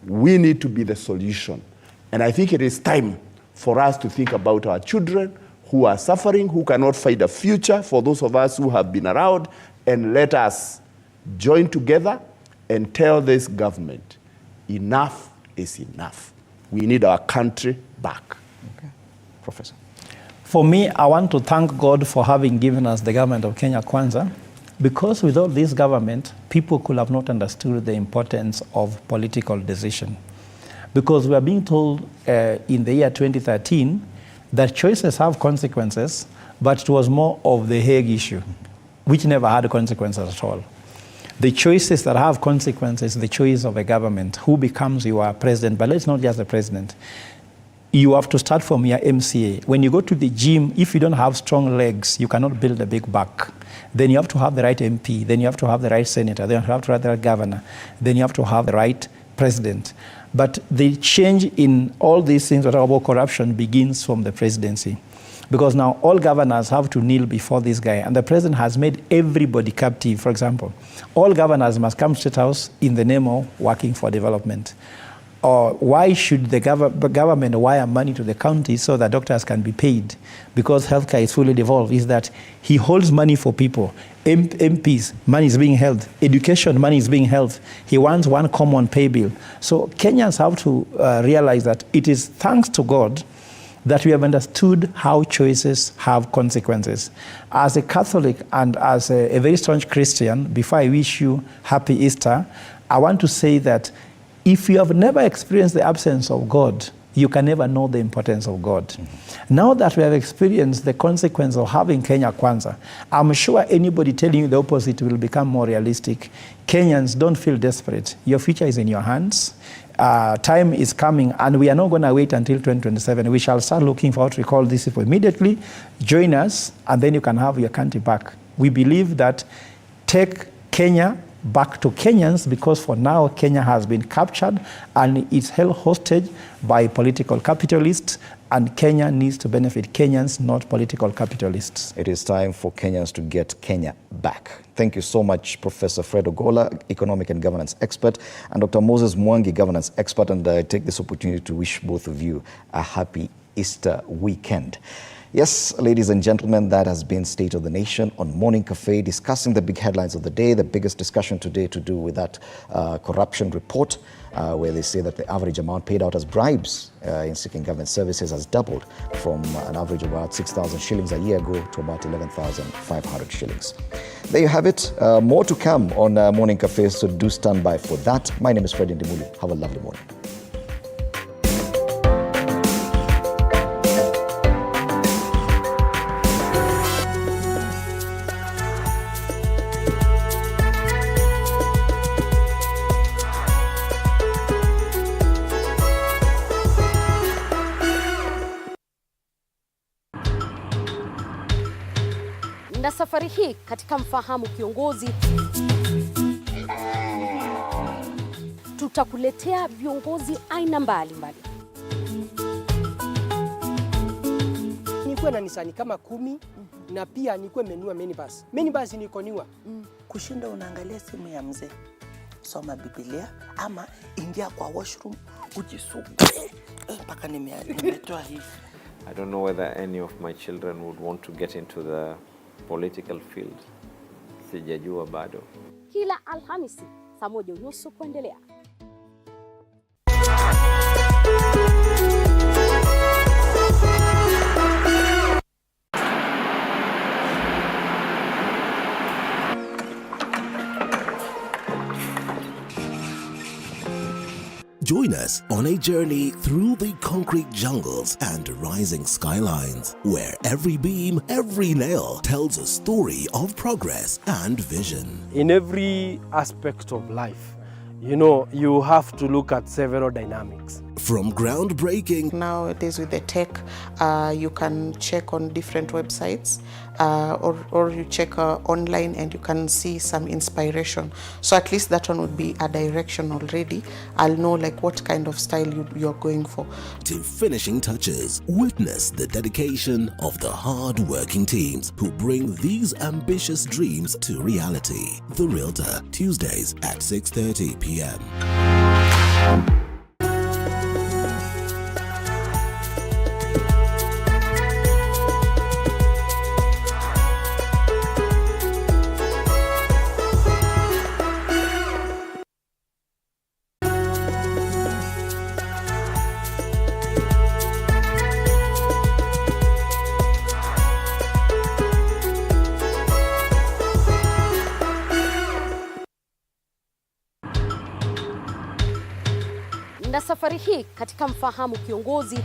We need to be the solution. And I think it is time for us to think about our children who are suffering, who cannot find a future, for those of us who have been around, and let us join together and tell this government, enough is enough. We need our country back. Okay. Professor. For me, I want to thank God for having given us the government of Kenya Kwanza, because without this government, people could have not understood the importance of political decision. Because we are being told in the year 2013 that choices have consequences, but it was more of the Hague issue, which never had consequences at all. The choices that have consequences, the choice of a government, who becomes your president, but it's not just the president. You have to start from your MCA. When you go to the gym, if you don't have strong legs, you cannot build a big back. Then you have to have the right MP, then you have to have the right senator, then you have to have the right governor, then you have to have the right president. But the change in all these things that are about corruption begins from the presidency. Because now all governors have to kneel before this guy, and the president has made everybody captive. For example, all governors must come to State House in the name of working for development. Or why should the government wire money to the county so that doctors can be paid? Because healthcare is fully devolved. Is that he holds money for people. MPs, money is being held. Education, money is being held. He wants one common pay bill. So Kenyans have to realize that it is thanks to God that we have understood how choices have consequences. As a Catholic and as a very strong Christian, before I wish you happy Easter, I want to say that if you have never experienced the absence of God, you can never know the importance of God. Mm-hmm. Now that we have experienced the consequence of having Kenya Kwanza, I'm sure anybody telling you the opposite will become more realistic. Kenyans, don't feel desperate. Your future is in your hands. Time is coming, and we are not going to wait until 2027. We shall start looking for what we call this immediately. Join us, and then you can have your country back. We believe that take Kenya back to Kenyans, because for now Kenya has been captured and it's held hostage by political capitalists, and Kenya needs to benefit Kenyans, not political capitalists. It is time for Kenyans to get Kenya back. Thank you so much, Professor Fred Ogola, economic and governance expert, and Dr. Moses Mwangi, governance expert, and I take this opportunity to wish both of you a happy Easter weekend. Yes, ladies and gentlemen, that has been State of the Nation on Morning Cafe, discussing the big headlines of the day. The biggest discussion today to do with that corruption report, where they say that the average amount paid out as bribes in seeking government services has doubled from an average of about 6,000 shillings a year ago to about 11,500 shillings. There you have it. More to come on Morning Cafe, so do stand by for that. My name is Fred Ndimuli. Have a lovely morning. safari hii katika Mfahamu Kiongozi tutakuletea viongozi aina mbalimbali. Nikuwe na nisani kama 10 na pia nikuwe menua minibus. Minibus nikoniwa. Kushinda unaangalia simu ya mzee. Soma Biblia ama ingia kwa washroom ujisugue. Mpaka nimetoa hii. I don't know whether any of my children would want to get into the political field. Sijajua bado. Kila Alhamisi saa 1:30 kuendelea. Join us on a journey through the concrete jungles and rising skylines, where every beam, every nail tells a story of progress and vision. In every aspect of life, you have to look at several dynamics. From groundbreaking. Nowadays with the tech, you can check on different websites or you check online and you can see some inspiration. So at least that one would be a direction already. I'll know like what kind of style you're going for. To finishing touches, witness the dedication of the hard-working teams who bring these ambitious dreams to reality. The Realtor, Tuesdays at 6:30 p.m. Na safari hii katika Mfahamu Kiongozi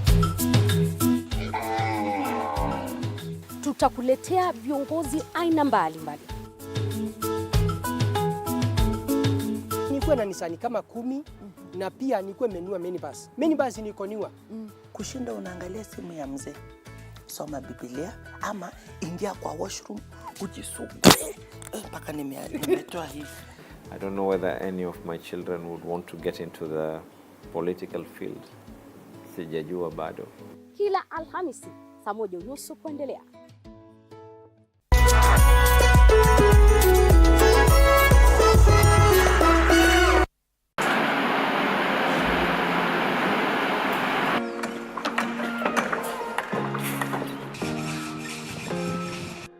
tutakuletea viongozi aina mbalimbali. Nikuwe na nisani kama 10 na pia nikuwe menua minibus. Minibus nikoniwa. Kushinda unaangalia simu ya mzee. Soma Biblia ama ingia kwa washroom ujisugue. Mpaka nimetoa hii. I don't know whether any of my children would want to get into the political field. Sijajua bado. Kila Alhamisi saa 1:30 kuendelea.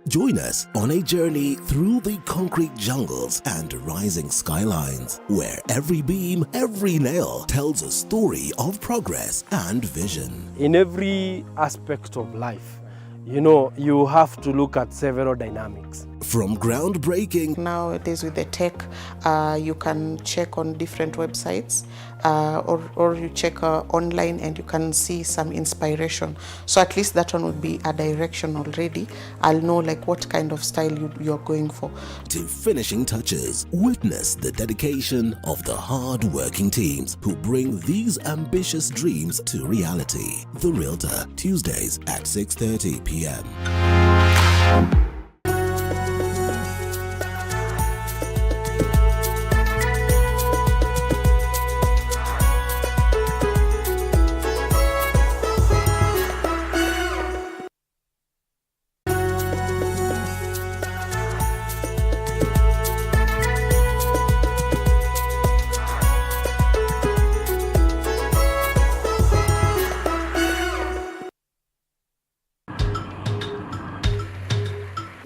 Join us on a journey through the concrete jungles and rising skylines, where every beam, every nail tells a story of progress and vision. In every aspect of life, you have to look at several dynamics. From groundbreaking. Nowadays with the tech, you can check on different websites or you check online and you can see some inspiration. So at least that one would be a direction already. I'll know like what kind of style you're going for. To finishing touches, witness the dedication of the hard-working teams who bring these ambitious dreams to reality. The Realtor, Tuesdays at 6:30 p.m.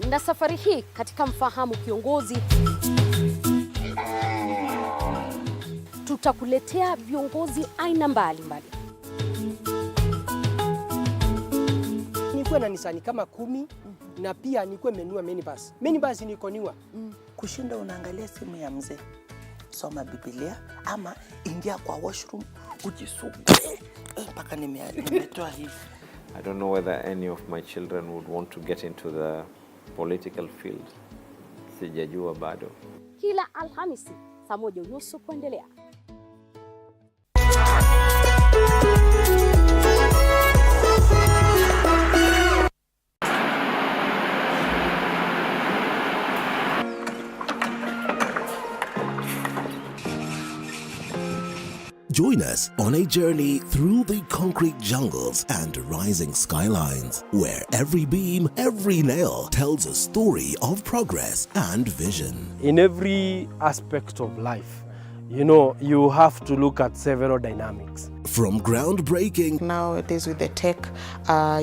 Na safari hii katika Mfahamu Kiongozi tutakuletea viongozi aina mbalimbali. Nikuwe na nisani kama 10 na pia nikuwe menua minibus. Minibus nikoniwa. Kushinda unaangalia simu ya mzee. Soma Biblia ama ingia kwa washroom ujisugue. Mpaka nimetoa hii. I don't know whether any of my children would want to get into the political field. Sijajua bado. Kila Alhamisi saa 1:30 kuendelea. Join us on a journey through the concrete jungles and rising skylines, where every beam, every nail tells a story of progress and vision. In every aspect of life, you know, you have to look at several dynamics. From groundbreaking. Nowadays with the tech,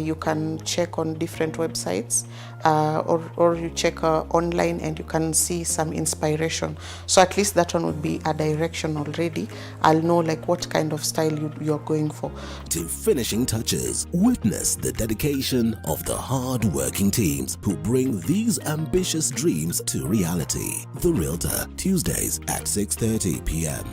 you can check on different websites or you check online and you can see some inspiration. So at least that one would be a direction already. I'll know like what kind of style you're going for. To finishing touches, witness the dedication of the hard-working teams who bring these ambitious dreams to reality. The Realtor, Tuesdays at 6:30 p.m.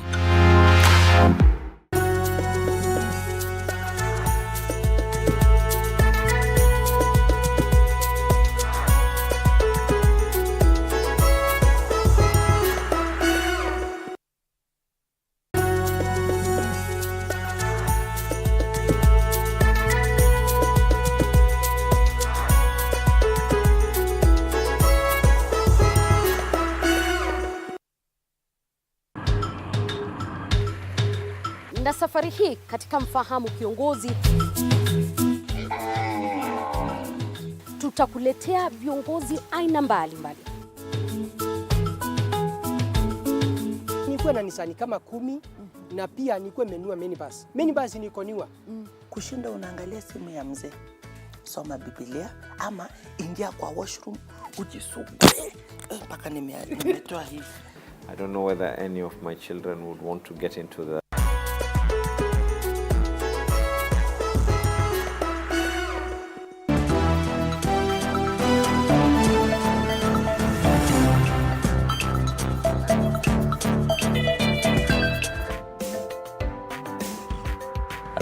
Na safari hii katika Mfahamu Kiongozi tutakuletea viongozi aina mbalimbali. Nikuwe na nisani kama 10 na pia nikuwe menua minibus. Minibus niko niwa. Kushinda unaangalia simu ya mzee. Soma Biblia ama ingia kwa washroom ujisugue. Mpaka nimetoa hivi. I don't know whether any of my children would want to get into the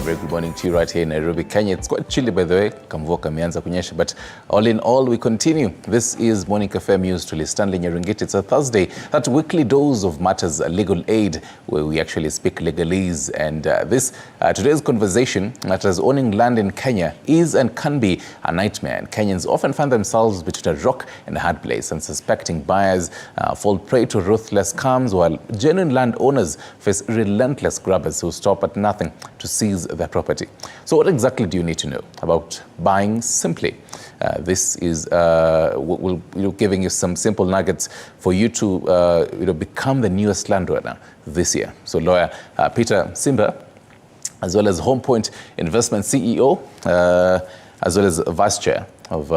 Very good morning to you right here in Nairobi, Kenya. It's quite chilly, by the way. Kamvua kameanza kunyesha, but all in all, we continue. This is Morning Cafe News to Stanley Nyerungiti. It's a Thursday, that weekly dose of matters legal aid, where we actually speak legalese. And today's conversation, matters owning land in Kenya, is and can be a nightmare. And Kenyans often find themselves between a rock and a hard place, and suspecting buyers fall prey to ruthless scams, while genuine landowners face relentless grabbers who stop at nothing to seize their property. So what exactly do you need to know about buying simply? This is giving you some simple nuggets for you to become the newest landowner this year. So lawyer Peter Simba, as well as Home Point Investment CEO, as well as Vice Chair of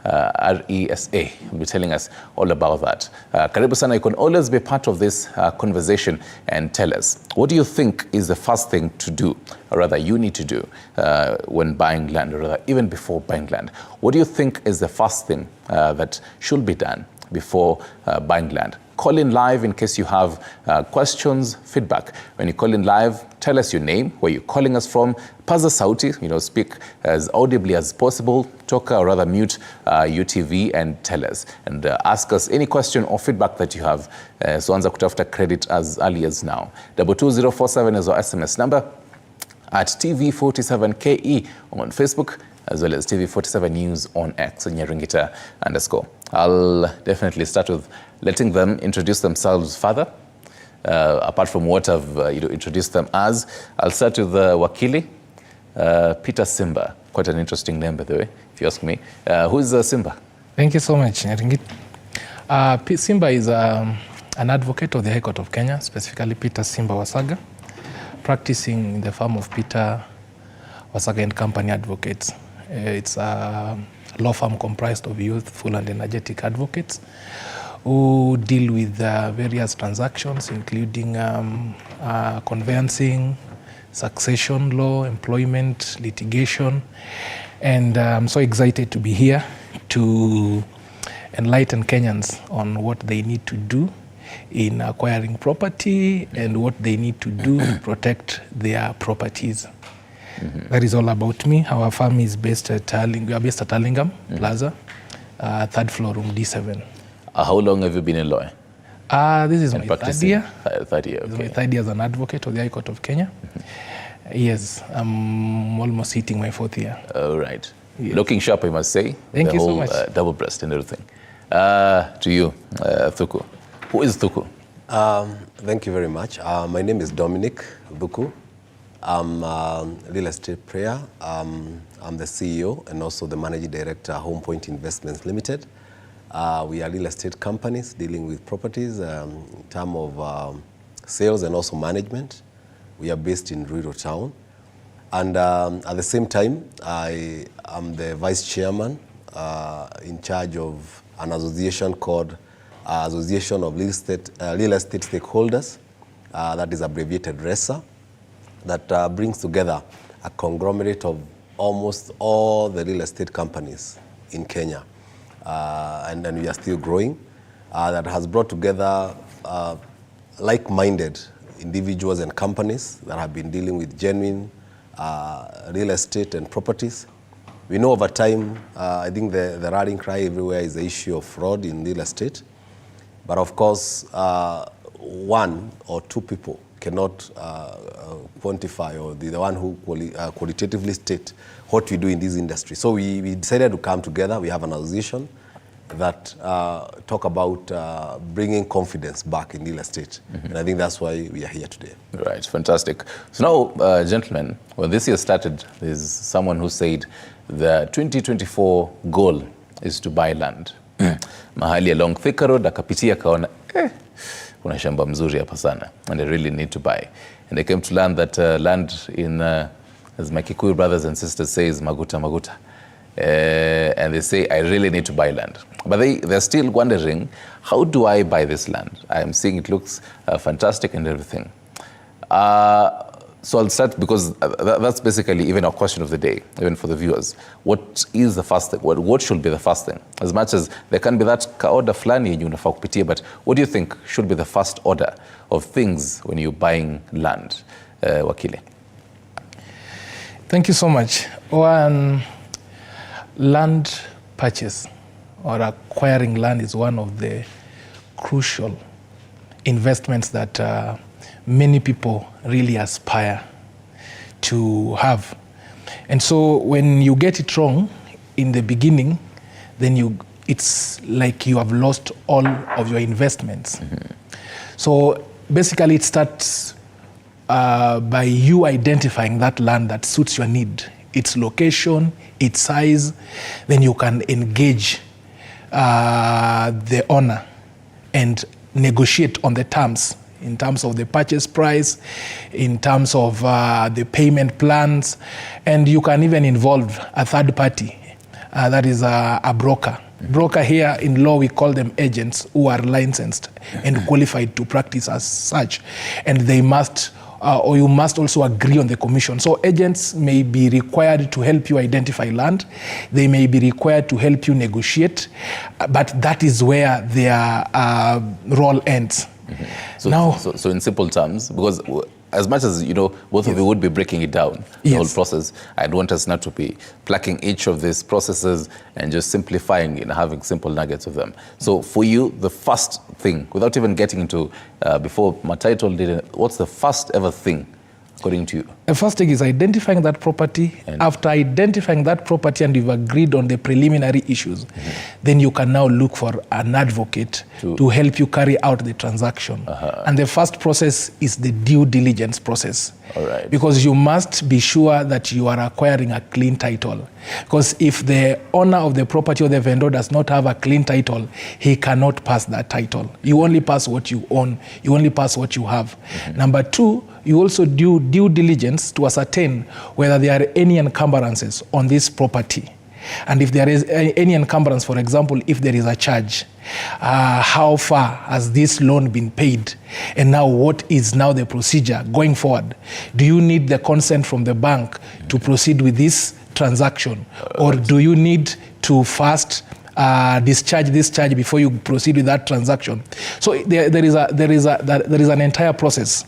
RESA, will be telling us all about that. Karibu sana, you can always be part of this conversation and tell us, what do you think is the first thing to do, or rather you need to do when buying land, or rather even before buying land? What do you think is the first thing that should be done before buying land? Call in live in case you have questions, feedback. When you call in live, tell us your name, where you're calling us from, paza sauti, speak as audibly as possible, talk or rather mute UTV and tell us. And ask us any question or feedback that you have. So anza kutafuta credit as early as now. 22047 is our SMS number. At TV47KE on Facebook, as well as TV47 News on X, Nyerungita _ I'll definitely start with letting them introduce themselves further, apart from what I've introduced them as. I'll start with Wakili, Peter Simba. Quite an interesting name, by the way, if you ask me. Who's Simba? Thank you so much, Nyerungita. Simba is an advocate of the High Court of Kenya, specifically Peter Simba Wasaga, practicing in the firm of Peter Wasaga and Company Advocates. It's a law firm comprised of youthful and energetic advocates who deal with various transactions, including conveyancing, succession law, employment, litigation. And I'm so excited to be here to enlighten Kenyans on what they need to do in acquiring property and what they need to do to protect their properties. That is all about me. Our firm is based at Arlingam Plaza, 3rd floor, room D7. How long have you been a lawyer? This is my third year. Third year, okay. This is my third year as an advocate of the High Court of Kenya. Yes, I'm almost hitting my 4th year. All right. Yes. Looking sharp, I must say. Thank you so much. Double breast and everything. To you, Thuku. Who is Thuku? Thank you very much. My name is Dominic Buku. I'm a real estate player. I'm the CEO and also the managing director of Home Point Investments Limited. We are real estate companies dealing with properties in terms of sales and also management. We are based in Rita town. And at the same time, I am the vice chairman in charge of an association called Association of Real Estate Stakeholders, that is abbreviated RESA, that brings together a conglomerate of almost all the real estate companies in Kenya. And then we are still growing. That has brought together like-minded individuals and companies that have been dealing with genuine real estate and properties. We know over time, I think the rallying cry everywhere is the issue of fraud in real estate. But of course, one or two people cannot quantify or the one who qualitatively state what we do in this industry. So we decided to come together. We have an association that talk about bringing confidence back in real estate. And I think that's why we are here today. Right, fantastic. So now, gentlemen, when this year started, there's someone who said the 2024 goal is to buy land. Mahali along Thika Road, akapitia kaona, kuna shamba mzuri hapa sana, and I really need to buy. And I came to learn that land in, as my Kikuyu brothers and sisters say, is maguta maguta. And they say, I really need to buy land. But they're still wondering, how do I buy this land? I'm seeing it looks fantastic and everything. So I'll start, because that's basically even our question of the day, even for the viewers. What is the first thing? What should be the first thing? As much as there can be that order flani yenye unafaa kupitia, but what do you think should be the first order of things when you're buying land, Wakili? Thank you so much. One, land purchase or acquiring land is one of the crucial investments that many people really aspire to have. And so when you get it wrong in the beginning, then it's like you have lost all of your investments. So basically it starts by you identifying that land that suits your need, its location, its size. Then you can engage the owner and negotiate on the terms, in terms of the purchase price, in terms of the payment plans, and you can even involve a third party, that is a broker. Broker here in law, we call them agents who are licensed and qualified to practice as such, and they must or you must also agree on the commission. So agents may be required to help you identify land. They may be required to help you negotiate, but that is where their role ends. So in simple terms, because as much as, you know, both of you would be breaking it down, the whole process, I'd want us not to be plucking each of these processes and just simplifying and having simple nuggets of them. So for you, the first thing, without even getting into, before my title did it, what's the first ever thing, according to you? The first thing is identifying that property. And after identifying that property and you've agreed on the preliminary issues, then you can now look for an advocate to help you carry out the transaction. And the first process is the due diligence process. All right. Because you must be sure that you are acquiring a clean title. Because if the owner of the property or the vendor does not have a clean title, he cannot pass that title. You only pass what you own. You only pass what you have. Number two, you also do due diligence to ascertain whether there are any encumbrances on this property. And if there is any encumbrance, for example, if there is a charge, how far has this loan been paid? And now what is now the procedure going forward? Do you need the consent from the bank to proceed with this transaction? Or do you need to first discharge this charge before you proceed with that transaction? So there is an entire process,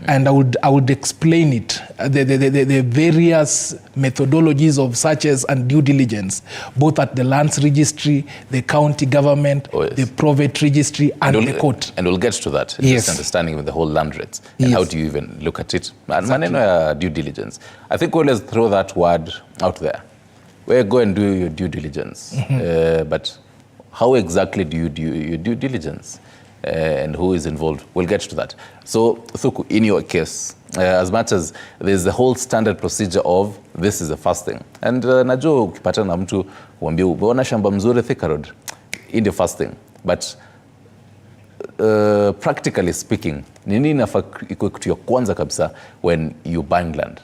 and I would explain it, the various methodologies of searches and due diligence, both at the lands registry, the county government, the private registry, and the court. And we'll get to that. Yes. Just understanding with the whole land rates and how do you even look at it. Maneno due diligence. I think we'll just throw that word out there. Well, go and do your due diligence. But how exactly do you do your due diligence? and who is involved. We'll get to that. So, Thuku, in your case, as much as there's the whole standard procedure of this is the first thing, and najua ukipatana na mtu uambie umeona shamba mzuri Thika Road, in the first thing, but practically speaking, ni nini inafaa ikuwe kitu ya kwanza kabisa when you buying land?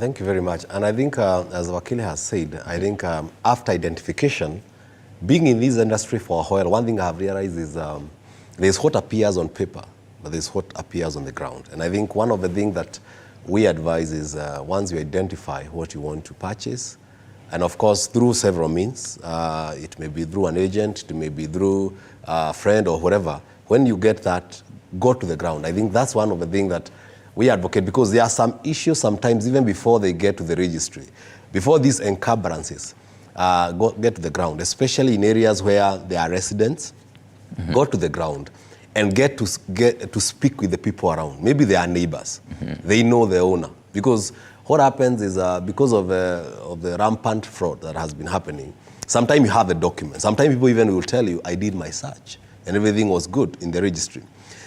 Thank you very much. And I think, as Wakili has said, I think after identification, being in this industry for a while, one thing I have realized is there's what appears on paper, but there's what appears on the ground. And I think one of the things that we advise is once you identify what you want to purchase, and of course through several means, it may be through an agent, it may be through a friend or whatever, when you get that, go to the ground. I think that's one of the things that we advocate, because there are some issues sometimes even before they get to the registry, before these encumbrances get to the ground, especially in areas where there are residents. Go to the ground and get to speak with the people around. Maybe they are neighbors. They know the owner. Because what happens is because of the rampant fraud that has been happening, sometimes you have the document. Sometimes people even will tell you, I did my search and everything was good in the registry.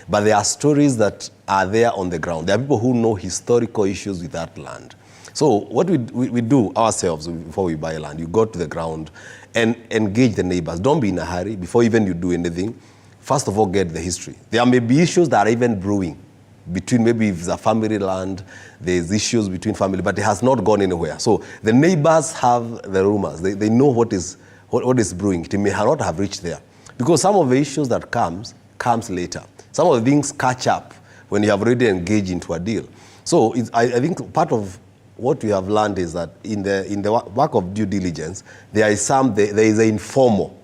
But there are stories that are there on the ground. There are people who know historical issues with that land. So what we do ourselves before we buy land, you go to the ground and engage the neighbors. Don't be in a hurry before even you do anything. First of all, get the history. There may be issues that are even brewing between, maybe if it's a family land, there's issues between family, but it has not gone anywhere. So the neighbors have the rumors. They know what is brewing. It may not have reached there. Because some of the issues that comes later. Some of the things catch up when you have already engaged into a deal. So I think part of what we have learned is that in the work of due diligence, there is an informal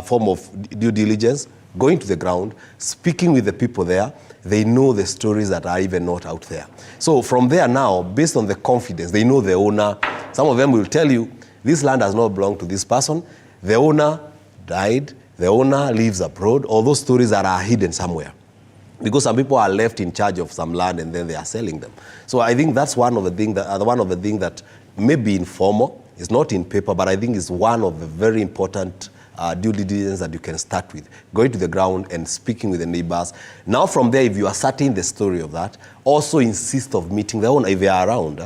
form of due diligence, going to the ground, speaking with the people there. They know the stories that are even not out there. So from there now, based on the confidence, they know the owner. Some of them will tell you, this land does not belong to this person. The owner died. The owner lives abroad. All those stories that are hidden somewhere. Because some people are left in charge of some land and then they are selling them. So I think that's one of the things that may be informal. It's not in paper, but I think it's one of the very important due diligence that you can start with. Going to the ground and speaking with the neighbors. Now from there, if you are certain the story of that, also insist of meeting the owner if they are around.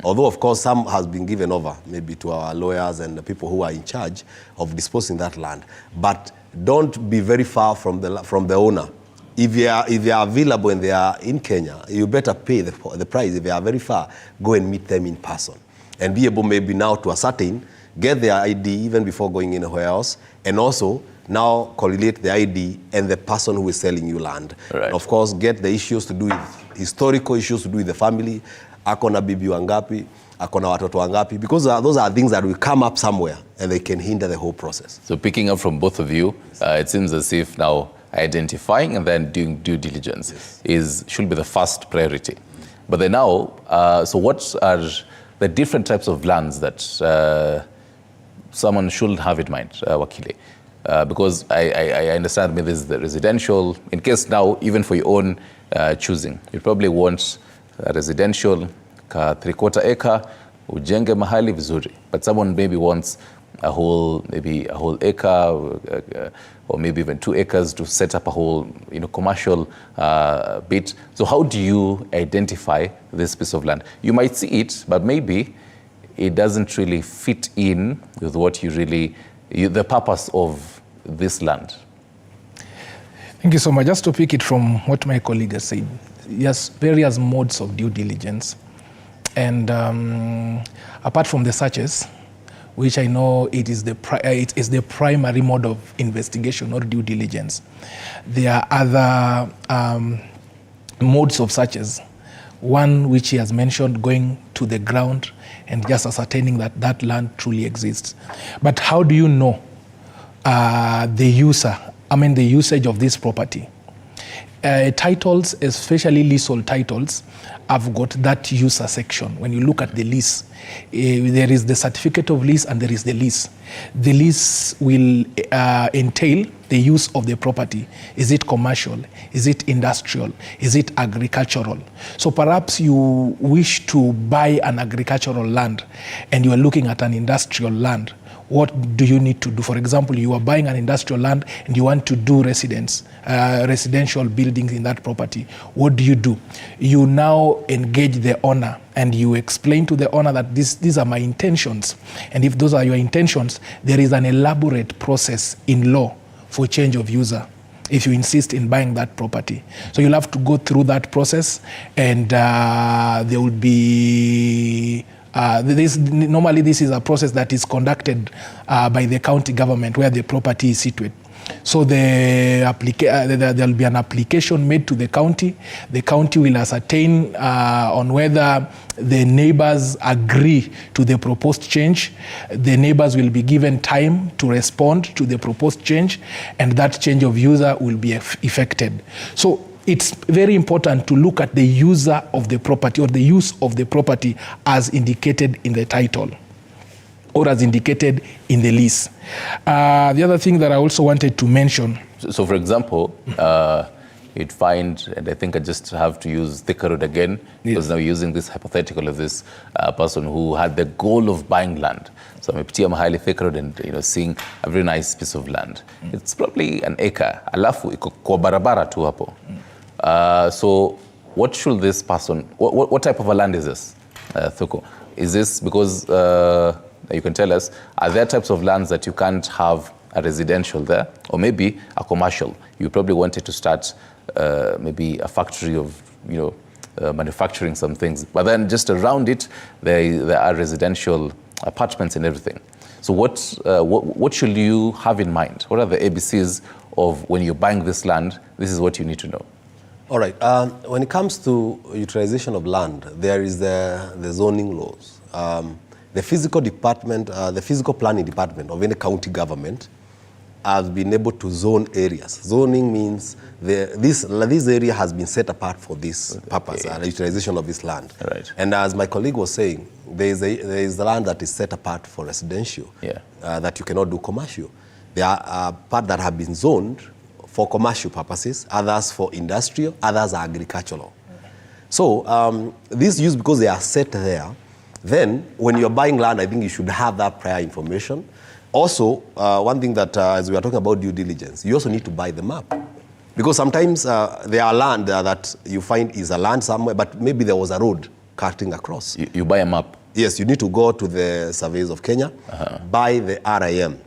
Although, of course, some has been given over, maybe to our lawyers and the people who are in charge of disposing that land. But don't be very far from the owner. If they are available and they are in Kenya, you better pay the price. If they are very far, go and meet them in person. And be able maybe now to ascertain, get their ID even before going anywhere else, and also now correlate the ID and the person who is selling you land. Right. And of course, get the issues to do with historical issues to do with the family. Akona bibi wangapi, akona watoto wangapi, because those are things that will come up somewhere and they can hinder the whole process. So picking up from both of you, it seems as if now identifying and then doing due diligence should be the first priority. But then now, so what are the different types of lands that someone should have in mind, Wakili? Because I understand maybe there's the residential, in case now, even for your own choosing, you probably want a residential, ka 3/4 acre, ujenge mahali vizuri. But someone maybe wants a whole acre, or maybe even 2 acres to set up a whole, commercial bit. So how do you identify this piece of land? You might see it, but maybe it doesn't really fit in with what the purpose of this land. Thank you so much. Just to pick it from what my colleague has said, yes, various modes of due diligence. And apart from the searches, which I know it is the primary mode of investigation or due diligence, there are other modes of searches. One which he has mentioned, going to the ground and just ascertaining that that land truly exists. But how do you know the usage of this property? Titles, especially leasehold titles, have got that user section. When you look at the lease, there is the certificate of lease and there is the lease. The lease will entail the use of the property. Is it commercial? Is it industrial? Is it agricultural? So perhaps you wish to buy an agricultural land and you are looking at an industrial land. what do you need to do? For example, you are buying an industrial land and you want to do residential buildings in that property. What do? You now engage the owner and you explain to the owner that these are my intentions. And if those are your intentions, there is an elaborate process in law for change of user if you insist in buying that property. So you'll have to go through that process, and there will be normally this is a process that is conducted by the county government where the property is situated. So there'll be an application made to the county. The county will ascertain on whether the neighbors agree to the proposed change. The neighbors will be given time to respond to the proposed change, and that change of user will be effected. So it's very important to look at the user of the property or the use of the property as indicated in the title or as indicated in the lease. The other thing that I also wanted to mention. So for example, you'd find, and I think I just have to use Thika Road again, because now using this hypothetical of this person who had the goal of buying land. So amepitia mahali Thika Road and seeing a very nice piece of land. It's probably an acre. Alafu iko kwa barabara tu hapo. So what should this person, what type of a land is this, Thuko? Is this because, you can tell us, are there types of lands that you can't have a residential there, or maybe a commercial? You probably wanted to start maybe a factory of, manufacturing some things, but then just around it, there are residential apartments and everything. So what should you have in mind? What are the ABCs of when you're buying this land? This is what you need to know. All right. When it comes to utilization of land, there is the zoning laws. The physical department, the physical planning department of any county government has been able to zone areas. Zoning means this area has been set apart for this purpose, the utilization of this land. Right. And as my colleague was saying, there is the land that is set apart for residential, that you cannot do commercial. There are parts that have been zoned for commercial purposes, others for industrial, others are agricultural. So these use, because they are set there, then when you're buying land, I think you should have that prior information. Also, one thing that, as we are talking about due diligence, you also need to buy the map. Because sometimes there are land that you find is a land somewhere, but maybe there was a road cutting across. You buy a map? Yes, you need to go to the surveys of Kenya, buy the RIM.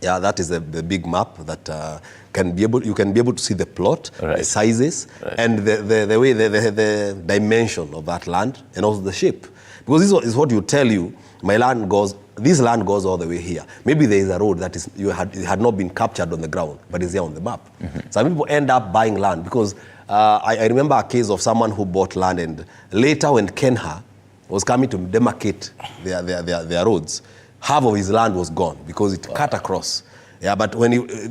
Yeah, that is the big map that you can be able to see the plot, the sizes, and the way, the dimension of that land, and also the shape. Because this is what you tell you, this land goes all the way here. Maybe there is a road that had not been captured on the ground, but is there on the map. Some people end up buying land because I remember a case of someone who bought land, and later when Kenya was coming to demarcate their roads, half of his land was gone because it cut across. Yeah, but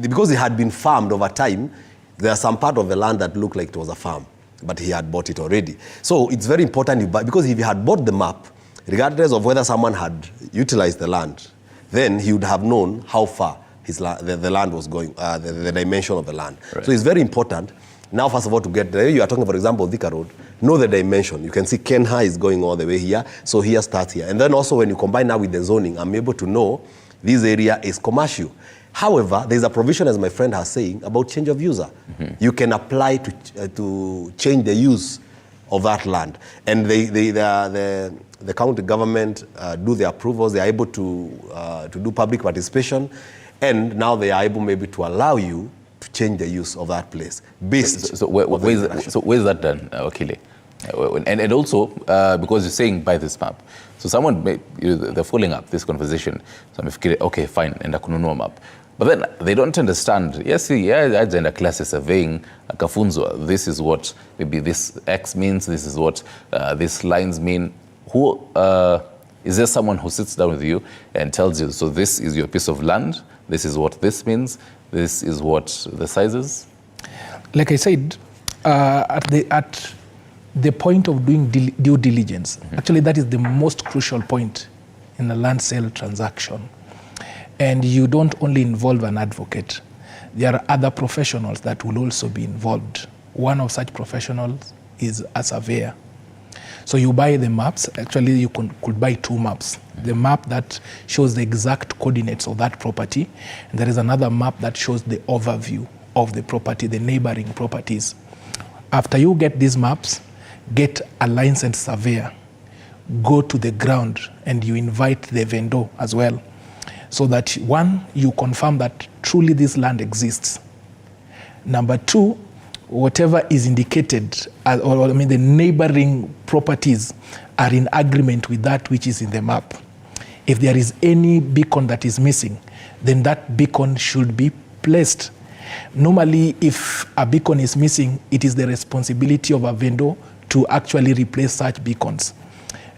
because it had been farmed over time, there's some part of the land that looked like it was a farm, but he had bought it already. So it's very important you buy, because if he had bought the map, regardless of whether someone had utilized the land, then he would have known how far the land was going, the dimension of the land. Right. So it's very important. Now, first of all, to get there, you are talking, for example, Thika Road, know the dimension. You can see Kenya is going all the way here, so here starts here. And then also when you combine that with the zoning, I'm able to know this area is commercial. However, there's a provision, as my friend has saying, about change of user. You can apply to change the use of that land. And the county government do the approvals. They are able to do public participation. And now they are able maybe to allow you to change the use of that place based. So where is that done, Wakili? And also, because you're saying buy this map, so someone, they're following up this conversation. So I'm thinking, okay, fine, and I kununua map. But then they don't understand. Yes, agenda class surveying, akafunzwa. This is what maybe this X means. This is what these lines mean. Is there someone who sits down with you and tells you, so this is your piece of land. This is what this means. This is what the size is? Like I said, at the point of doing due diligence, actually that is the most crucial point in a land sale transaction. And you don't only involve an advocate. There are other professionals that will also be involved. One of such professionals is a surveyor. So you buy the maps. Actually, you could buy 2 maps. The map that shows the exact coordinates of that property, and there is another map that shows the overview of the property, the neighboring properties. After you get these maps, get a licensed surveyor, go to the ground, and you invite the vendor as well, so that 1, you confirm that truly this land exists. Number 2, whatever is indicated, the neighboring properties are in agreement with that which is in the map. If there is any beacon that is missing, then that beacon should be placed. Normally, if a beacon is missing, it is the responsibility of a vendor to actually replace such beacons.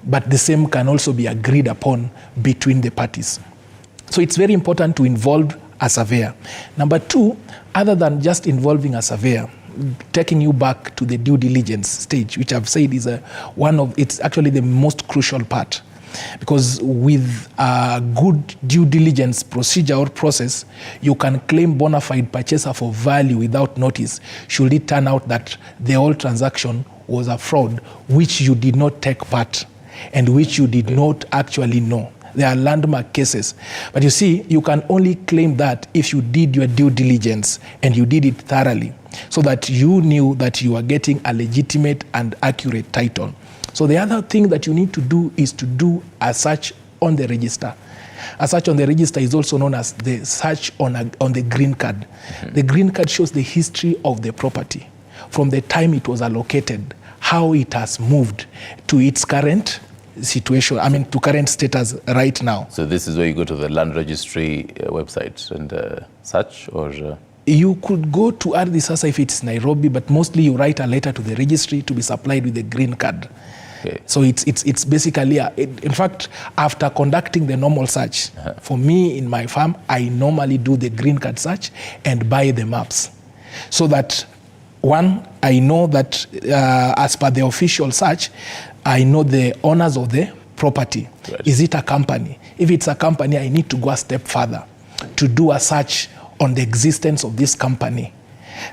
But the same can also be agreed upon between the parties. So it's very important to involve a surveyor. Number 2, other than just involving a surveyor, taking you back to the due diligence stage, which I've said is it's actually the most crucial part. Because with a good due diligence procedure or process, you can claim bona fide purchaser for value without notice, should it turn out that the whole transaction was a fraud, which you did not take part and which you did not actually know. There are landmark cases. But you see, you can only claim that if you did your due diligence and you did it thoroughly, so that you knew that you are getting a legitimate and accurate title. So the other thing that you need to do is to do a search on the register. A search on the register is also known as the search on the green card. Mm-hmm. The green card shows the history of the property from the time it was allocated, how it has moved to its current situation, to current status right now. So this is where you go to the land registry website and search, or? You could go to Ardhi Sasa if it's Nairobi, but mostly you write a letter to the registry to be supplied with the green card. Okay. So it's basically, in fact, after conducting the normal search, for me in my farm, I normally do the green card search and buy the maps. So that, 1, I know that as per the official search, I know the owners of the property. Right. Is it a company? If it's a company, I need to go a step further to do a search on the existence of this company.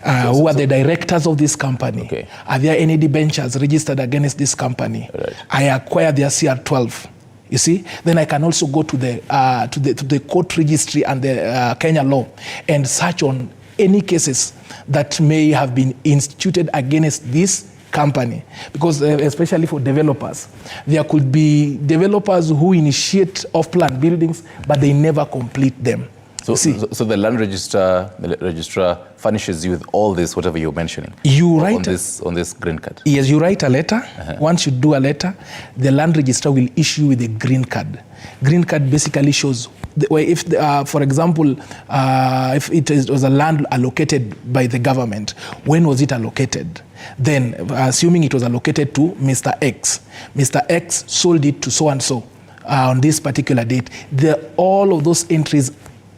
Who are the directors of this company? Okay. Are there any debentures registered against this company? Right. I acquire their CR12. You see, then I can also go to the court registry and the Kenya law and search on any cases that may have been instituted against this company. Because especially for developers, there could be developers who initiate off-plan buildings, but they never complete them. So the land registrar furnishes you with all this, whatever you're mentioning. You write on this green card. Yes, you write a letter. Once you do a letter, the land registrar will issue with a green card. Green card basically shows if, for example, if it was a land allocated by the government, when was it allocated? Then, assuming it was allocated to Mr. X, Mr. X sold it to so and so on this particular date. All of those entries,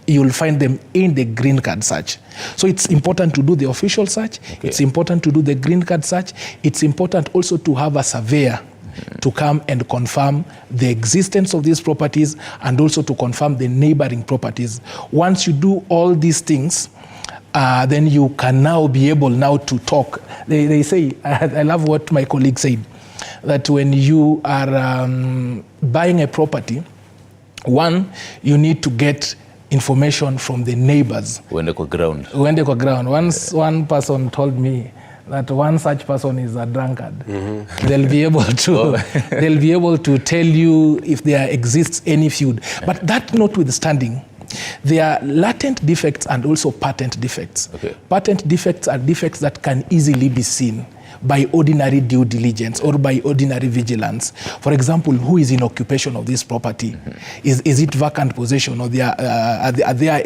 you'll find them in the green card search. So it's important to do the official search. Okay. It's important to do the green card search. It's important also to have a surveyor to come and confirm the existence of these properties and also to confirm the neighboring properties. Once you do all these things, then you can now be able now to talk. They say, I love what my colleague said, that when you are buying a property, 1, you need to get information from the neighbors. When they go ground. Once one person told me that one such person is a drunkard. Mm-hmm. They'll be able to tell you if there exists any feud. But that notwithstanding, there are latent defects and also patent defects. Okay. Patent defects are defects that can easily be seen by ordinary due diligence or by ordinary vigilance. For example, who is in occupation of this property? Mm-hmm. Is it vacant possession, or are there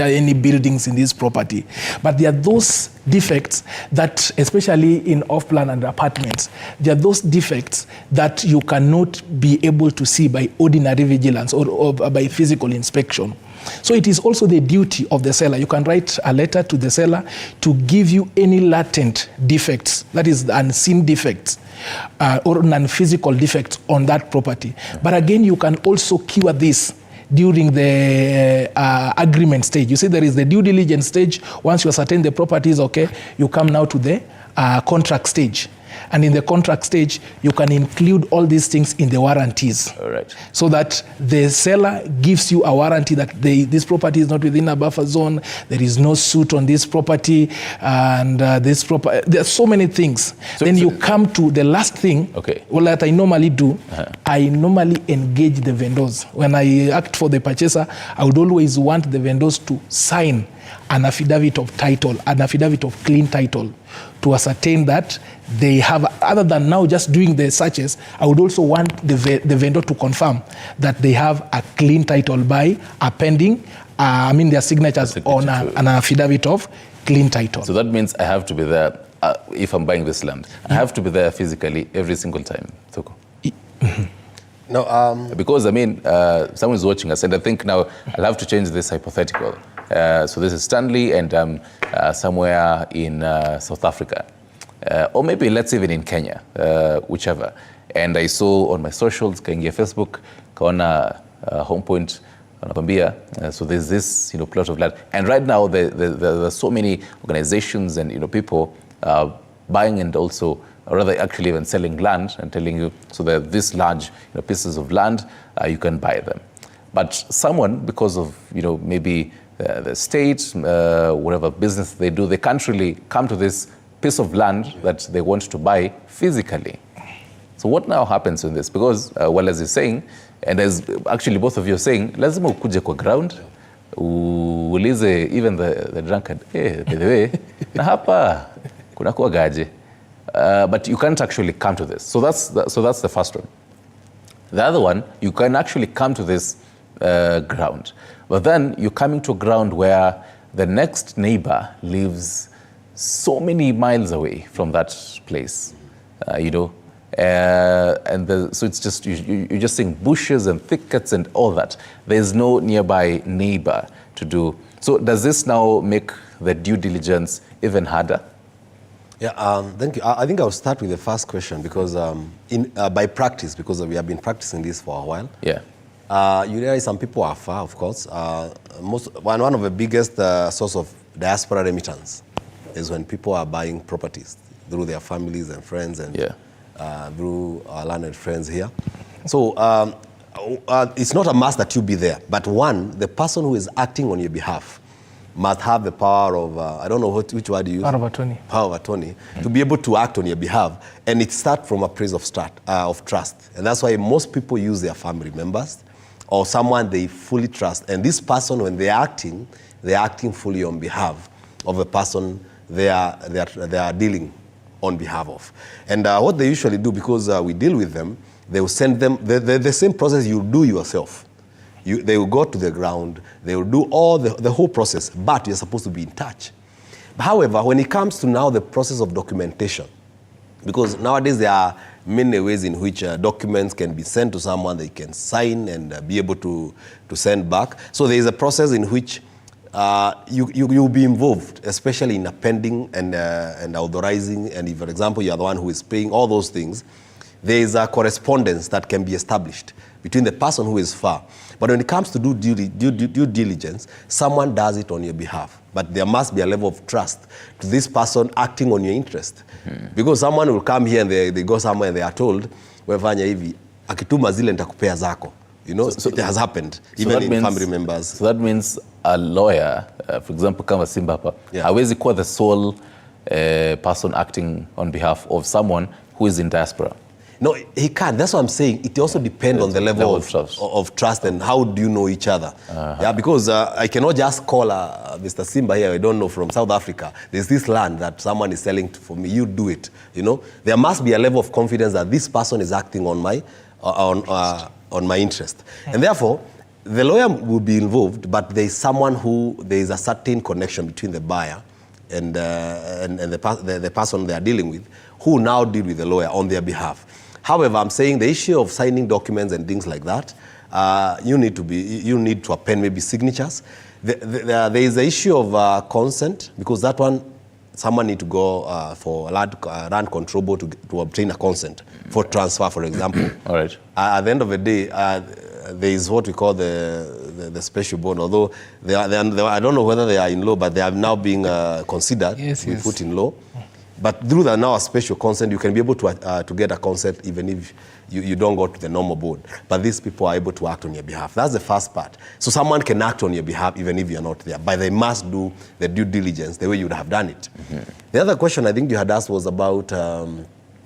any buildings in this property? But there are those defects that, especially in off-plan and apartments, there are those defects that you cannot be able to see by ordinary vigilance or by physical inspection. So it is also the duty of the seller. You can write a letter to the seller to give you any latent defects, that is the unseen defects, or non-physical defects on that property. But again, you can also cure this during the agreement stage. You see, there is the due diligence stage. Once you ascertain the property is okay, you come now to the contract stage. And in the contract stage, you can include all these things in the warranties. All right. So that the seller gives you a warranty that this property is not within a buffer zone, there is no suit on this property, and this property, there are so many things. So then you come to the last thing, well, that I normally do, I normally engage the vendors. When I act for the purchaser, I would always want the vendors to sign an affidavit of title, an affidavit of clean title, to ascertain that they have, other than now just doing the searches, I would also want the vendor to confirm that they have a clean title by appending, their signatures on an affidavit of clean title. So that means I have to be there, if I'm buying this land, I have to be there physically every single time, Toko. No, because someone's watching us, and I think now I'll have to change this hypothetical. So this is Stanley, and somewhere in South Africa, or maybe let's even in Kenya, whichever. And I saw on my socials, kaingia Facebook, kaona Home Point, wanakwambia, so there's this plot of land, and right now there's so many organizations and people buying and also, or rather actually even selling land and telling you, so there are this large pieces of land, you can buy them. But someone, because of maybe the state, whatever business they do, they can't really come to this piece of land that they want to buy physically. So what now happens in this? Because, as you're saying, and as actually both of you are saying, lazima ukuje kwa ground, uulize even the drunkard, by the way, na hapa kuna kuwa gaje. But you can't actually come to this. So that's the first one. The other one, you can actually come to this ground. But then you're coming to a ground where the next neighbor lives so many miles away from that place, so it's just, you're just seeing bushes and thickets and all that. There's no nearby neighbor to do. So does this now make the due diligence even harder? Yeah, thank you. I think I'll start with the first question because by practice, because we have been practicing this for a while. Yeah. You realize some people are far, of course. One of the biggest source of diaspora remittance is when people are buying properties through their families and friends and through our learned friends here. So it's not a must that you be there, but one, the person who is acting on your behalf must have the power of, I don't know which word you use. Power of attorney. Power of attorney, to be able to act on your behalf. And it starts from a place of trust. And that's why most people use their family members or someone they fully trust. And this person, when they're acting fully on behalf of the person they are dealing on behalf of. And what they usually do, because we deal with them, they will send them the same process you do yourself. They will go to the ground, they will do all the whole process, but you're supposed to be in touch. However, when it comes to now the process of documentation, because nowadays there are many ways in which documents can be sent to someone, they can sign and be able to send back. So there is a process in which you'll be involved, especially in appending and authorizing, and if, for example, you're the one who is paying all those things, there is a correspondence that can be established between the person who is far. But when it comes to due diligence, someone does it on your behalf. But there must be a level of trust to this person acting on your interest. Because someone will come here and they go somewhere and they are told, wefanya hivi, akituma zile nitakupea zako. So it has happened, even in family members. So that means a lawyer, for example, kama Simba hapa, hawezi kuwa the sole person acting on behalf of someone who is in diaspora. No, he can't. That's what I'm saying. It also depends on the level of trust and how do you know each other. Yeah, because I cannot just call Mr. Simba here, I don't know, from South Africa. There's this land that someone is selling for me. You do it. There must be a level of confidence that this person is acting on my interest. And therefore, the lawyer will be involved, but there is a certain connection between the buyer and the person they are dealing with, who now deal with the lawyer on their behalf. However, I'm saying the issue of signing documents and things like that, you need to append maybe signatures. There is the issue of consent, because that one, someone need to go for land control board to obtain a consent for transfer, for example. All right. At the end of the day, there is what we call the special bond, although I don't know whether they are in law, but they are now being considered, put in law. But through the now special consent, you can be able to get a consent even if you don't go to the normal board. But these people are able to act on your behalf. That's the first part. So someone can act on your behalf even if you're not there. But they must do the due diligence the way you would have done it. The other question I think you had asked was about...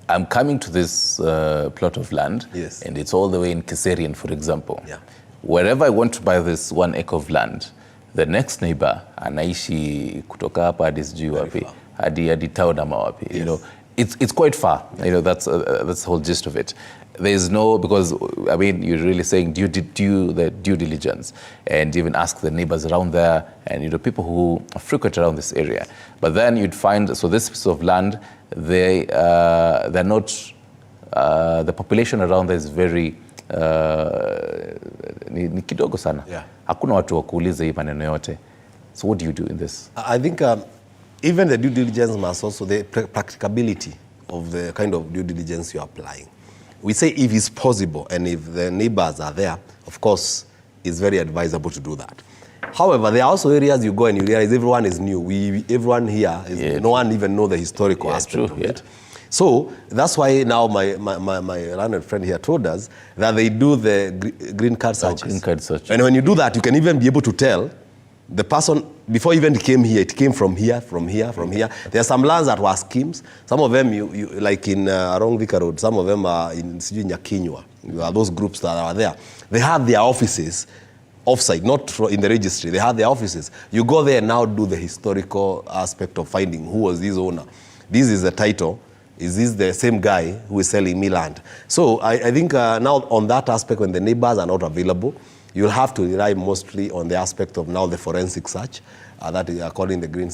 I'm coming to this plot of land, yes, and it's all the way in Kiserian, for example. Yeah. Wherever I want to buy this 1 acre of land, the next neighbor anaishi kutoka hapa hadi sijui wapi hadi town ama wapi. Yes. You know, it's quite far. You know, that's the whole gist of it. There's no, because I mean, you're really saying the due diligence, and even ask the neighbors around there, and you know, people who frequent around this area. But then you'd find, so this piece of land, they're not, the population around there is very ni kidogo sana. Yeah. Hakuna watu wa kuuliza hii maneno yote. So what do you do in this? I think even the due diligence must also, the practicability of the kind of due diligence you're applying. We say if it's possible and if the neighbors are there, of course, it's very advisable to do that. However, there are also areas you go and you realize everyone is new. Everyone here, no one even know the historical aspect of it. So that's why now my learned friend here told us that they do the green card searches. Green card search. And when you do that, you can even be able to tell the person, before even came here, it came from here, from here, from here. There are some lands that were schemes. Some of them, you like in around Vika Road, some of them are in Nyakinywa. Those groups that are there. They have their offices offsite, not in the registry. They have their offices. You go there and now do the historical aspect of finding who was this owner. This is the title. Is this the same guy who is selling me land? So I think now on that aspect, when the neighbors are not available, you'll have to rely mostly on the aspect of now the forensic search, that is calling the green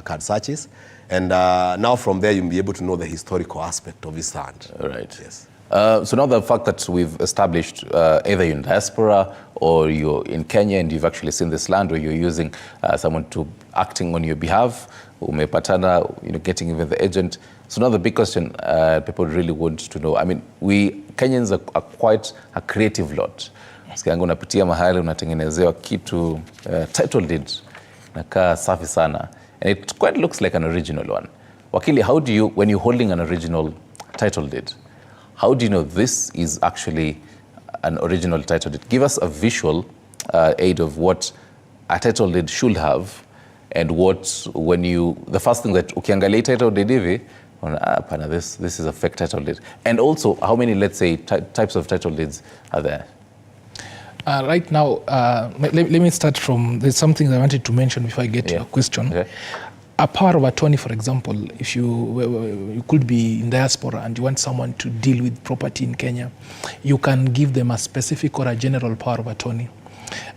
card searches. And now from there, you'll be able to know the historical aspect of his land. Right. Yes. So now the fact that we've established either you're in diaspora or you're in Kenya and you've actually seen this land, or you're using someone to acting on your behalf, umepatana, you know, getting even the agent. So now the big question people really want to know, I mean, we Kenyans are quite a creative lot. Sikianga unapitia mahali unatengenezewa kitu title deed nakaa safi sana, and it quite looks like an original one. Wakili, how do you, when you're holding an original title deed, how do you know this is actually an original title deed? Give us a visual aid of what a title deed should have, and what, when you, the first thing that ukiangalia title deed hivi, this is a fake title deed. And also, how many, let's say, types of title deeds are there? Right now, let me start from, there's something I wanted to mention before I get to your question. Okay. A power of attorney, for example, if you could be in diaspora and you want someone to deal with property in Kenya, you can give them a specific or a general power of attorney.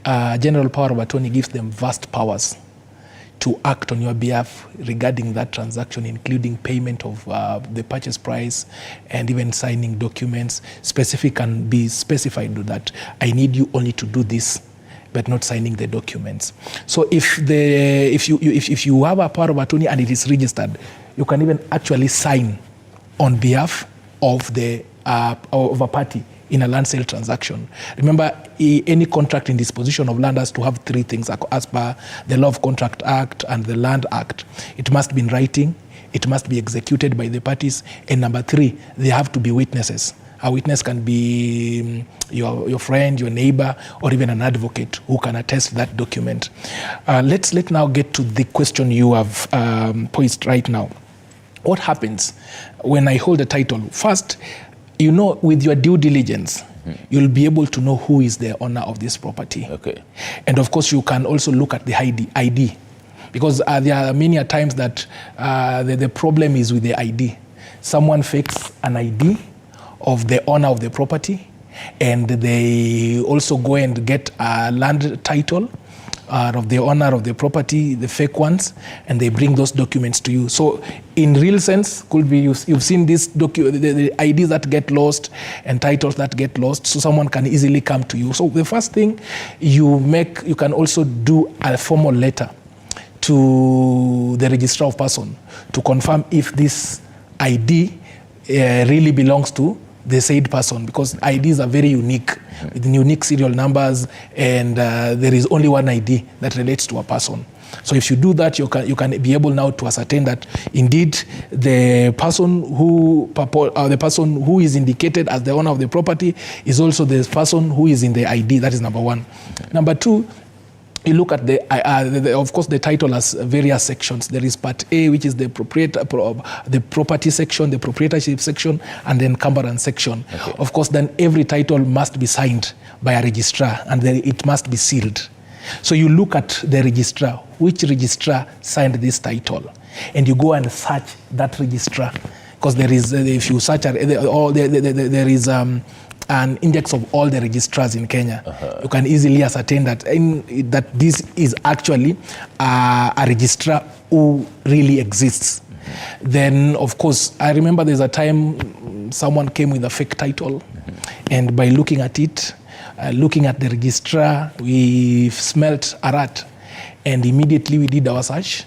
General power of attorney gives them vast powers to act on your behalf regarding that transaction, including payment of the purchase price and even signing documents. Specific can be specified to that. I need you only to do this, but not signing the documents. So if you have a power of attorney and it is registered, you can even actually sign on behalf of of a party in a land sale transaction. Remember, any contract in disposition of land has to have 3 things as per the Law of Contract Act and the Land Act. It must be in writing, it must be executed by the parties, and number 3, they have to be witnesses. A witness can be your friend, your neighbor, or even an advocate who can attest that document. Let's now get to the question you have posed right now. What happens when I hold a title? First, you know, with your due diligence, you'll be able to know who is the owner of this property. Okay. And of course, you can also look at the ID. Because there are many times that the problem is with the ID. Someone fakes an ID of the owner of the property, and they also go and get a land title of the owner of the property, the fake ones, and they bring those documents to you. So in real sense, could be you've seen this the IDs that get lost and titles that get lost, so someone can easily come to you. So the first thing you can also do a formal letter to the registrar of person to confirm if this ID really belongs to the said person, because IDs are very unique, with unique serial numbers, and there is only one ID that relates to a person. So if you do that, you can be able now to ascertain that indeed the person who is indicated as the owner of the property is also the person who is in the ID. That is number one. Number two, you look at of course, the title has various sections. There is Part A, which is the property section, the proprietorship section, and the encumbrance section. Okay. Of course, then every title must be signed by a registrar, and then it must be sealed. So you look at the registrar, which registrar signed this title, and you go and search that registrar, because there is, if you search, there is an index of all the registrars in Kenya. You can easily ascertain that this is actually a registrar who really exists. Then, of course, I remember there's a time someone came with a fake title, and by looking at it, looking at the registrar, we smelt a rat, and immediately we did our search.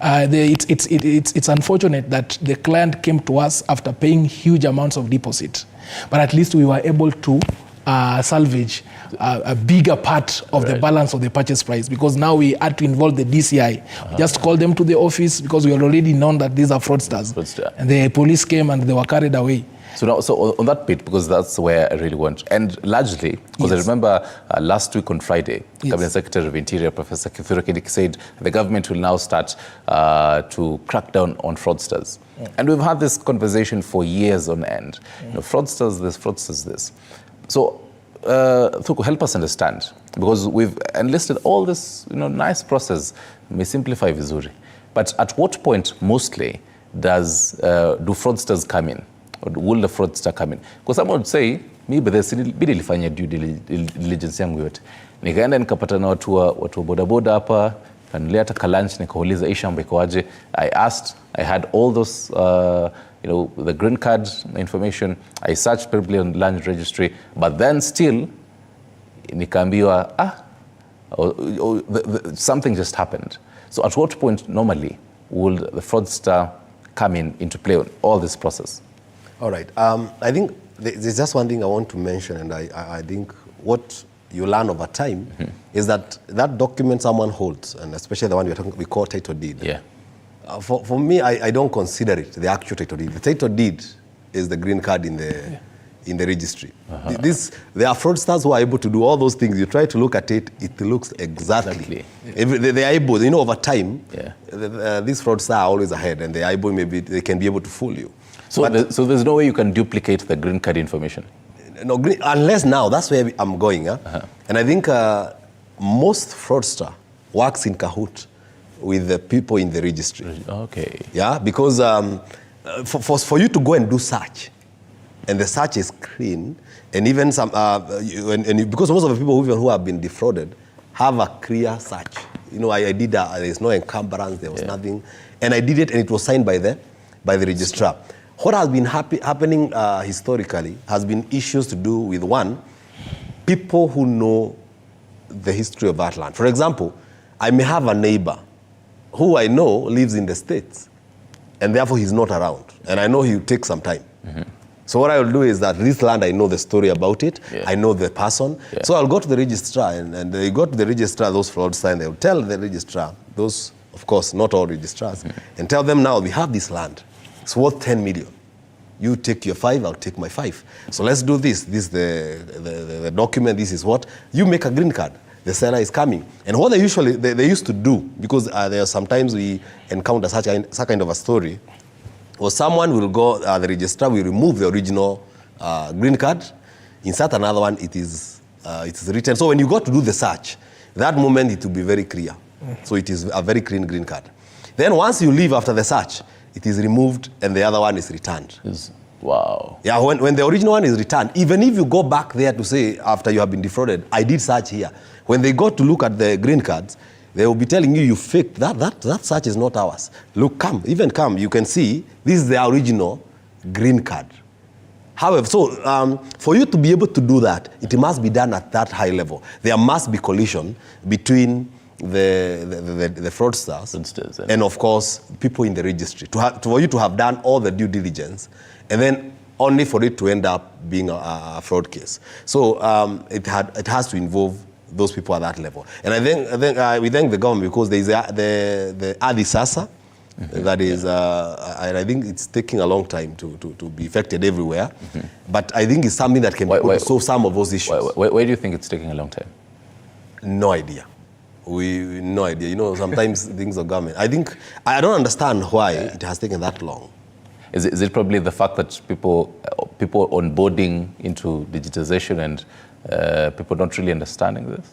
It's unfortunate that the client came to us after paying huge amounts of deposit, but at least we were able to salvage a bigger part of the balance of the purchase price, because now we had to involve the DCI. We just called them to the office because we already known that these are fraudsters. And the police came and they were carried away. So now, so on that bit, because that's where I really want, and largely, because I remember last week on Friday, Cabinet Secretary of Interior, Professor Kithure Kindiki, said the government will now start to crack down on fraudsters. And we've had this conversation for years on end. You know, fraudsters this, fraudsters this. So, Thuku, help us understand, because we've enlisted all this, nice process, may simplify vizuri. But at what point, mostly, do fraudsters come in? Or will the fraudster come in? Because someone would say, maybe nilifanya due diligence yangu yote. Nikaenda nikapata na watu wa bodaboda hapa, kanilea hata kalunch, nikauliza hii shamba iko aje. I asked, I had all those, the green card information. I searched probably on land registry, but then still, nikaambiwa, something just happened. So at what point, normally, will the fraudster come into play on all this process? All right. I think there's just one thing I want to mention, and I think what you learn over time is that document someone holds, and especially the one we call title deed. Yeah. For me, I don't consider it the actual title deed. The title deed is the green card in the registry. There are fraudsters who are able to do all those things. You try to look at it, it looks exactly. They are able, over time, these fraudsters are always ahead, and they are able, maybe they can be able to fool you. So there's no way you can duplicate the green card information? No, unless now, that's where I'm going. And I think most fraudster works in cahoot with the people in the registry. Okay. Yeah, because for you to go and do search, and the search is clean, and even some, because most of the people who have been defrauded have a clear search. I did there's no encumbrance, there was nothing, and I did it, and it was signed by the registrar. What has been happening historically has been issues to do with, one, people who know the history of that land. For example, I may have a neighbor who I know lives in the States, and therefore he's not around, and I know he'll take some time. So what I will do is that this land, I know the story about it, I know the person, so I'll go to the registrar, and they go to the registrar, those fraudsters, and they'll tell the registrar, those, of course, not all registrars, and tell them, now we have this land. It's worth 10 million. You take your 5, I'll take my 5. So let's do this. This is the document. This is what you make a green card. The seller is coming. And what they used to do, because there are sometimes we encounter such kind of a story, or someone will go, the registrar will remove the original green card, insert another one. It is written. So when you go to do the search, that moment it will be very clear. So it is a very clean green card. Then once you leave after the search, it is removed and the other one is returned. Wow. Yeah, when the original one is returned, even if you go back there to say, after you have been defrauded, I did search here. When they go to look at the green cards, they will be telling you faked. That search is not ours. Look, come, you can see, this is the original green card. However, so for you to be able to do that, it must be done at that high level. There must be collision between the fraudsters and of course people in the registry for you to have done all the due diligence, and then only for it to end up being a fraud case. So it has to involve those people at that level. And I think we thank the government because there is the Adi Sasa, that is, and I think it's taking a long time to be effected everywhere. But I think it's something that can solve some of those issues. Why do you think it's taking a long time? No idea. No idea. You know, sometimes things of government. I think, I don't understand why it has taken that long. Is it probably the fact that people onboarding into digitization and people not really understanding this?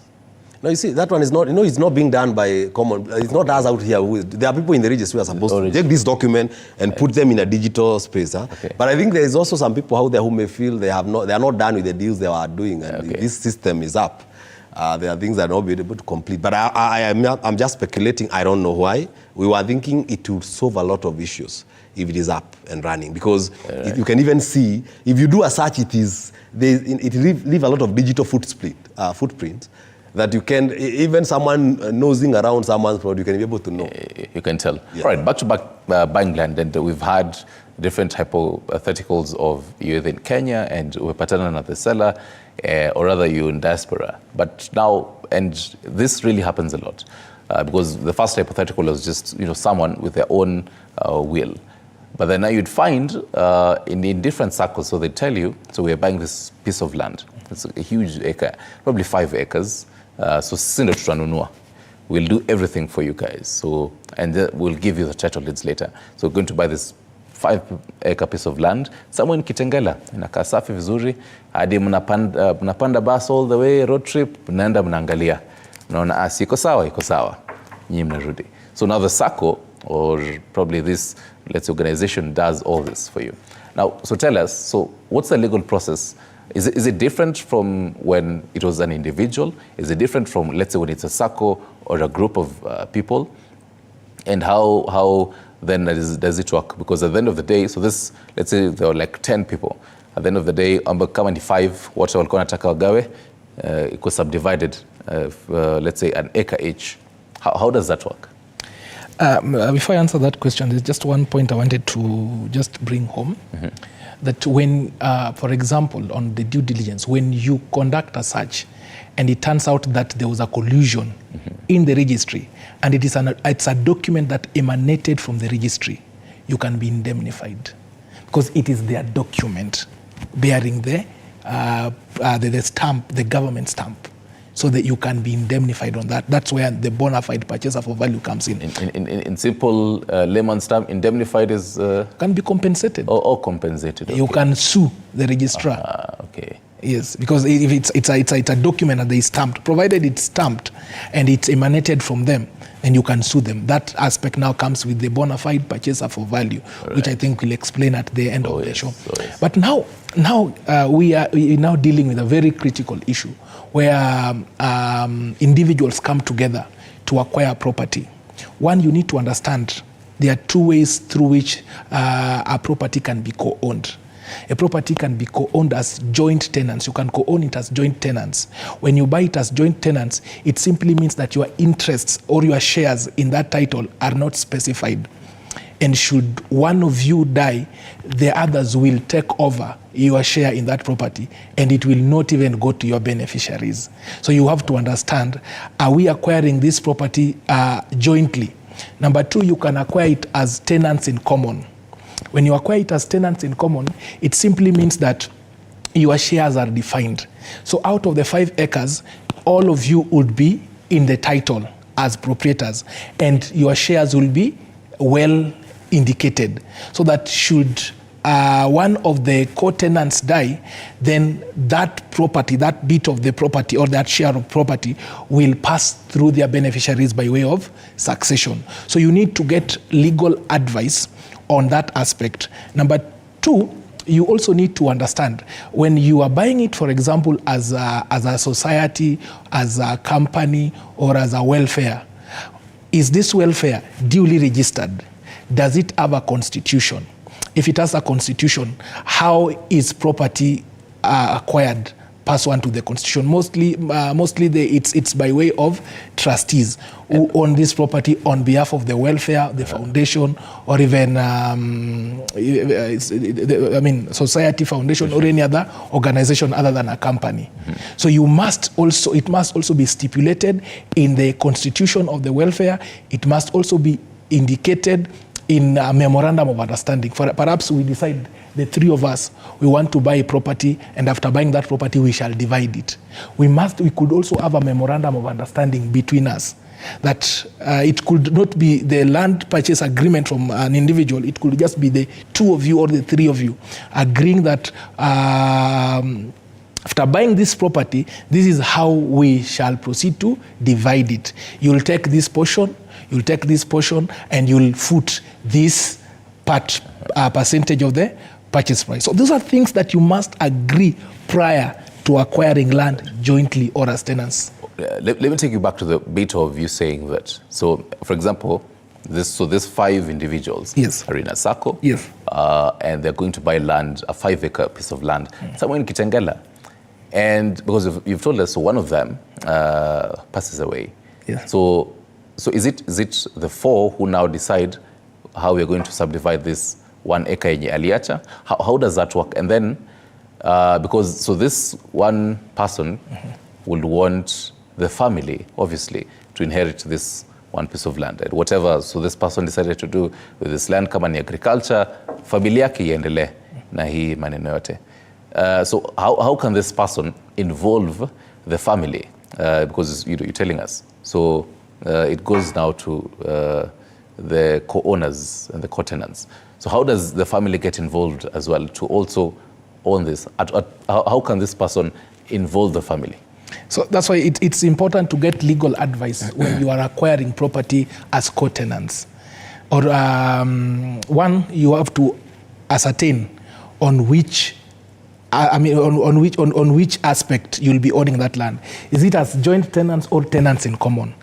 No, you see, that one is not, you know, it's not being done by common, it's not us out here. There are people in the registry who are supposed to take this document and put them in a digital space. Okay. But I think there is also some people out there who may feel they are not done with the deals they are doing, and this system is up. There are things that are not be able to complete. But I'm just speculating. I don't know why. We were thinking it would solve a lot of issues if it is up and running. Because you can even see, if you do a search, it leave a lot of digital footprint that you can, even someone nosing around someone's product, you can be able to know. You can tell. Yeah. All right, back to buying land. And we've had different hypotheticals of you're in Kenya and umepatana na the seller, or rather you're in diaspora. But now, and this really happens a lot, because the first hypothetical was just, you know, someone with their own will. But then now you'd find in different circles, so they tell you, so we're buying this piece of land. It's a huge acre, probably 5 acres. So sindo tutanunua. We'll do everything for you guys. So, and we'll give you the title deeds later. So we're going to buy this 5-acre piece of land somewhere in Kitengela. Inakaa safi vizuri. Hadi mnapanda bus all the way, road trip, mnaenda mnaangalia. Mnaona iko sawa. Nyinyi mnarudi. So now the SACCO, or probably this, let's say, organization does all this for you. Now, so tell us, so what's the legal process? Is it different from when it was an individual? Is it different from, let's say, when it's a SACCO or a group of people? And how then does it work? Because at the end of the day, so this, let's say there were like 10 people. At the end of the day, kama ni 5, wote walikuwa nataka wagawe, it was subdivided, let's say an acre each. How does that work? Before I answer that question, there's just one point I wanted to just bring home. That when, for example, on the due diligence, when you conduct a search and it turns out that there was a collusion in the registry, and it's a document that emanated from the registry, you can be indemnified because it is their document bearing the stamp, the government stamp, so that you can be indemnified on that. That's where the bona fide purchaser for value comes in. In simple layman's term, indemnified is... can be compensated. Or compensated. Okay. You can sue the registrar. Okay. Yes, because if it's a document and they stamped, provided it's stamped and it's emanated from them, then you can sue them. That aspect now comes with the bona fide purchaser for value, which I think we'll explain at the end of the show. But now we are now dealing with a very critical issue where individuals come together to acquire property. One, you need to understand there are 2 ways through which a property can be co-owned. A property can be co-owned as joint tenants. You can co-own it as joint tenants. When you buy it as joint tenants, it simply means that your interests or your shares in that title are not specified. And should one of you die, the others will take over your share in that property, and it will not even go to your beneficiaries. So you have to understand, are we acquiring this property jointly? Number 2, you can acquire it as tenants in common. When you acquire it as tenants in common, it simply means that your shares are defined. So out of the 5 acres, all of you would be in the title as proprietors, and your shares will be well indicated, so that should one of the co-tenants die, then that property, that bit of the property or that share of property will pass through their beneficiaries by way of succession. So you need to get legal advice on that aspect. Number 2, you also need to understand when you are buying it, for example, as a society, as a company, or as a welfare, is this welfare duly registered? Does it have a constitution? If it has a constitution, how is property acquired pursuant to the constitution. Mostly it's by way of trustees who own this property on behalf of the welfare, the foundation, or even society, foundation, or any other organization other than a company. So it must also be stipulated in the constitution of the welfare. It must also be indicated in a memorandum of understanding. Perhaps we decide, the three of us, we want to buy a property, and after buying that property, we shall divide it. We could also have a memorandum of understanding between us that it could not be the land purchase agreement from an individual. It could just be the two of you or the three of you agreeing that after buying this property, this is how we shall proceed to divide it. You'll take this portion, and you'll foot this percentage of the purchase price. So those are things that you must agree prior to acquiring land jointly or as tenants. Let me take you back to the bit of you saying that. So, for example, there's 5 individuals are in a circle, and they're going to buy land, a 5-acre piece of land, somewhere in Kitengela. And because you've told us, so one of them passes away. So is it the 4 who now decide how we're going to subdivide this 1 acre yenye aliacha? How does that work? And then, because this one person would want the family, obviously, to inherit this one piece of land. And whatever, so this person decided to do with this land, kama ni agriculture, familia yake iendelee na hii maneno yote. So how can this person involve the family? Because you're telling us. So it goes now to the co-owners and the co-tenants. So how does the family get involved as well to also own this? How can this person involve the family? So that's why it's important to get legal advice when you are acquiring property as co-tenants. Or one, you have to ascertain on which on which aspect you'll be owning that land. Is it as joint tenants or tenants in common?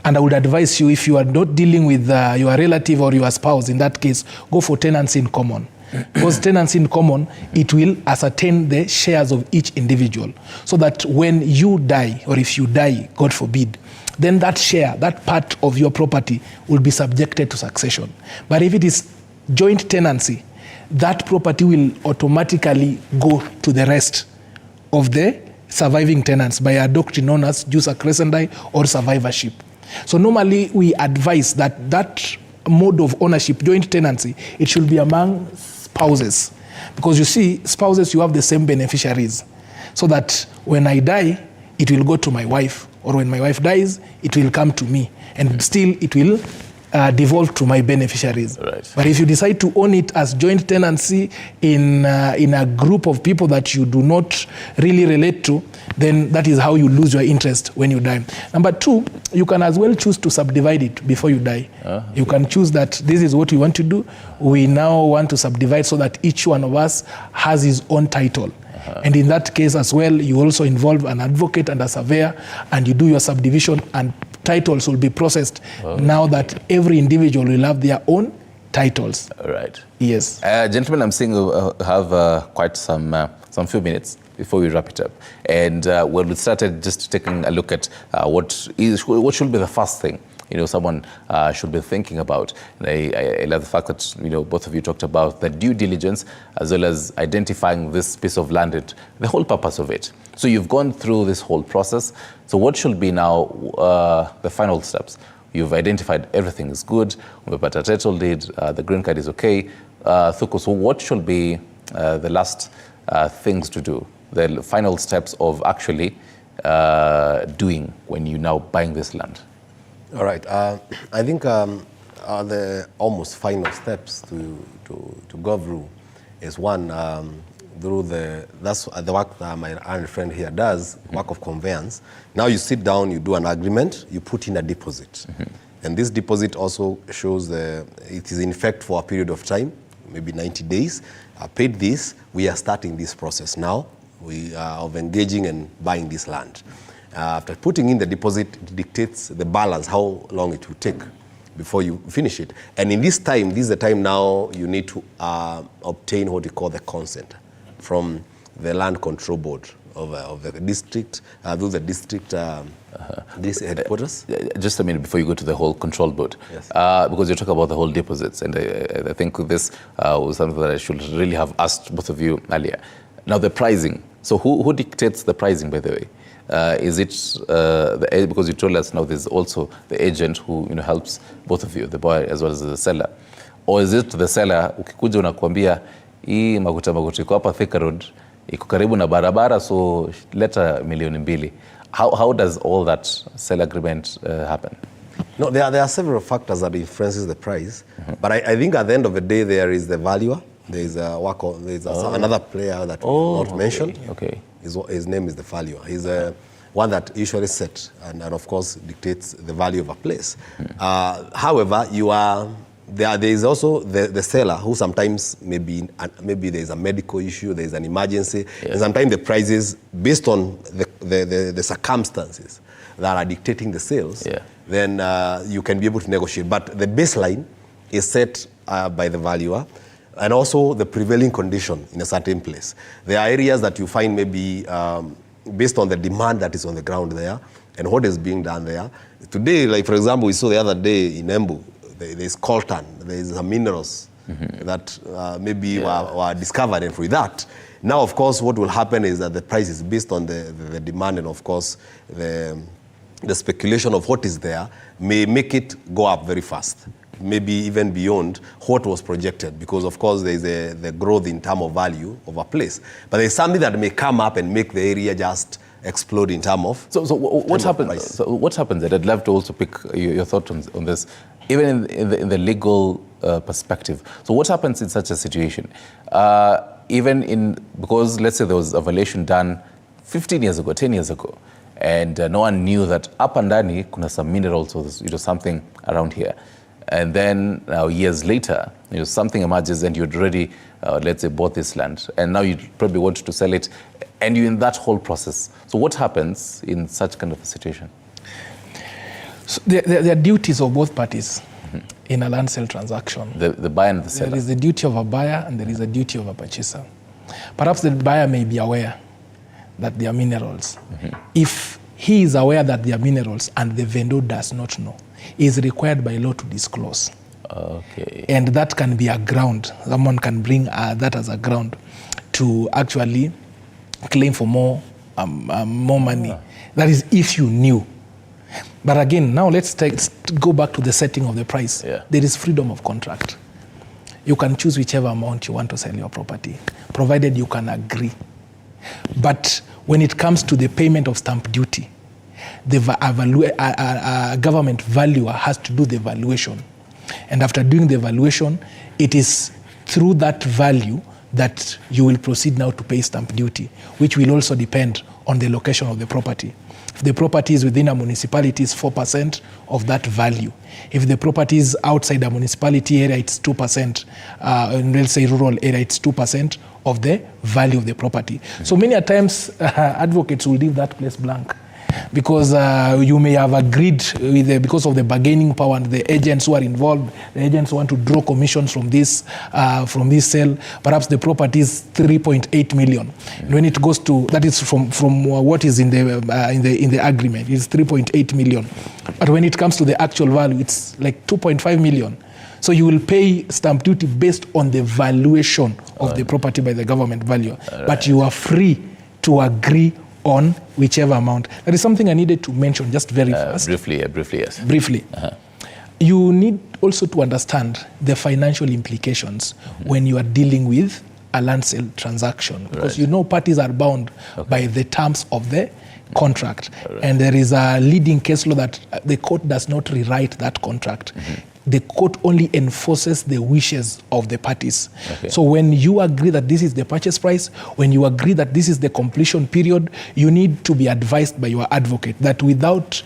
And I would advise you, if you are not dealing with your relative or your spouse, in that case, go for tenants in common. Because tenants in common, it will ascertain the shares of each individual. So that when you die, or if you die, God forbid, then that share, that part of your property will be subjected to succession. But if it is joint tenancy, that property will automatically go to the rest of the surviving tenants by a doctrine known as jus accrescendi or survivorship. So normally we advise that mode of ownership, joint tenancy, it should be among spouses. Because you see, spouses, you have the same beneficiaries. So that when I die, it will go to my wife. Or when my wife dies, it will come to me. And still it will devolve to my beneficiaries. Right. But if you decide to own it as joint tenancy in a group of people that you do not really relate to, then that is how you lose your interest when you die. Number 2, you can as well choose to subdivide it before you die. You can choose that this is what we want to do. We now want to subdivide so that each one of us has his own title. And in that case as well, you also involve an advocate and a surveyor, and you do your subdivision, and titles will be processed now that every individual will have their own titles. Right. Yes. Gentlemen, I'm seeing we have quite some few minutes before we wrap it up. And when we started just taking a look at what should be the first thing someone should be thinking about. And I love the fact that both of you talked about the due diligence as well as identifying this piece of land, the whole purpose of it. So you've gone through this whole process. So what should be now the final steps? You've identified everything is good. Umepata title deed. The green card is okay. Thuku, so what should be the last things to do? The final steps of actually doing when you're now buying this land? All right. I think the almost final steps to go through is one, through that's the work that my iron friend here does, work of conveyance. Now you sit down, you do an agreement, you put in a deposit. And this deposit also shows it is in effect for a period of time, maybe 90 days. I paid this, we are starting this process now. We are of engaging and buying this land. After putting in the deposit, it dictates the balance, how long it will take before you finish it. And in this time, this is the time now you need to obtain what we call the consent from the Land Control Board of the district, through the district this headquarters. Just a minute before you go to the whole control board, yes. Because you talk about the whole deposits, and I think this was something that I should really have asked both of you earlier. Now the pricing. So who dictates the pricing, by the way? Is it because you told us now there's also the agent who helps both of you, the buyer as well as the seller, or is it the seller ukikuja unakuambia hii maguta iko hapa Thika Road iko karibu na barabara, so leta $2 million. How does all that sale agreement happen? No, there are several factors that influences the price, but I think at the end of the day there is the valuer. There is another player that we not mentioned. Okay. His name is the valuer. He's one that usually set and of course dictates the value of a place. However, there is also the seller who sometimes maybe there is a medical issue, there is an emergency, and sometimes the prices based on the circumstances that are dictating the sales, then you can be able to negotiate. But the baseline is set by the valuer, and also the prevailing condition in a certain place. There are areas that you find maybe based on the demand that is on the ground there and what is being done there. Today, like for example, we saw the other day in Embu, there's coltan, there's some minerals that maybe were discovered, and for that, now of course what will happen is that the price is based on the demand, and of course the speculation of what is there may make it go up very fast, maybe even beyond what was projected, because of course there is the growth in terms of value of a place. But there's something that may come up and make the area just explode in terms of. So what happens? So what happens? I'd love to also pick your thought on this, even in the legal perspective. So what happens in such a situation? Because let's say there was a valuation done 15 years ago, 10 years ago, and no one knew that up and ndani kuna some minerals or something around here. And then years later, something emerges and you'd already, let's say, bought this land, and now you probably want to sell it, and you're in that whole process. So what happens in such kind of a situation? So there are duties of both parties in a land sale transaction. The buyer and the seller. There is the duty of a buyer and there is a duty of a purchaser. Perhaps the buyer may be aware that there are minerals. If he is aware that there are minerals and the vendor does not know, he is required by law to disclose. Okay. And that can be a ground. Someone can bring that as a ground to actually claim for more money. That is if you knew. But again, now let's go back to the setting of the price. There is freedom of contract. You can choose whichever amount you want to sell your property, provided you can agree. But when it comes to the payment of stamp duty, the government valuer has to do the valuation. And after doing the valuation, it is through that value that you will proceed now to pay stamp duty, which will also depend on the location of the property. If the property is within a municipality, it's 4% of that value. If the property is outside a municipality area, it's 2%. And let's say rural area, it's 2% of the value of the property. So many a times, advocates will leave that place blank, because you may have agreed with because of the bargaining power and the agents who are involved. The agents want to draw commissions from this sale. Perhaps the property is 3.8 million. And when it goes to, that is from what is in the agreement, it's 3.8 million. But when it comes to the actual value, it's like 2.5 million. So you will pay stamp duty based on the valuation of the property by the government valuer. But you are free to agree on whichever amount. That is something I needed to mention just very fast. Briefly, yes. Briefly. You need also to understand the financial implications when you are dealing with a land sale transaction, because parties are bound by the terms of the contract. And there is a leading case law that the court does not rewrite that contract. The court only enforces the wishes of the parties. So when you agree that this is the purchase price, when you agree that this is the completion period, you need to be advised by your advocate that without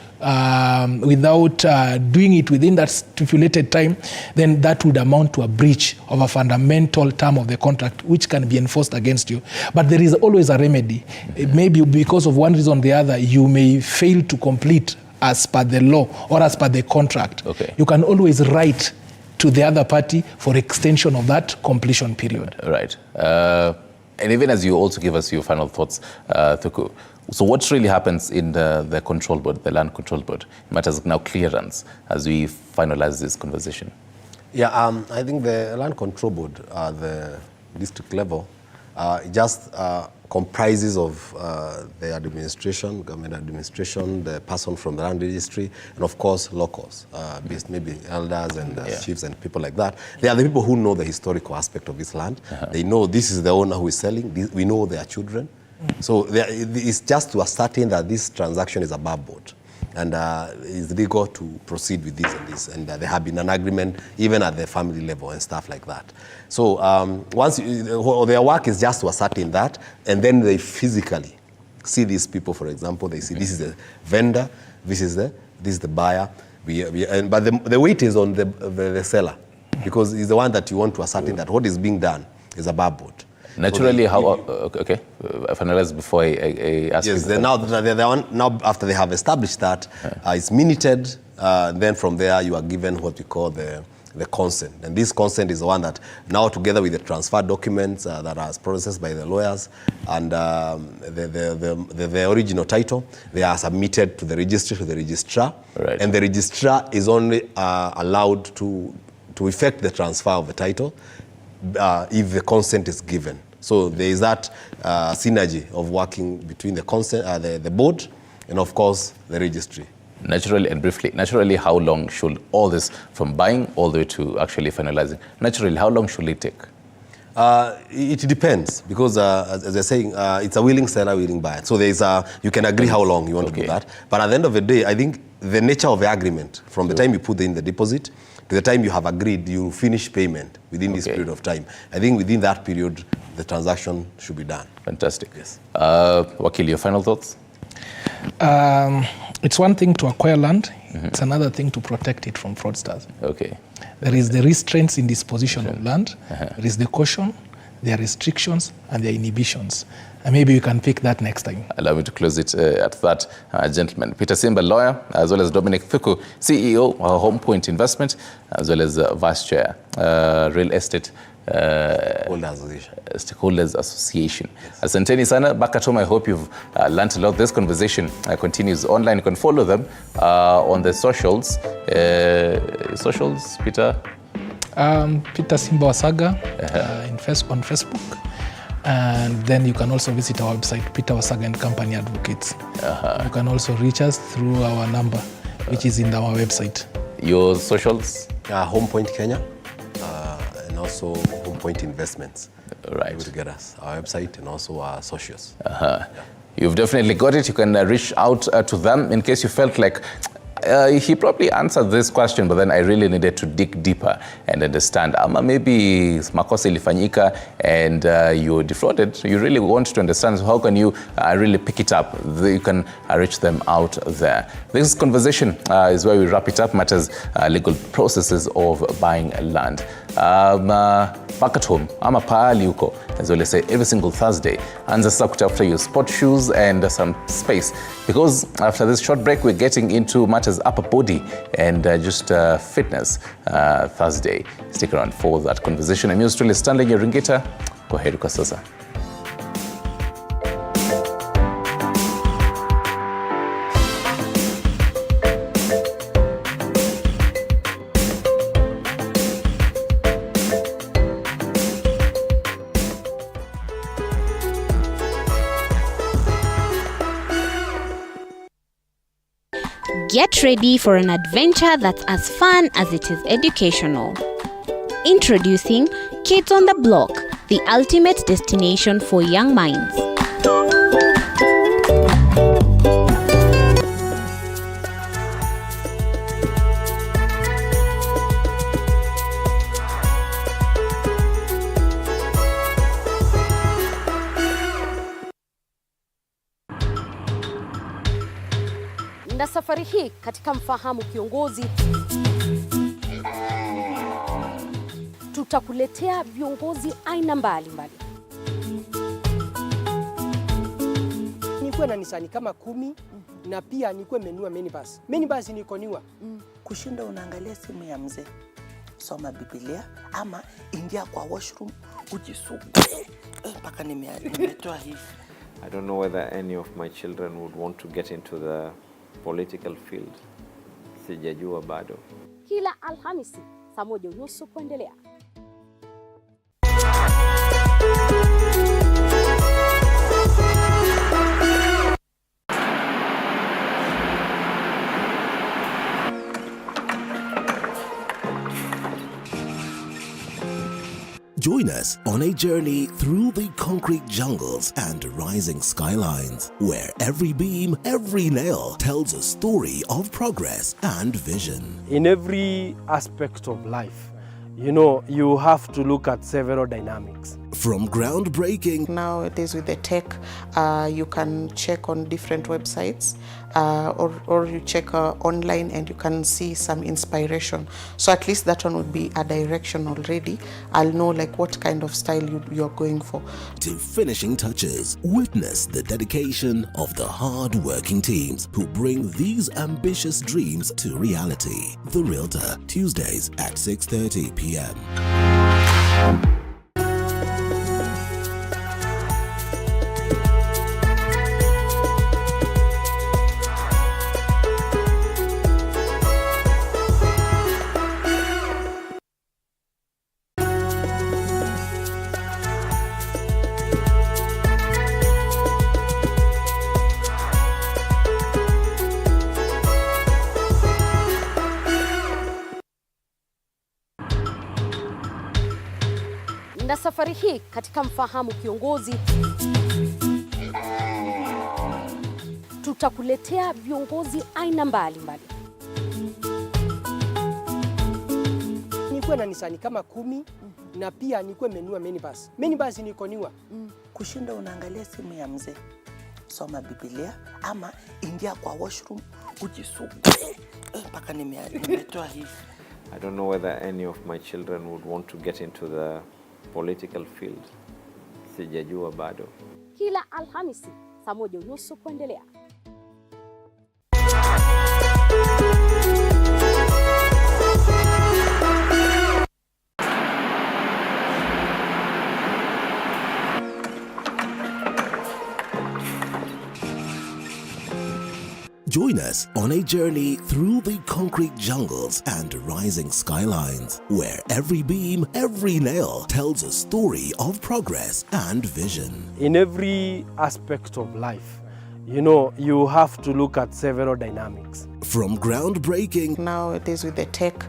doing it within that stipulated time, then that would amount to a breach of a fundamental term of the contract, which can be enforced against you. But there is always a remedy. Maybe because of one reason or the other, you may fail to complete as per the law or as per the contract. You can always write to the other party for extension of that completion period. Right. And even as you also give us your final thoughts, Thuku, so what really happens in the control board, the land control board? It matters now clearance as we finalize this conversation. Yeah, I think the land control board at the district level just comprises of the administration, government administration, the person from the land registry, and of course locals, maybe elders and chiefs and people like that. They are the people who know the historical aspect of this land. They know this is the owner who is selling. We know their children. So it's just to ascertain that this transaction is above board and is legal to proceed with this and this. And there have been an agreement even at the family level and stuff like that. So their work is just to ascertain that, and then they physically see these people, for example. They see this is the vendor, this is the buyer. But the weight is on the seller, because he's the one that you want to ascertain that what is being done is above board. Naturally, finalize before I ask. Yes, now after they have established that, it's minuted. Then from there, you are given what we call the consent. And this consent is the one that now, together with the transfer documents that are processed by the lawyers and the original title, they are submitted to the registry, to the registrar. Right. And the registrar is only allowed to effect the transfer of the title if the consent is given. So there is that synergy of working between the consent, the board, and of course the registry. Naturally and briefly, how long should all this, from buying all the way to actually finalizing, naturally, how long should it take? It depends, because as I was saying, it's a willing seller, willing buyer. So there is you can agree how long you want to do that. But at the end of the day, I think the nature of the agreement, from the time you put in the deposit to the time you have agreed, you finish payment within this period of time. I think within that period, the transaction should be done. Fantastic. Yes. Wakil, your final thoughts? It's one thing to acquire land. It's another thing to protect it from fraudsters. Okay. There is the restraints in disposition of land. There is the caution, there are restrictions, and there are inhibitions. And maybe we can pick that next time. Allow me to close it at that, gentlemen. Peter Simba, lawyer, as well as Dominic Thuku, CEO of Home Point Investment, as well as Vice Chair, Real Estate Stakeholders Association. Asanteni sana. Back at home, I hope you've learned a lot. This conversation continues online. You can follow them on the socials. Peter? Peter Simba Wasaga on Facebook. And then you can also visit our website, Peter Wasaga and Company Advocates. You can also reach us through our number, which is in our website. Your socials? Home Point Kenya, and also Home Point Investments. Right. To get us, our website and also our socials. You've definitely got it. You can reach out to them in case you felt like he probably answered this question, but then I really needed to dig deeper and understand. Maybe makosa ilifanyika and you defrauded. You really want to understand, so how can you really pick it up? You can reach them out there. This conversation is where we wrap it up. Matters legal processes of buying land. Back at home, ama pahali huko, as well as say every single Thursday. Anza sasa kutafuta your sport shoes and some space, because after this short break, we're getting into matters upper body and just fitness Thursday. Stick around for that conversation. I'm yours truly, Stanley Nyeringita. Kwa heri kwa sasa. Get ready for an adventure that's as fun as it is educational. Introducing Kids on the Block, the ultimate destination for young minds. Na safari hii katika Mfahamu Kiongozi tutakuletea viongozi aina mbalimbali. Nikuwe na Nisani kama 10 na pia nikuwe menua minibus. Minibus niko niwa. Kushinda unaangalia simu ya mzee. Soma Biblia ama ingia kwa washroom ujisugue mpaka mpaka nimetoa hivi. I don't know whether any of my children would want to get into the political field. Sijajua bado. Kila Alhamisi saa 1:30 kuendelea. Join us on a journey through the concrete jungles and rising skylines, where every beam, every nail tells a story of progress and vision. In every aspect of life, you know, you have to look at several dynamics. From groundbreaking. Nowadays with the tech, you can check on different websites or you check online and you can see some inspiration. So at least that one would be a direction already. I'll know like what kind of style you're going for. To finishing touches, witness the dedication of the hard-working teams who bring these ambitious dreams to reality. The Realtor, Tuesdays at 6:30 p.m. Na safari hii katika Mfahamu Kiongozi tutakuletea viongozi aina mbalimbali. Nikuwe na Nisani kama 10 na pia nikuwe menua minibus. Minibus niko niwa. Kushinda unaangalia simu ya mzee. Soma Biblia ama ingia kwa washroom ujisugue mpaka nimetoa hivi. I don't know whether any of my children would want to get into the political field. Sijajua bado. Kila Alhamisi saa 1:30 kuendelea. Join us on a journey through the concrete jungles and rising skylines, where every beam, every nail tells a story of progress and vision. In every aspect of life, you know, you have to look at several dynamics. From groundbreaking. Nowadays with the tech,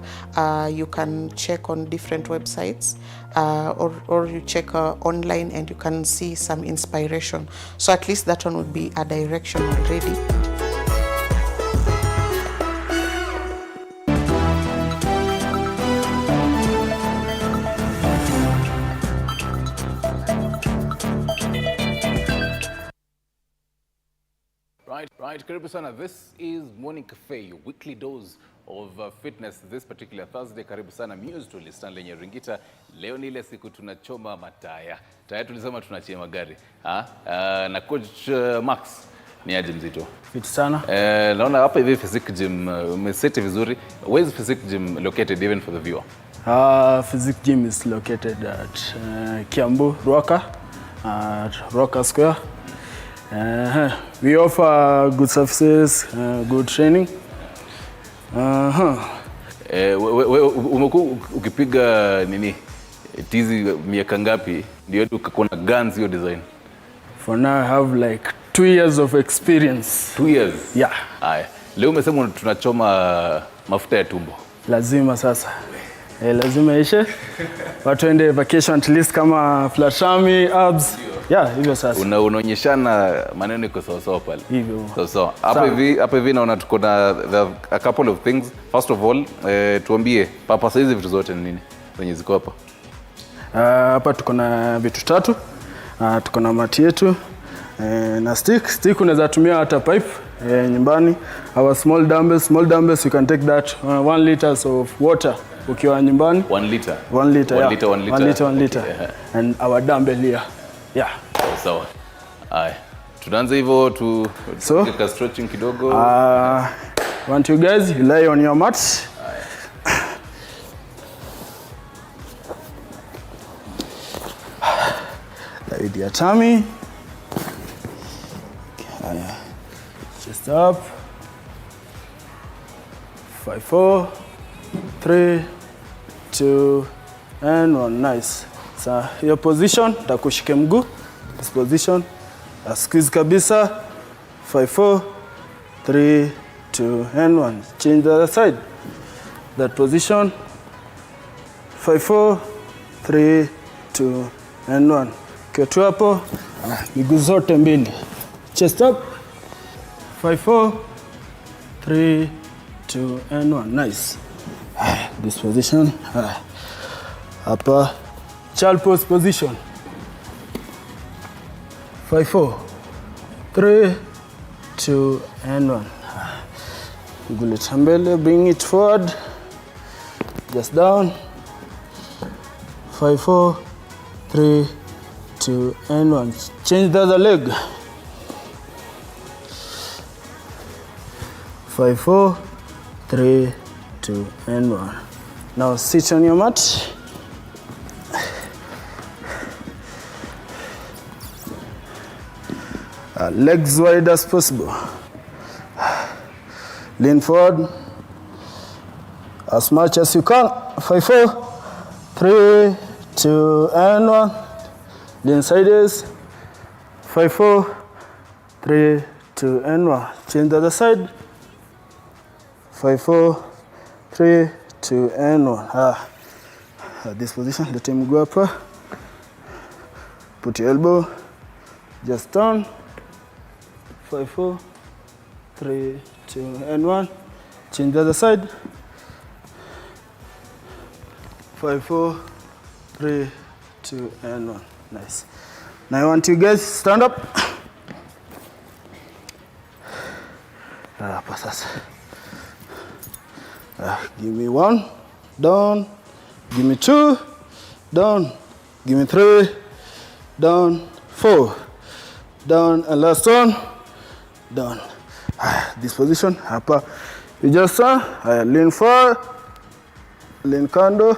you can check on different websites or you check online and you can see some inspiration. So at least that one would be a direction already. Right, karibu sana. This is Morning Cafe, your weekly dose of fitness this particular Thursday. Karibu sana Muse tulistan lenye Ringita. Leo ni ile siku tunachoma mataya. Taya tulisema tunachia magari. Na coach Max ni aje mzito? Fit sana. Naona hapa hivi physique gym umeseti vizuri. Where is physique gym located even for the viewer? Physique gym is located at Kiambu, Ruaka, at Ruaka Square. We offer good services, good training. Umekuwa ukipiga nini tizi miaka ngapi ndio ukakuwa na guns hiyo design? For now I have like 2 years of experience. 2 years? Yeah. Haya. Leo umesema tunachoma mafuta ya tumbo. Lazima sasa. Lazima ishe. Watu ende vacation at least kama flat tummy, abs. Yeah, hivyo sasa. Unaonyeshana maneno iko sawa pale. Hivyo. So hapa hivi naona tuko na a couple of things. First of all, tuambie purpose hizi vitu zote ni nini? Zenye ziko hapa. Hapa tuko na vitu 3. Tuko na mati yetu na stick unaweza tumia hata pipe nyumbani. Our small dumbbells you can take that 1 liters of water ukiwa nyumbani. 1 liter. 1 liter. 1 liter. 1 liter. 1 liter. Okay. And our dumbbell here. Yeah. Sawa. Haya. Tunaanza hivyo tuka stretching kidogo. Want you guys you lie on your mats. Like with your tummy. Chest up. 5, 4, 3, 2, and 1. Nice. So your position, takushike mguu. This position. Squeeze kabisa. 5, 4, 3, 2, and 1. Change the other side. That position. 5, 4, 3, 2, and 1. Kitu hapo. Miguu zote mbili. Chest up. 5, 4, 3, 2, and 1. Nice. This position. Upper child pose position. 5, 4, 3, 2, and 1. Gullet mbele, bring it forward. Just down. 5, 4, 3, 2, and 1. Change the other leg. 5, 4, 3, 2, and 1. Now sit on your mat. Legs wide as possible. Lean forward as much as you can. 5, 4, 3, 2, and 1. Lean sideways. 5, 4, 3, 2, and 1. Change the other side. 5, 4, 3, 2, and 1. This position, let him go up. Put your elbow. Just turn. 5, 4, 3, 2, and 1. Change the other side. 5, 4, 3, 2, and 1. Nice. Now I want you guys stand up. Give me 1, down. Give me 2, down. Give me 3, down. 4, down. And last one, down. This position, hapa. You just lean forward, lean kando.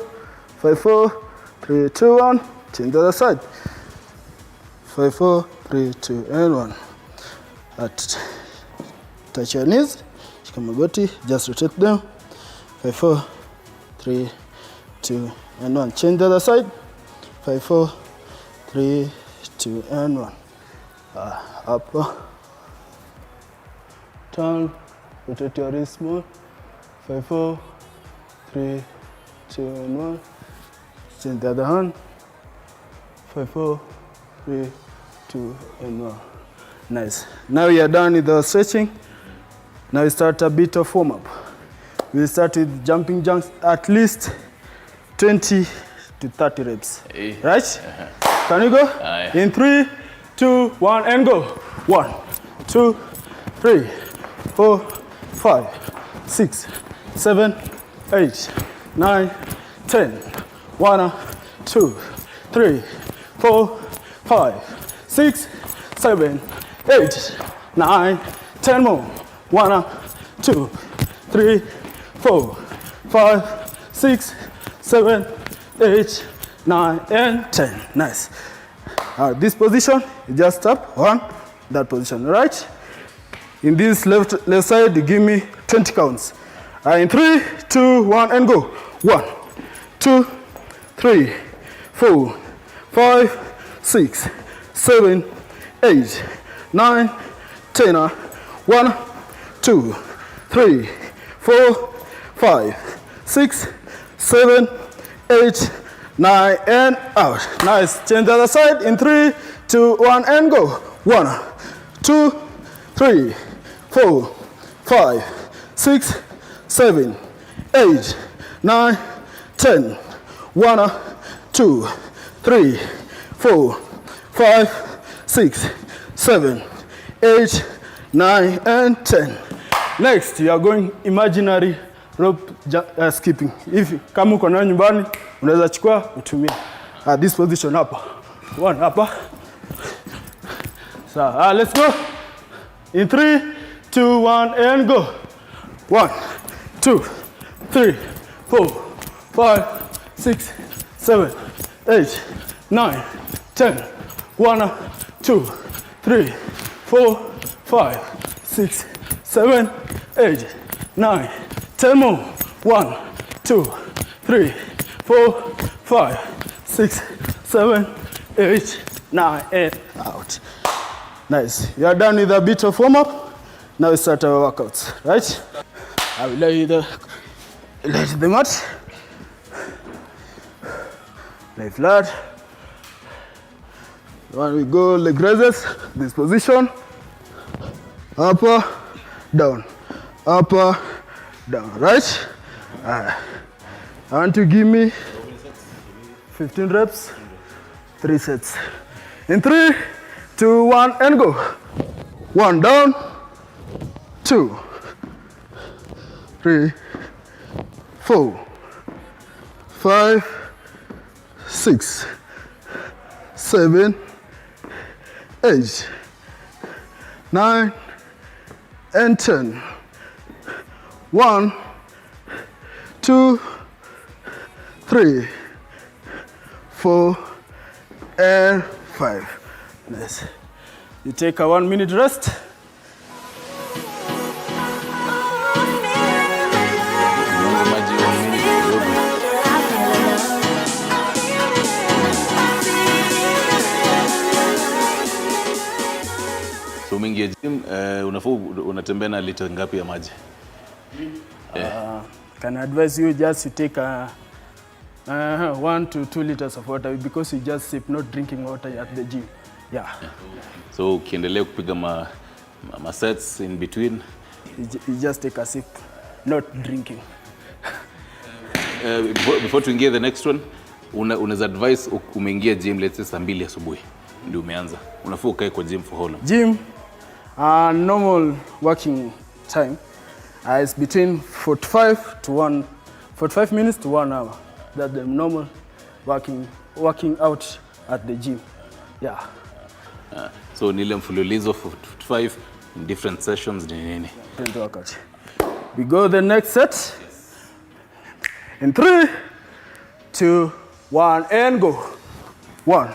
5, 4, 3, 2, 1. Change the other side. 5, 4, 3, 2, and 1. Touch your knees. Shika magoti. Just rotate them. 5, 4, 3, 2, and 1. Change the other side. 5, 4, 3, 2, and 1. Up. Turn. Rotate your wrist more. 5, 4, 3, 2, and 1. Change the other hand. 5, 4, 3, 2, and 1. Nice. Now we are done with the stretching. Now we start a bit of warm up. We'll start with jumping jacks, at least 20 to 30 reps. Right? Can you go? In 3, 2, 1, and go. 1, 2, 3, 4, 5, 6, 7, 8, 9, 10. 1, 2, 3, 4, 5, 6, 7, 8, 9, 10 more. 1, 2, 3, 4, 5, 6, 7, 8, 9, and 10. Nice. This position, you just stop. 1, that position, right? In this left side, you give me 20 counts. In 3, 2, 1, and go. 1, 2, 3, 4, 5, 6, 7, 8, 9, 10. 1, 2, 3, 4, 5, 6, 7, 8, 9, and out. Nice. Change the other side. In 3, 2, 1, and go. 1, 2, 3, 4, 5, 6, 7, 8, 9, 10. 1, 2, 3, 4, 5, 6, 7, 8, 9, and 10. Next, you are going imaginary rope skipping. If kama uko nayo nyumbani, unaweza chukua utumie. This position hapa. 1 hapa. So, let's go. In 3, 2, 1, and go. 1, 2, 3, 4, 5, 6, 7, 8, 9, 10. 1, 2, 3, 4, 5, 6, 7, 8, 9, 10 more. 1, 2, 3, 4, 5, 6, 7, 8, 9, and out. Nice. You are done with a bit of warm-up. Now we start our workouts, right? I will lay the mat. Lay flat. When we go leg raises, this position. Upper, down. Upper, down, right? I want to give me 15 reps, 3 sets. In 3, 2, 1, and go. 1 down, 2, 3, 4, 5, 6, 7, 8, 9, and 10. 1, 2, 3, 4, and 5. Nice. You take a 1 minute rest. So mingi gym, unatembea na lita ngapi ya maji? Can I advise you just to take 1 to 2 liters of water because you just sip, not drinking water at the gym. Yeah. So ukiendelea kupiga ma sets in between, you just take a sip, not drinking. Before tuingie the next one, unaweza advise umeingia gym let's say saa 2 asubuhi ndio umeanza. Unafaa ukae kwa gym for how long? Gym normal working time is between 45 minutes to 1 hour. That's the normal working out at the gym. Yeah. So nile mfululizo for 45 in different sessions ni nini? Different workout. We go the next set. In 3, 2, 1, and go. 1,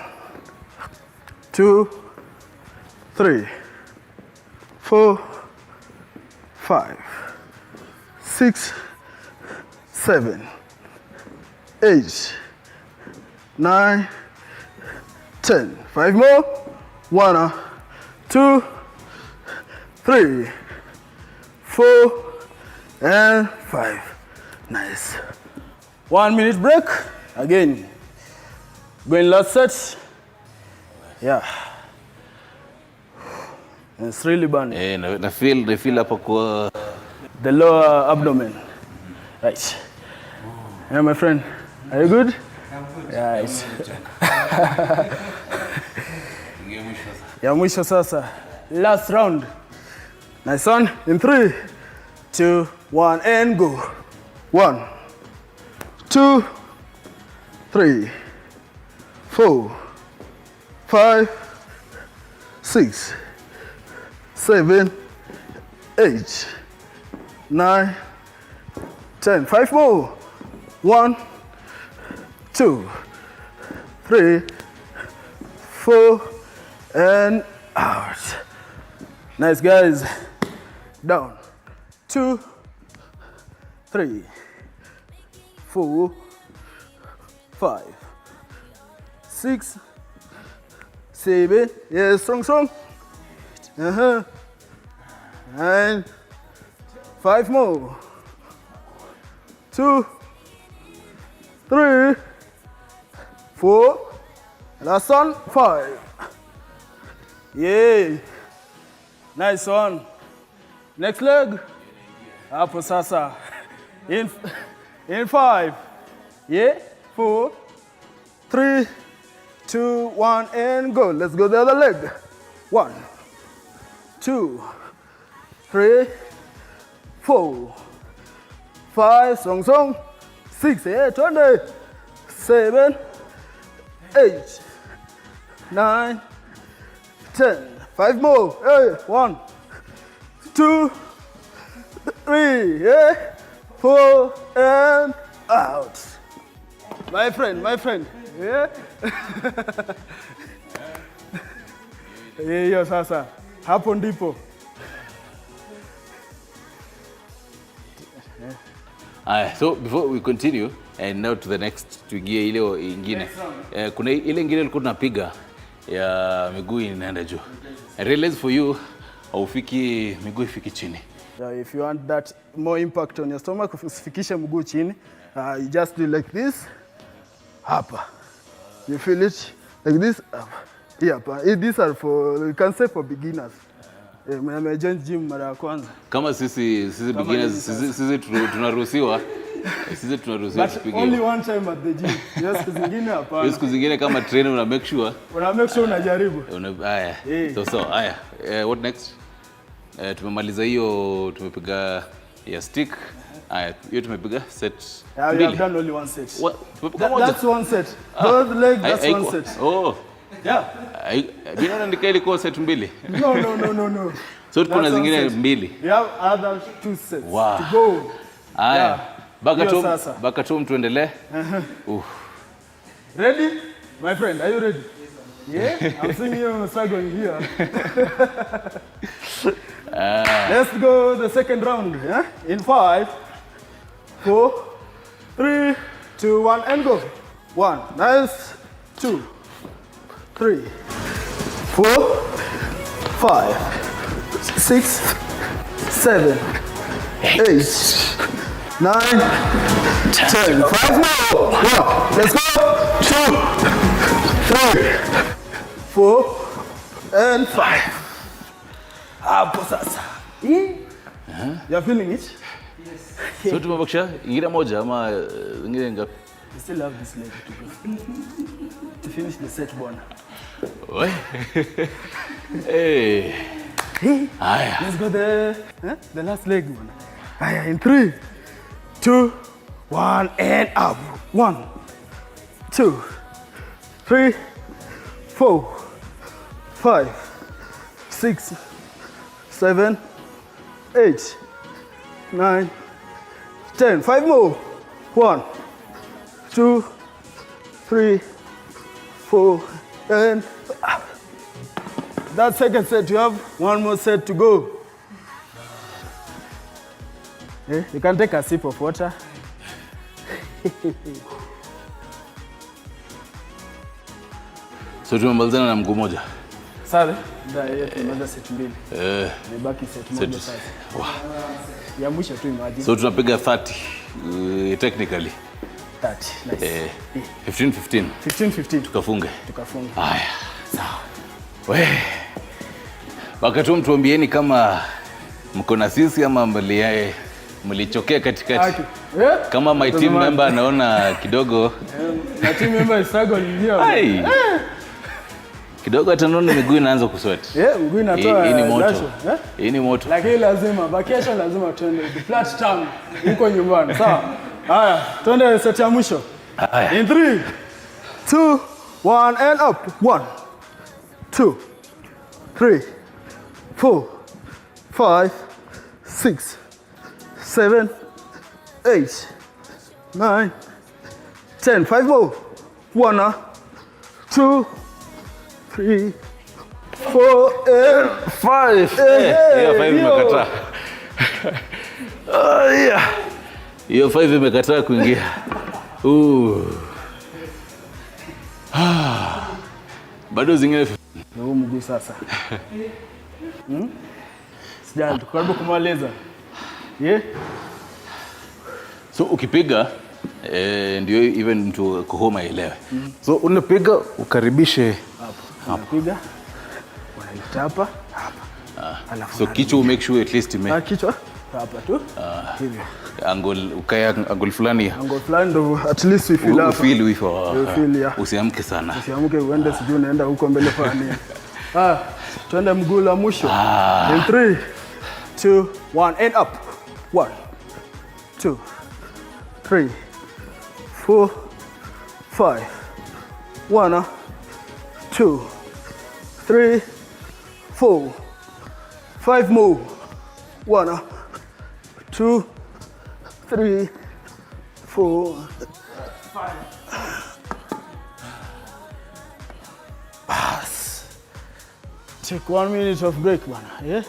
2, 3, 4, 5, 6, 7, 8, 9, 10. 5 more. 1, 2, 3, 4, and 5. Nice. 1 minute break. Again. Going last set. Yeah. It's really burning. I feel up kwa the lower abdomen. Right. Yeah, my friend. Are you good? I'm good. Right. Ya mwisho sasa. Last round. Nice one. In 3, 2, 1, and go. 1, 2, 3, 4, 5, 6, 7, 8, 9, 10. 5 more. 1, 2, 3, 4, and out. Nice, guys. Down. 2, 3, 4, 5, 6, 7. Yeah, strong. And 5 more. 2, 3, 4. Last one. 5. Yay. Nice one. Next leg. Hapo sasa. In 5. Yeah. 4, 3, 2, 1, and go. Let's go the other leg. 1, 2, 3, 4, 5. Strong. 6, 8, 20, 7, 8, 9, 10. 5 more. Hey, 1, 2, 3, 4, and out. My friend. Yeah. Hiyo sasa. Hapo ndipo. So before we continue and now to the next, tuingie ile ingine. Kuna ile ingine ilikuwa tunapiga ya miguu inaenda juu. I realize for you haufiki miguu ifiki chini. Yeah, if you want that more impact on your stomach, usifikishe mguu chini. You just do like this. Hapa. You feel it like this. Yeah, these are for, you can say for beginners. Mimi join gym mara ya kwanza. Kama sisi beginners, sisi tunaruhusiwa. Sisi tunaruhusiwa tupige. Only one time at the gym. Yes, siku zingine hapana. Siku zingine kama trainer una make sure. Unajaribu. Haya. So haya. What next? Tumemaliza hiyo, tumepiga ya stick. Haya, hiyo tumepiga set. Yeah, we have done only one set. What? That's one set. Both legs, that's one set. Oh. Yeah. Bina ndika ilikuwa set mbili. No. So kuna zingine mbili. We have other 2 sets wow. to go. Haya. Baka tu tuendelee. Ready? My friend, are you ready? Yeah? I'm seeing you struggling here. Let's go the second round. Yeah? In 5, 4, 3, 2, 1, and go. 1, nice. 2, 3, 4, 5, 6, 7, 8, 9, 10. 5 more. 1, let's go. 2, 3, 4, and 5. Hapo sasa. You're feeling it? Yes. So tumebakisha ingine moja ama ingine ngapi? We still have this leg to go. To finish the set, bwana. Oi. Hey. Aya. Let's go the last leg, bwana. Aya, in 3, 2, 1, and up. 1, 2, 3, 4, 5, 6, 7, 8, 9, 10. 5 more. 1, 2, 3, 4, and that second set, you have one more set to go. Yeah, you can take a sip of water. So tumemalizana na mguu moja. Sawa? Ndio tumeanza set mbili. Nimebaki set moja sasa. Ya mwisho tu imagine. So tunapiga 30 technically. 30. Nice. 15. Tukafunge. Haya. Sawa. We. Wakati mtuambieni kama mko na sisi ama mlichokea katikati. Kama my team member anaona kidogo. My team member is struggling here. Kidogo atanaona miguu inaanza kusweat. Miguu inatoa. Hii ni moto. Hii ni moto. Lakini lazima vacation lazima tuende the flat tongue huko nyumbani. Sawa? Haya, tuende set ya mwisho. In 3, 2, 1 and up. 1, 2, 3, 4, 5, 6, 7, 8, 9, 10. 5 more. 1, 2, 3, 4, and 5. Hiyo 5 imekataa. Hiyo 5 imekataa kuingia. Bado zingine huu mguu sasa. Sijana tukaribu kumaliza. So ukipiga ndio even mtu kuhoma elewe. So unapiga ukaribishe hapo. Unapiga unaita hapa. So kichwa make sure at least kichwa hapa tu. Hivyo. Angle fulani. Angle fulani ndo at least we feel hapa. We feel. Usiamke sana. Usiamke uende sijui unaenda huko mbele fani. Tuende mguu la mwisho. In 3, 2, 1 and up. 1, 2, 3, 4, 5. 1, 2, 3, 4, 5 more. 1, 2, 3, 4, 5. Take 1 minute of break, bana. Yeah?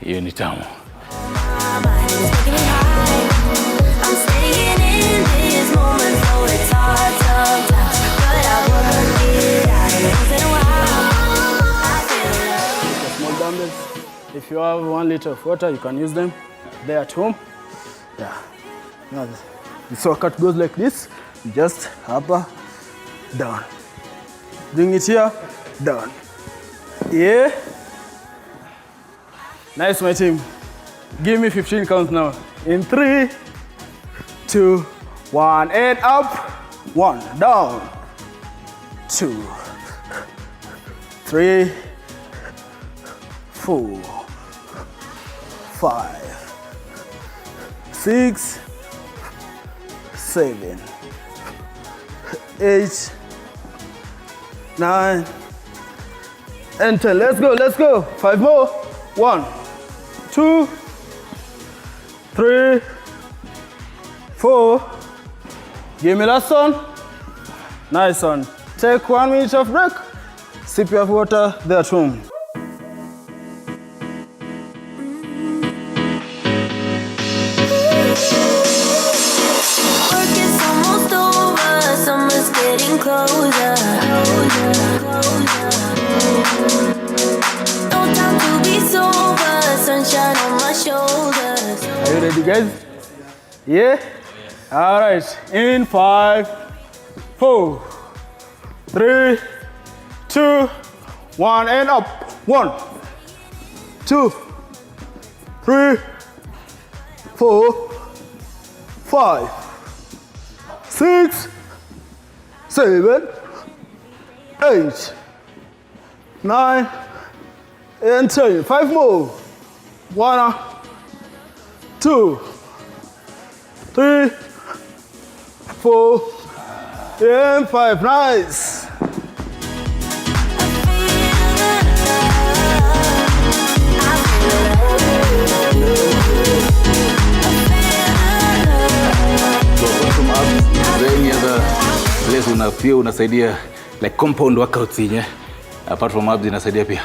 Hiyo ni tamu. Small dumbbells. If you have 1 liter of water, you can use them there at home. Yeah. Now this workout goes like this. Just up, down. Bring it here, down. Yeah. Nice, my team. Give me 15 counts now. In 3, 2, 1, and up. 1, down. 2, 3, 4, 5, 6, 7, 8, 9, and 10. Let's go, let's go. 5 more. 1, 2, 3, 4. Give me last one. Nice one. Take 1 minute of break. Sip your water there at home. Getting closer. No time to be sober, sunshine on my shoulders. Are you ready, guys? Yeah? All right. In 5, 4, 3, 2, 1, and up. 1, 2, 3, 4, 5, 6, 7, 8, 9, and 10. 5 more. 1, 2, 3, 4, and 5. Nice. Pia unasaidia like compound workouts yenye apart from abs inasaidia pia.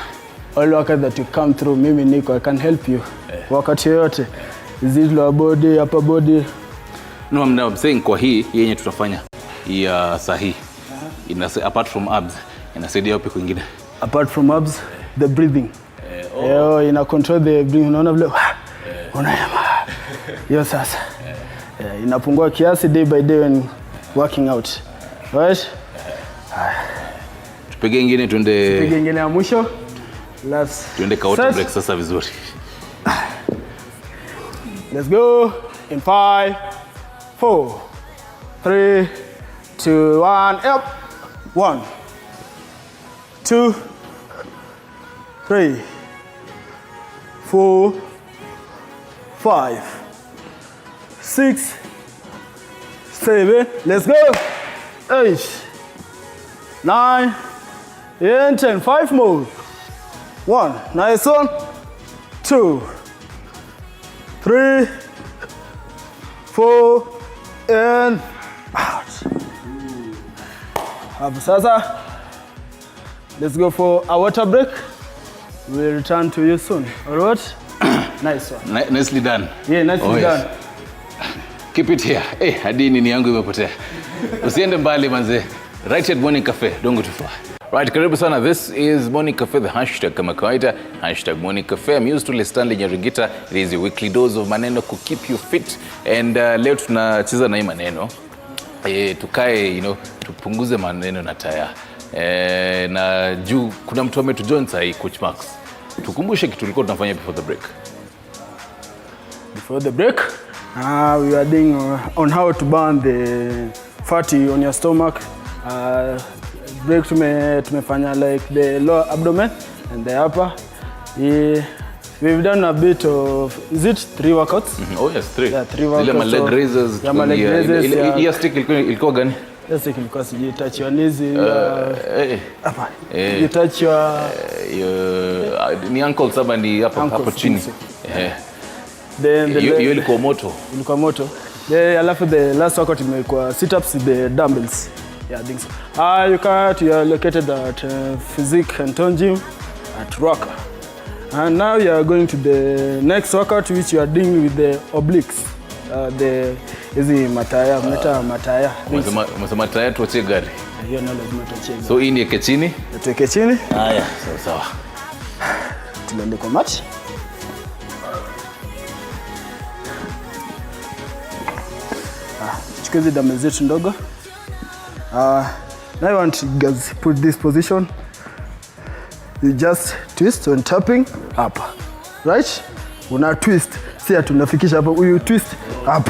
All workout that you come through, mimi niko, I can help you. Wakati yote. Is it lower body, upper body? No, I'm saying kwa hii yenye tutafanya ya sahi. Apart from abs inasaidia wapi kwingine? Apart from abs, the breathing. Ina control the breathing. Unaona vile unayama. Hiyo sasa. Inapungua kiasi day by day when working out. Right? Tupige ingine tuende. Tupige ingine ya mwisho. Last. Tuende kaota break sasa vizuri. Let's go. In 5, 4, 3, 2, 1, up. 1, 2, 3, 4, 5, 6, 7. Let's go. 8, 9, and 10. 5 more. 1, nice one. 2, 3, 4, and out. Hapo sasa. Let's go for a water break. We'll return to you soon. All right? Nice one. Nicely done. Yeah, nicely done. Keep it here. Hadi nini yangu imepotea. Usiende mbali manze. Right at Morning Cafe. Don't go too far. Right, karibu sana. This is Morning Cafe, the hashtag kama kawaida. Hashtag Morning Cafe. I'm used to Stanley Nyaringita. It is a weekly dose of maneno to keep you fit. And leo tunacheza na hii maneno. Tukae, tupunguze maneno na taya. Na juu kuna mtu ametujoin sahi, Coach Max. Tukumbushe kitu tulikuwa tunafanya before the break. Before the break, we are doing on how to burn the fatty on your stomach. Break tumefanya like the lower abdomen and the upper. We've done a bit of, is it 3 workouts? Oh yes, 3. Yeah, 3 workouts. Zile leg raises. Yeah, leg raises. Hiya stick ilikuwa gani? Hiya stick ilikuwa you touch your knees. Hapa. You touch your ni ankle saba ni hapo chini. Then hiyo ilikuwa moto. Ilikuwa moto. Alafu the last workout imekuwa sit ups with the dumbbells. Yeah, I think so. You are located at Physique and Tone Gym at Rocker. And now you are going to the next workout, which you are doing with the obliques. Mataya, mataya. Mataya tuachie gari. Hiyo ndio lazima tuachie. So hii ni eke chini? Tuweke chini. Haya, sawa. Tuende kwa mat. Chukua hizi dumbbells zetu ndogo. Now I want you guys put this position. You just twist when tapping up. Right? Una twist. See tunafikisha hapo. You twist up.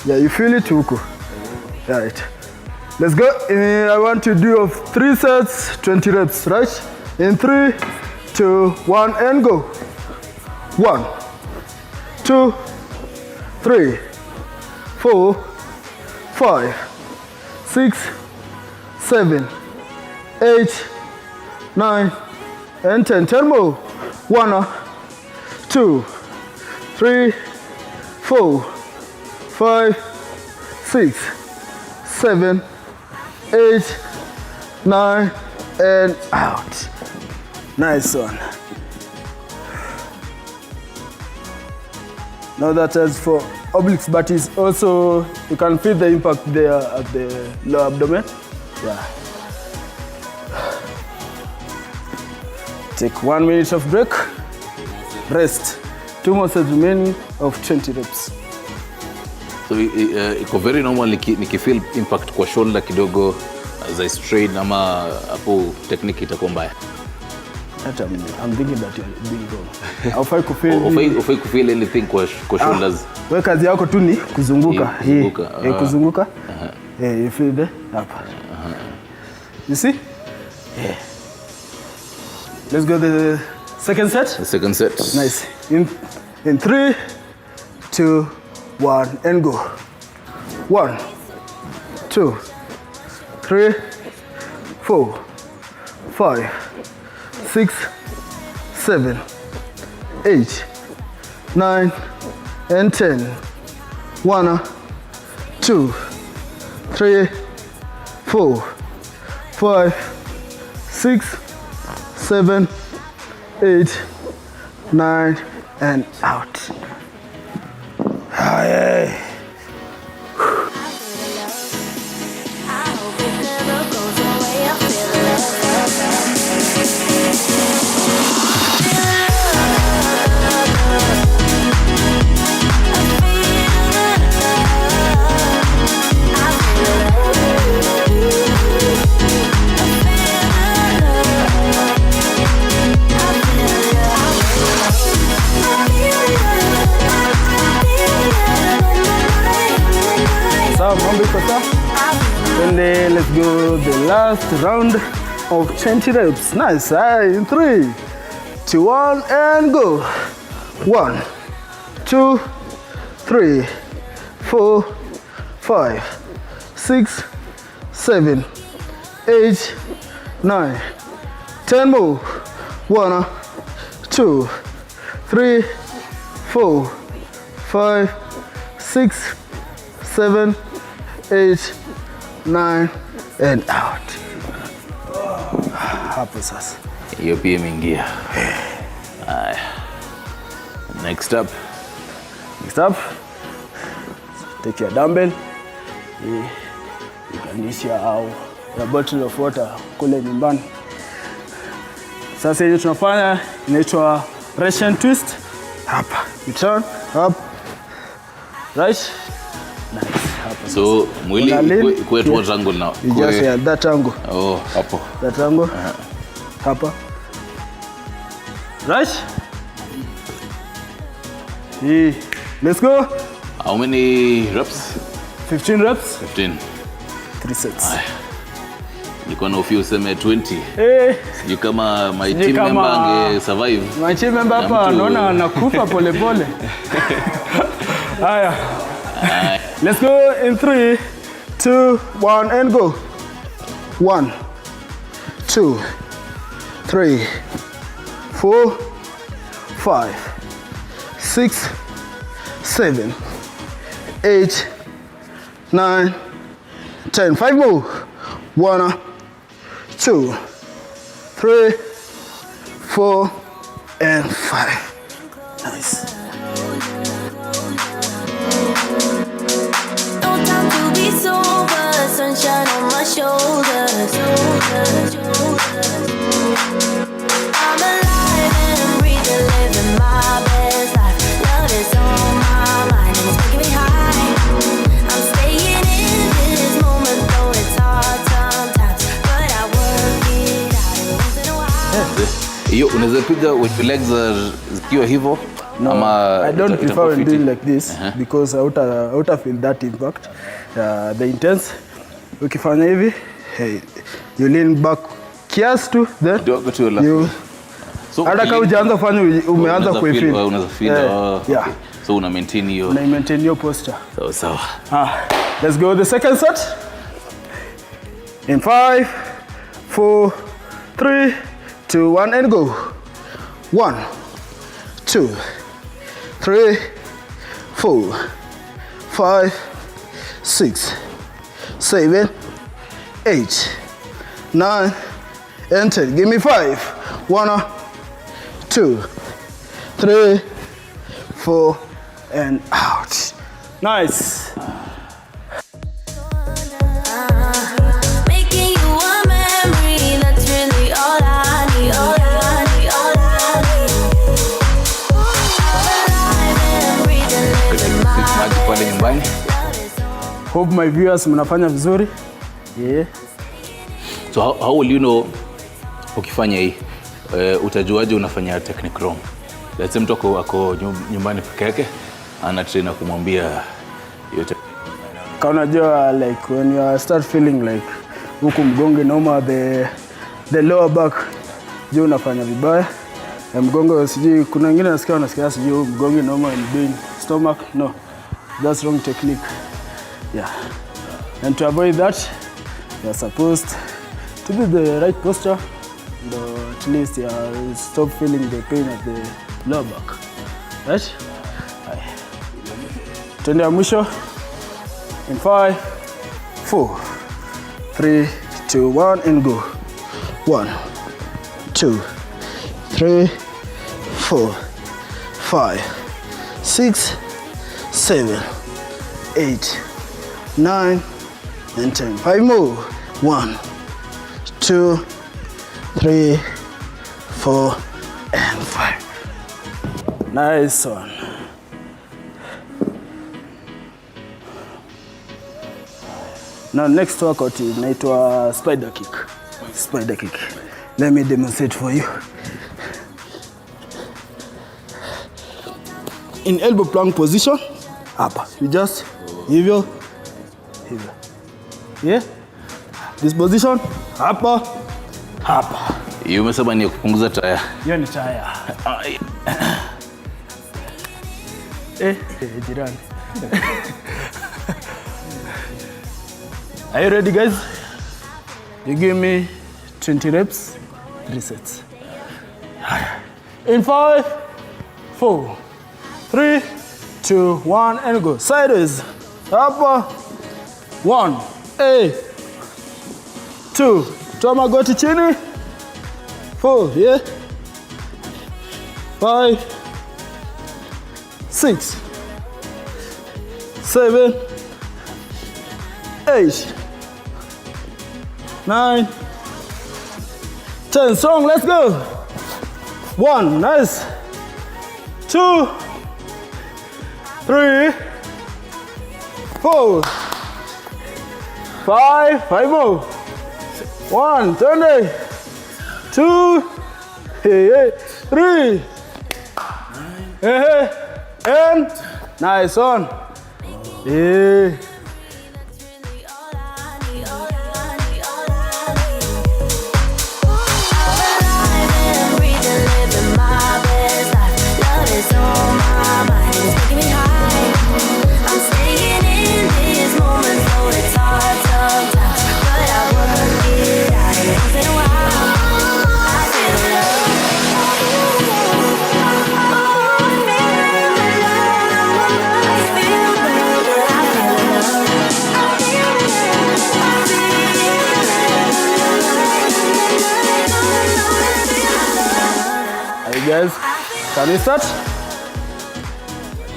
Yeah, you feel it huko. Right. Let's go. I want to do of 3 sets, 20 reps, right? In 3, 2, 1, and go. 1, 2, 3, 4, 5, 6, 7, 8, 9, and 10. 10 more. 1, 2, 3, 4, 5, 6, 7, 8, 9, and out. Nice one. Now that is for obliques, but it's also, you can feel the impact there at the lower abdomen. Yeah. Take 1 minute of break. Rest. 2 more sets remaining of 20 reps. So iko very normal nikifeel impact kwa shoulder kidogo as I strain ama hapo technique itakuwa mbaya. I'm thinking that you're being wrong. Ufai kufeel anything kwa shoulders. Wewe kazi yako tu ni kuzunguka. Kuzunguka. You feel the up. You see? Yeah. Let's go the second set. The second set. Nice. In 3, 2, 1, and go. 1, 2, 3, 4, 5, 6, 7, 8, 9, and 10. 1, 2, 3, 4, 5, 6, 7, 8, 9, and out. Aye. Then let's go the last round of 20 reps. Nice. In 3, 2, 1, and go. 1, 2, 3, 4, 5, 6, 7, 8, 9, 10 more. 1, 2, 3, 4, 5, 6, 7, 8, 9, and out. Hapo sasa. Hiyo pia imeingia. Next up, take your dumbbell. You can use your bottle of water kule nyumbani. Sasa hiyo tunafanya inaitwa Russian twist. Hapa. You turn up. Right? Nice. So mwili ikuwe towards angle now. You just at that angle. Oh, hapo. That angle. Hapa. Right? Yeah. Let's go. How many reps? 15 reps. 15. 3 sets. Nilikuwa na ufio useme 20. Sijui kama my team member ange survive. My team member hapa naona anakufa pole pole. Haya. Let's go in 3, 2, 1, and go. 1, 2, 3, 4, 5, 6, 7, 8, 9, 10. 5 more. 1, 2, 3, 4, and 5. Nice. No time to be sober, sunshine on my shoulders. I'm alive and I'm breathing, living my best life. Love is on my mind and it's making me high. I'm staying in this moment, though it's hard sometimes, but I work it out once in a while. Hiyo unaweza piga with legs zikiwa hivyo? No, I don't prefer when doing like this because I would feel that impact. The intense. Ukifanya hivi, hey, you lean back kiasi tu, then you. So hata kama hujaanza kufanya umeanza kuifeel. Unaweza feel. Yeah. So una maintain hiyo. Una maintain your posture. Sawa. Let's go the second set. In 5, 4, 3, 2, 1, and go. 1, 2, 3, 4, 5, 6, 7, 8, 9, and 10. Give me 5. 1, 2, 3, 4, and out. Nice. Making you a memory, that's really all I need. All I need, all I need. I'm alive and breathing, living my best. Hope my viewers mnafanya vizuri. Yeah. So how will you know ukifanya hii utajuaje unafanya technique wrong? Let's say mtu ako nyumbani peke yake ana trainer kumwambia yote. Kama unajua like when you start feeling like huku mgongo noma, the lower back je unafanya vibaya. Mgongo sijui kuna wengine nasikia sijui mgongo noma and doing stomach. No. That's wrong technique. Yeah. And to avoid that, you are supposed to be the right posture. At least stop feeling the pain at the lower back. Right? Twende ya mwisho. In 5, 4, 3, 2, 1, and go. 1, 2, 3, 4, 5, 6, 7, 8, 9, and 10. 5 more. 1, 2, 3, 4, and 5. Nice one. Now next workout inaitwa spider kick. Spider kick. Let me demonstrate for you. In elbow plank position, hapa. You just hivyo. Yeah? This position, hapa. Hapa. Hiyo umesema ni kupunguza taya. Hiyo ni taya. Jirani. Are you ready, guys? You give me 20 reps, 3 sets. In 5, 4, 3, 2, 1, and go. Sideways. Up. 1, 2. Toa magoti chini. 4, yeah. 5, 6, 7, 8, 9, 10. Strong, let's go. 1, nice. 2, 3, 4, 5, 5 more. 1, 20, 2, 3, and nice one. guys. Can we start?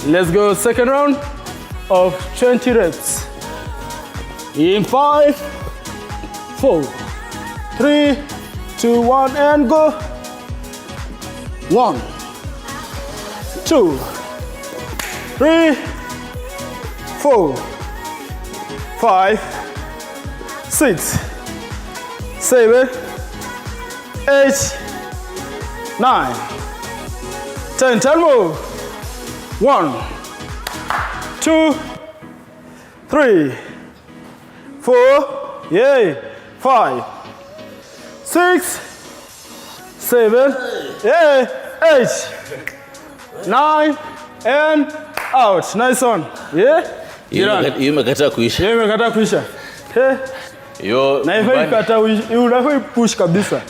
Let's go second round of 20 reps. In 5, 4, 3, 2, 1, and go. 1, 2, 3, 4, 5, 6, 7, 8, 9, 10. 10 more. 1, 2, 3, 4, yay, 5, 6, 7, yay, 8, 9, and out. Nice one. Yeah? Hiyo imekataa kuisha. Hiyo imekataa kuisha. Hiyo na hivyo ikata unafai push kabisa.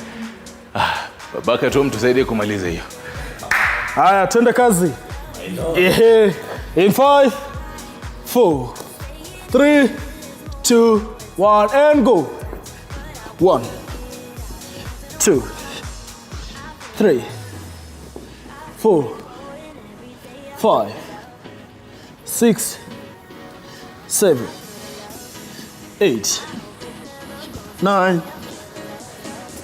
Babaka Tom tusaidie kumaliza hiyo. Haya, twende kazi. In 5, 4, 3, 2, 1, and go. 1, 2, 3, 4, 5, 6, 7, 8, 9,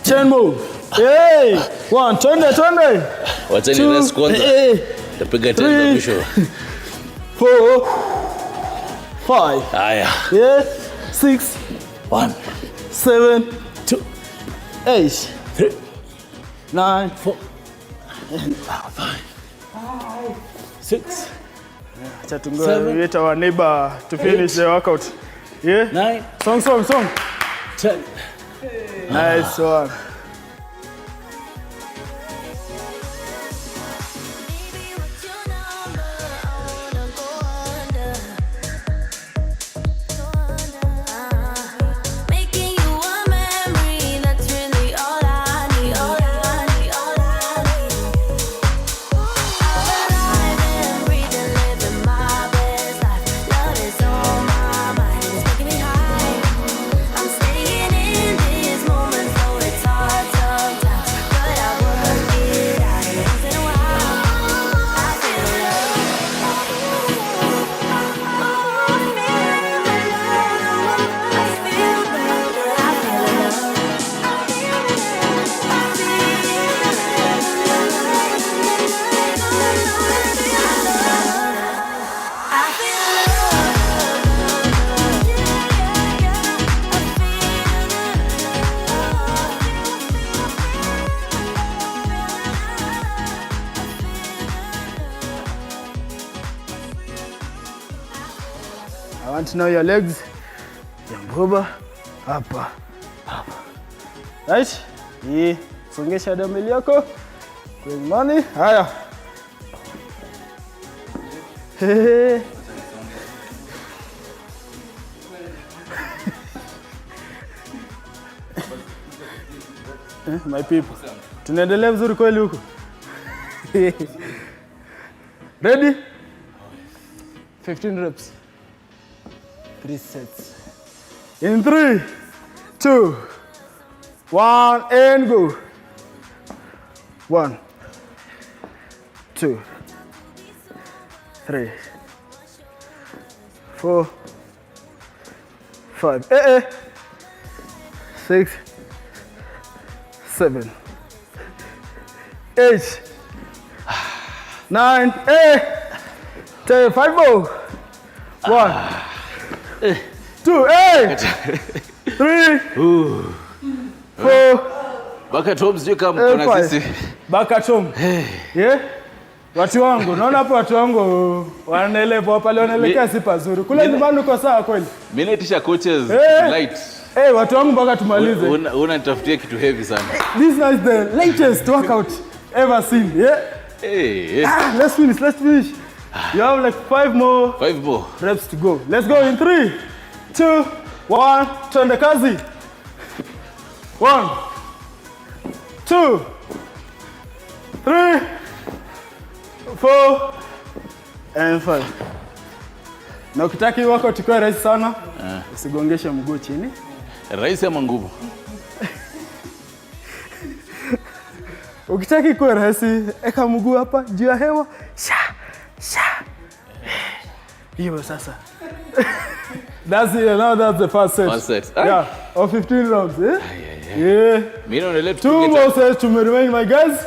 10 move. Hey! 1, twende. Wacheni rest kwanza. Tapiga tena mwisho. 4, 5. Haya. 6, 1, 7, 2, 8, 3, 9, 4, 5, 6. Acha tungoje our neighbor to finish the workout. 9. Song. 10. Nice one. I want to know your legs. Yambuba. Hapa. Right? Songesha dumbbell yako. Kwenye mani. Haya. My people. Tunaendelea vizuri kweli huko. Ready? 15 reps. 3 sets. In 3, 2, 1, and go. 1, 2, 3, 4, 5, 6, 7, 8, 9, 10, 5 more. 1, 2, 3, 4. Back at home sio kama kuna sisi. Back at home. Yeah? Watu wangu, naona hapo watu wangu wanaelewa pale wanaelekea si pazuri. Kule nyumbani uko sawa kweli? Mimi naitisha coaches light. Watu wangu mpaka tumalize. Unanitafutia kitu heavy sana. This is the latest workout ever seen. Yeah? Let's finish. You have like 5 more reps to go. Let's go in 3, 2, 1. Twende kazi. 1, 2, 3, 4, and 5. Na ukitaka hii workout ikuwe rahisi sana, usigongeshe mguu chini. Rahisi ama ngumu? Ukitaki kuwa rahisi, eka mguu hapa juu ya hewa. Sha. Hiyo sasa. That's it. Now that's the first set. First set. Yeah, of 15 rounds, eh? Yeah. Mimi naona two more sets to remain, my guys.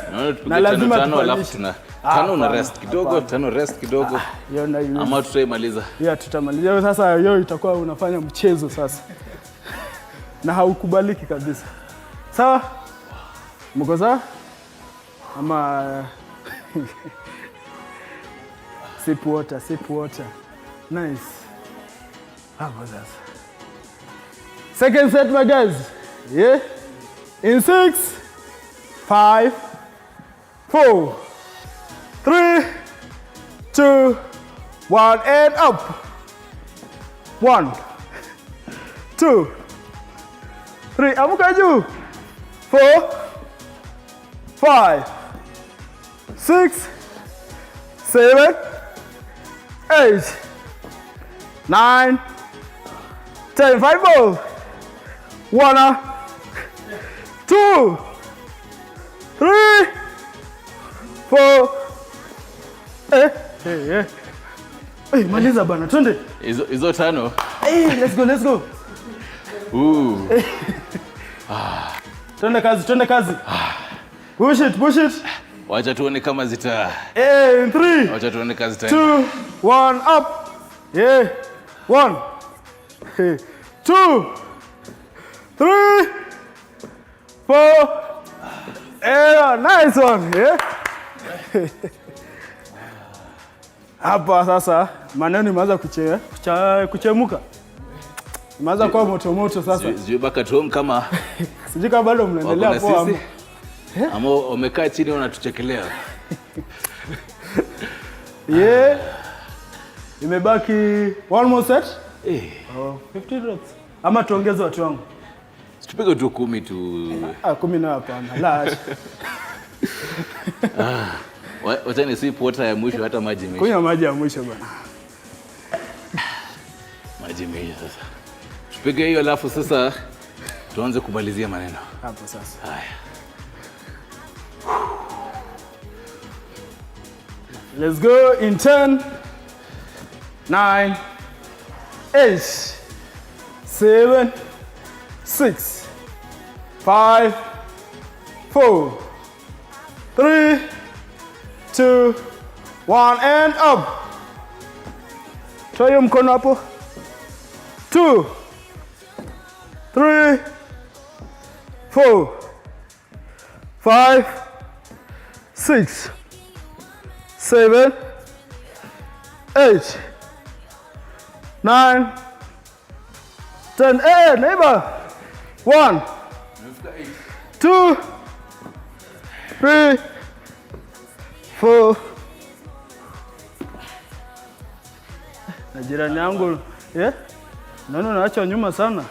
Na lazima tano alafu tuna tano na rest kidogo, tano rest kidogo. Ama tutaimaliza. Yeah, tutamaliza. Sasa hiyo itakuwa unafanya mchezo sasa. Na haukubaliki kabisa. Sawa? Mko sawa? Ama sip water. Nice. Hapo sasa. Second set, my guys. Yeah. In 6, 5, 4, 3, 2, 1, and up. 1, 2, 3. Amuka juu. 4, 5, 6, 7, 8, 9, 10. 5 more. 1, 2, 3, 4. Hey, maliza bana, twende. Hizo tano. Hey, let's go. Twende kazi. Push it. Wacha tuone kama zita. In 3. Wacha tuone kazi zita. 2, 1, up. Yeah. 1. 2, 3, 4. Nice one. Yeah. Hapa sasa maneno imeanza kuchemuka. Imeanza kuwa moto sasa. Sijui baka tu kama sijui kama bado mnaendelea poa. Ama umekaa chini unatuchekelea. Yeah. Imebaki one more set. 15 rounds. Ama tuongeze watu wangu. Tupige tu 10 tu. 10 na hapana. La. Wacha ni sip water ya mwisho hata maji imeisha. Kunywa maji ya mwisho bwana. Maji imeisha sasa. Tupige hiyo alafu sasa tuanze kumalizia maneno. Hapo sasa. Haya. Let's go in 10, 9, 8, 7, 6, 5, 4, 3, 2, 1, and up. Toa mkono hapo. 2, 3, 4, 5, 6, 7, 8, 9, 10. Hey, neighbor. 1, 2, 3, 4. Na jirani yangu, Nani naacha nyuma sana?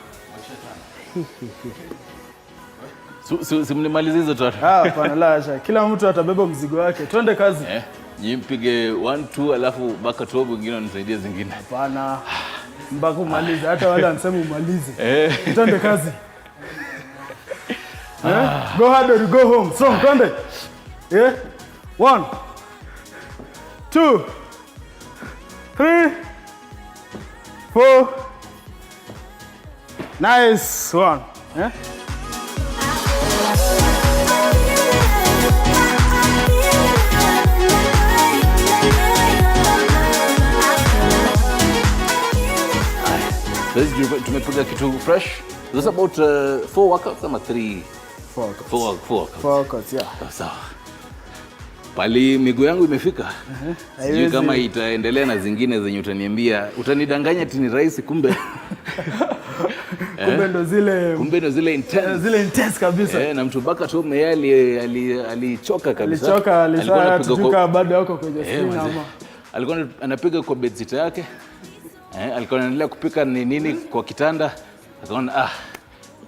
Simlimalize hizo tatu. Hapana la hasha. Kila mtu atabeba mzigo wake. Twende kazi. Mpige 1 2 alafu baka tu wengine wanisaidie zingine. Hapana. Mpaka umalize. Hata wale wanasema umalize. Twende kazi. Go hard or go home. Strong, twende. 1, 2, 3, 4. Nice one. Tumepiga kitu fresh. That's about 4 workouts ama 3? 4 workouts. 4 workouts, yeah. Sawa. Pali miguu yangu imefika. Sijui kama itaendelea na zingine zenye utaniambia. Utanidanganya ati ni rahisi kumbe. Kumbe ndo zile intense. Zile intense kabisa. Na mtu baka tu yeye alichoka kabisa. Alichoka bado yako kwenye screen ama. Alikuwa anapiga kwa bedsita yake. Alikuwa anaendelea kupika nini kwa kitanda. Akaona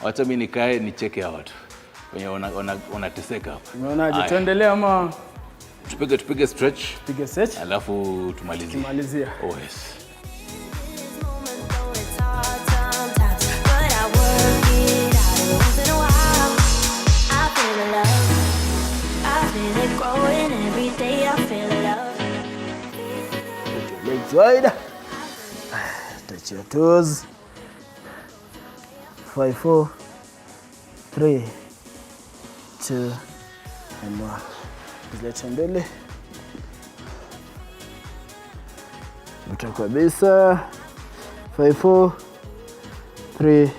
wacha mimi nikae nicheke hao watu. Wenye wanateseka hapa. Unaonaje? Tuendelee ama tupige stretch. Tupige stretch. Alafu tumalizie. Oh yes. But I work it out once in a while. I feel love. I feel it growing every day, I feel love. Legs wide. Touch your toes. 5, 4, 3, 2, and 1. Zilete mbele. Vuta kabisa. 5, 4, 3,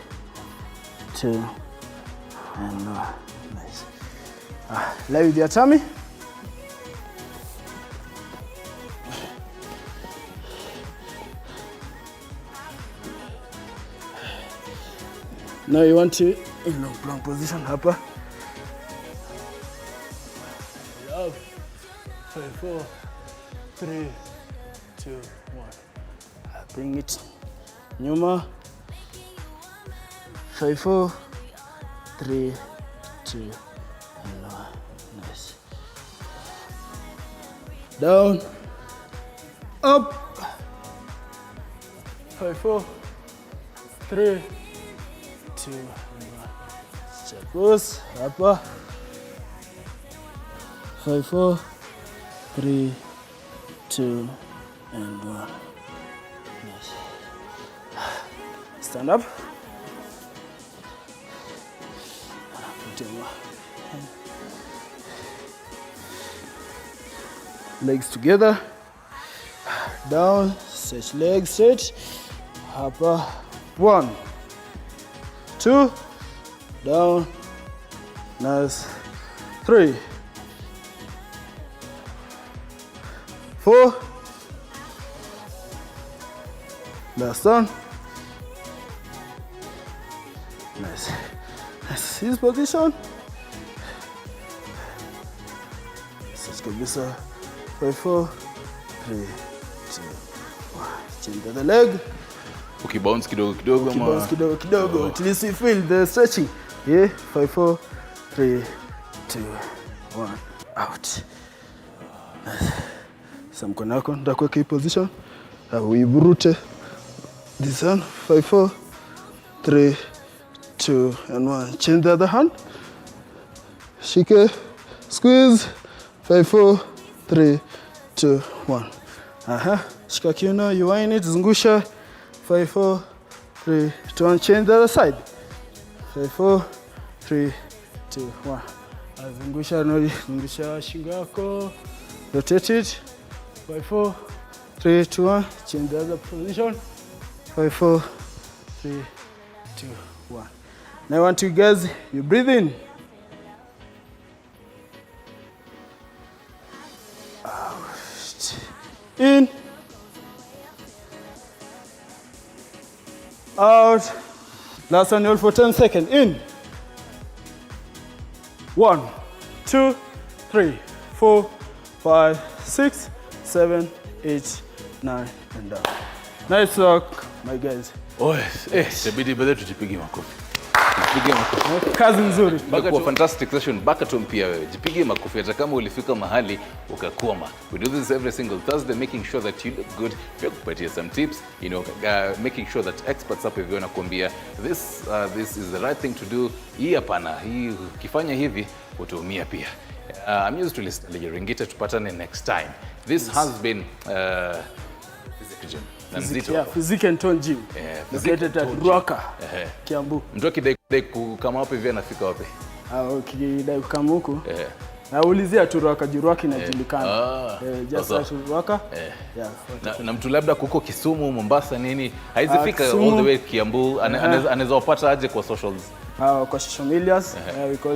2, and 1. Nice. Lie with your tummy. Now you want to in long plank position hapa. Love. 5, 4, 3, 2, 1. Bring it. Nyuma. 5, 4, 3, 2, and 1. Nice. Down. Up. 5, 4, 3, 2, 1. Chapos, hapa. 5, 4, 3, 2, and 1. Nice. Stand up. Legs together. Down, stretch legs straight. Hapa. 1, 2, down, nice, 3, 4, last one, nice, nice, his position, stretch kabisa, 5, 4, 3, 2, 1, change the leg. Ukibounce kidogo kidogo ama ukibounce kidogo kidogo at least you feel the stretching. Yeah, 5, 4, 3, 2, 1, out. Sasa mkono wako nitakuweka hii position. Uiburute. This one, 5, 4, 3, 2, and 1. Change the other hand. Shike, squeeze. 5, 4, 3, 2, 1. Shika kiuno, you wind it, zungusha. 5, 4, 3, 2, 1. Change the other side. 5, 4, 3, 2, 1. Zungusha shingo yako. Rotate it. 5, 4, 3, 2, 1. Change the other position. 5, 4, 3, 2, 1. Now I want you guys, you breathe in. Out. In. Out. Last one, hold for 10 seconds. In. 1, 2, 3, 4, 5, 6, 7, 8, 9, and down. Nice work, my guys. Itabidi bado tujipige makofi. Tujipige makofi. Kazi nzuri. Imekuwa fantastic session. Back to mpia wewe. Jipige makofi hata kama ulifika mahali ukakwama. We do this every single Thursday, making sure that you look good. Pia kupatia some tips, making sure that experts hapo hivyo wanakuambia this is the right thing to do. Hii hapana. Hii ukifanya hivi utaumia pia. I'm used to listening. Ringita, tupatane next time. This has been Physical Gym. Physique and Tone Gym. Located at Ruaka, Kiambu. Mtu akidai kukama wapi hivi anafika wapi? Ukidai kukama huku. Naulizia tu Ruaka, Ruaka inajulikana. Just search Ruaka. Na mtu labda kuko Kisumu, Mombasa nini, haizifika all the way Kiambu, anaweza wapata aje kwa socials? Kwa social medias,